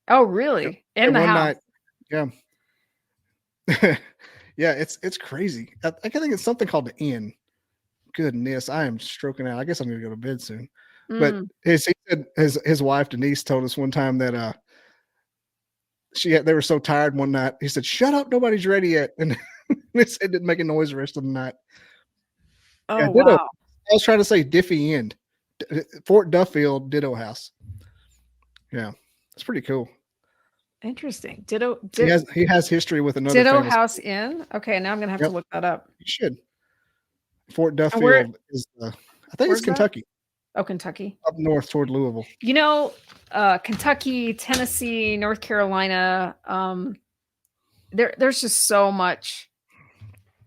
Oh, really? In the house? Night, yeah. Yeah, it's crazy. I think it's something called the Inn. Goodness, I am stroking out. I guess I'm going to go to bed soon. But his wife Denise told us one time that they were so tired one night. He said, "Shut up, nobody's ready yet," and they said didn't make a noise the rest of the night. Oh, yeah, wow! I was trying to say Diffie End, Fort Duffield Ditto House. Yeah, it's pretty cool. Interesting. He has history with another Ditto House Inn. Okay, now I'm gonna have to look that up. You should. Fort Duffield is I think it's Kentucky. Oh, Kentucky. Up north toward Louisville. You know, Kentucky, Tennessee, North Carolina. There's just so much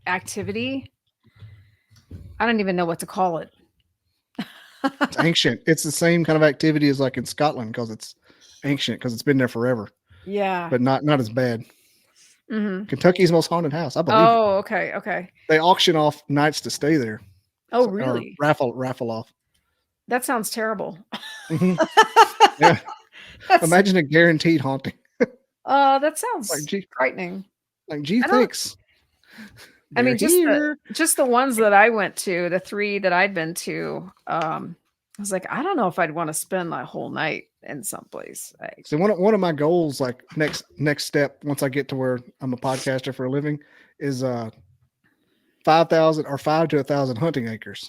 activity. I don't even know what to call it. It's ancient. It's the same kind of activity as like in Scotland because it's ancient because it's been there forever. Yeah, but not as bad. Mm-hmm. Kentucky's most haunted house, I believe. Oh, okay. They auction off nights to stay there. Oh, really? Raffle off. That sounds terrible. Mm-hmm. Yeah. Imagine a guaranteed haunting. That sounds frightening. Like, gee, thanks. I mean, just the ones that I went to, the 3 that I'd been to, I was like, I don't know if I'd want to spend my whole night in someplace. So one of my goals, like next step, once I get to where I'm a podcaster for a living, is 5,000 or 5 to 1,000 hunting acres.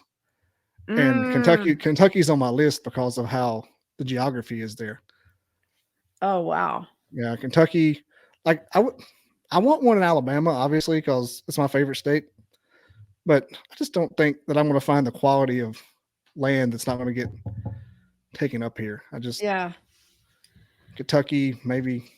And Kentucky's on my list because of how the geography is there. Oh, wow. Yeah, Kentucky. Like I want one in Alabama, obviously, because it's my favorite state. But I just don't think that I'm going to find the quality of land that's not going to get taken up here. Kentucky, maybe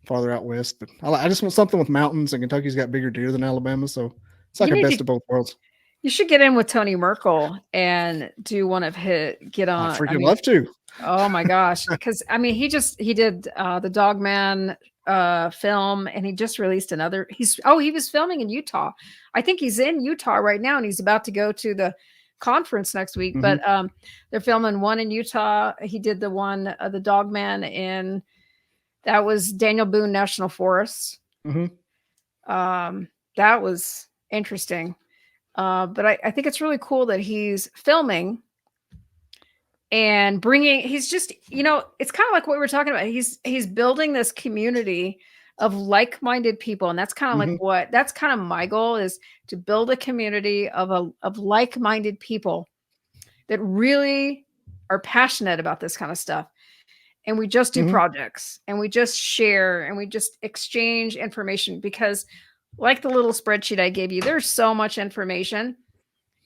farther out west. But I just want something with mountains, and Kentucky's got bigger deer than Alabama, so it's like a best of both worlds. You should get in with Tony Merkel and do one of his. Get on. I freaking love to. Oh my gosh, because I mean, he did the Dogman film, and he just released another. He was filming in Utah. I think he's in Utah right now, and he's about to go to the conference next week. Mm-hmm. But they're filming one in Utah. He did the one the Dogman in that was Daniel Boone National Forest. Mm-hmm. That was interesting. But I think it's really cool that he's filming and he's just, it's kind of like what we were talking about. He's building this community of like-minded people. And that's kind of like that's kind of my goal, is to build a community of like-minded people that really are passionate about this kind of stuff. And we just do projects, and we just share, and we just exchange information, because like the little spreadsheet I gave you, there's so much information.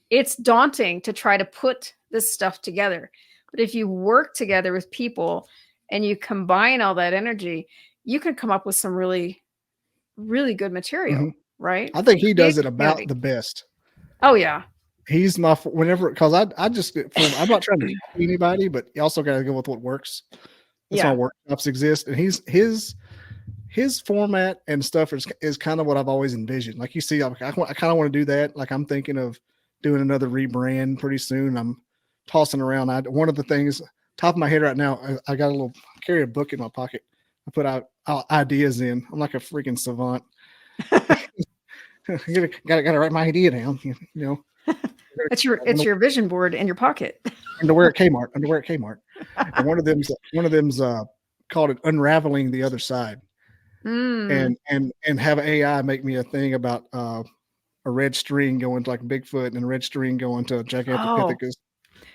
It's daunting to try to put this stuff together. But if you work together with people and you combine all that energy, you can come up with some really, really good material, right? I think he does it about the best. Oh, yeah. He's because I just, I'm not trying to copy anybody, but you also got to go with what works. That's why workshops exist. And his format and stuff is kind of what I've always envisioned. Like you see, I kind of want to do that. Like I'm thinking of doing another rebrand pretty soon. I'm tossing around. One of the things top of my head right now, I carry a book in my pocket. I put out ideas in. I'm like a freaking savant. Gotta write my idea down. It's your vision board in your pocket. Underwear at Kmart. And one of them's called it Unraveling the Other Side. And have AI make me a thing about a red string going to like Bigfoot and a red string going to Gigantopithecus.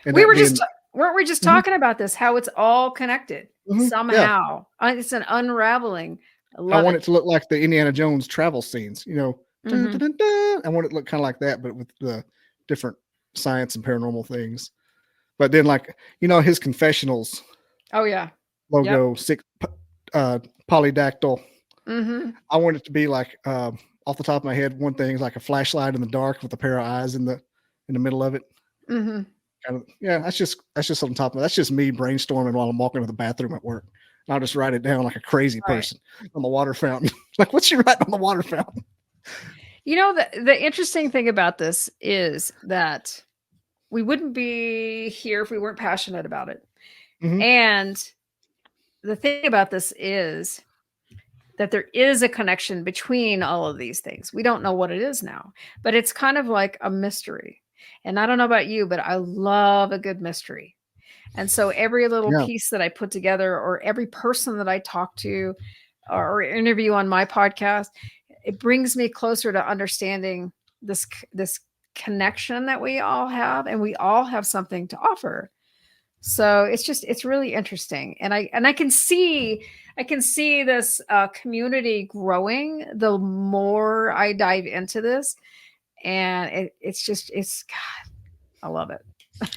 And weren't we just talking about this? How it's all connected somehow. Yeah. It's an unraveling. I want it to look like the Indiana Jones travel scenes. Dun, dun, dun, dun. I want it to look kind of like that, but with the different science and paranormal things. But then, like his confessionals. Oh yeah. Logo 6 polydactyl. I want it to be like off the top of my head, one thing is like a flashlight in the dark with a pair of eyes in the middle of it. Kind of, that's just on top of it. That's just me brainstorming while I'm walking to the bathroom at work. And I'll just write it down like a crazy person on the water fountain. Like, what's she writing on the water fountain? The interesting thing about this is that we wouldn't be here if we weren't passionate about it. And the thing about this is that there is a connection between all of these things. We don't know what it is now, but it's kind of like a mystery. And I don't know about you, but I love a good mystery. And so every little piece that I put together, or every person that I talk to or interview on my podcast, it brings me closer to understanding this connection that we all have, and we all have something to offer. So it's really interesting. And I can see this community growing the more I dive into this. And it's God, I love it.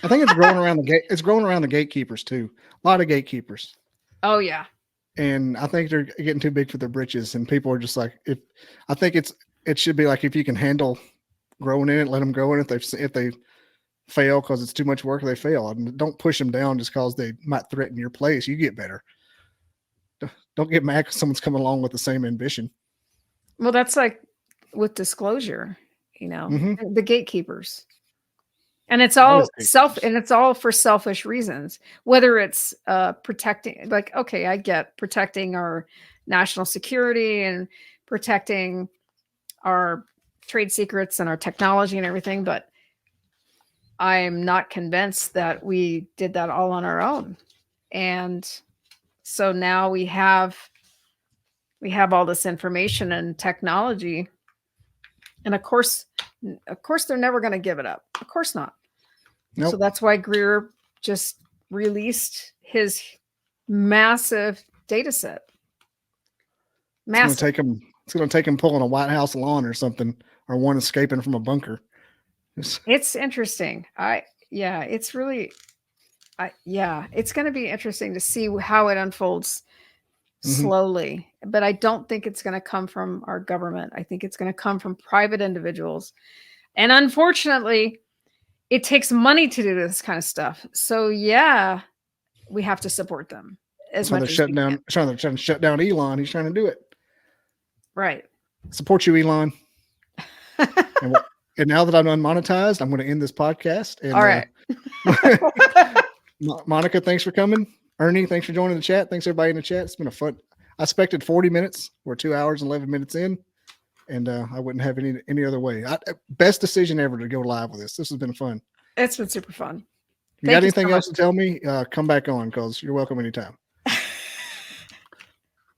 I think it's growing around the gate. It's growing around the gatekeepers too. A lot of gatekeepers. Oh yeah. And I think they're getting too big for their britches, and people are just like, I think it should be like, if you can handle growing in it, let them grow in it. If they fail because it's too much work, they fail. And don't push them down just because they might threaten your place. You get better. Don't get mad because someone's coming along with the same ambition. Well, that's like with disclosure, the gatekeepers. And it's all it's all for selfish reasons, whether it's protecting, like, okay, I get protecting our national security and protecting our trade secrets and our technology and everything. But I'm not convinced that we did that all on our own. And so now we have all this information and technology. And of course they're never going to give it up. Of course not. Nope. So that's why Greer just released his massive data set. Massive. It's going to take him pulling a White House lawn or something, or one escaping from a bunker. It's interesting. It's going to be interesting to see how it unfolds slowly. But I don't think it's going to come from our government. I think it's going to come from private individuals. And unfortunately, it takes money to do this kind of stuff. So yeah, we have to support them as So much they're as we can. trying to shut down Elon. He's trying to do it. Right. Support you, Elon. And now that I'm unmonetized, I'm going to end this podcast. And, all right. Monica, thanks for coming. Ernie, thanks for joining the chat. Thanks everybody in the chat. It's been a fun. I expected 40 minutes. We're 2 hours and 11 minutes in, and I wouldn't have any other way. Best decision ever to go live with this. This has been fun. It's been super fun. You got anything else to tell me? Come back on, because you're welcome anytime.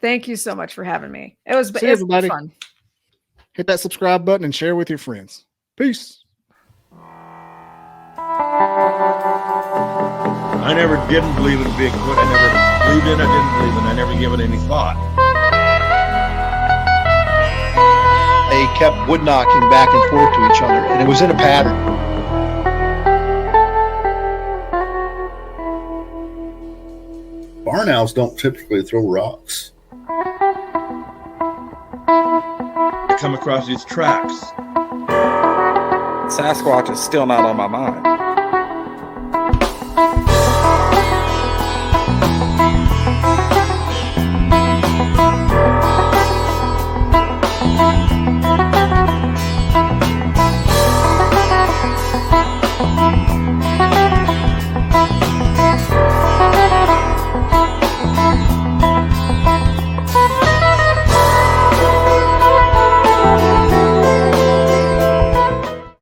Thank you so much for having me. It was everybody. Fun. Hit that subscribe button and share with your friends. Peace. I never didn't believe in Bigfoot. I never believed in it. I didn't believe in it. I never gave it any thought. They kept wood knocking back and forth to each other, and it was in a pattern. Barn owls don't typically throw rocks. I come across these tracks. Sasquatch is still not on my mind.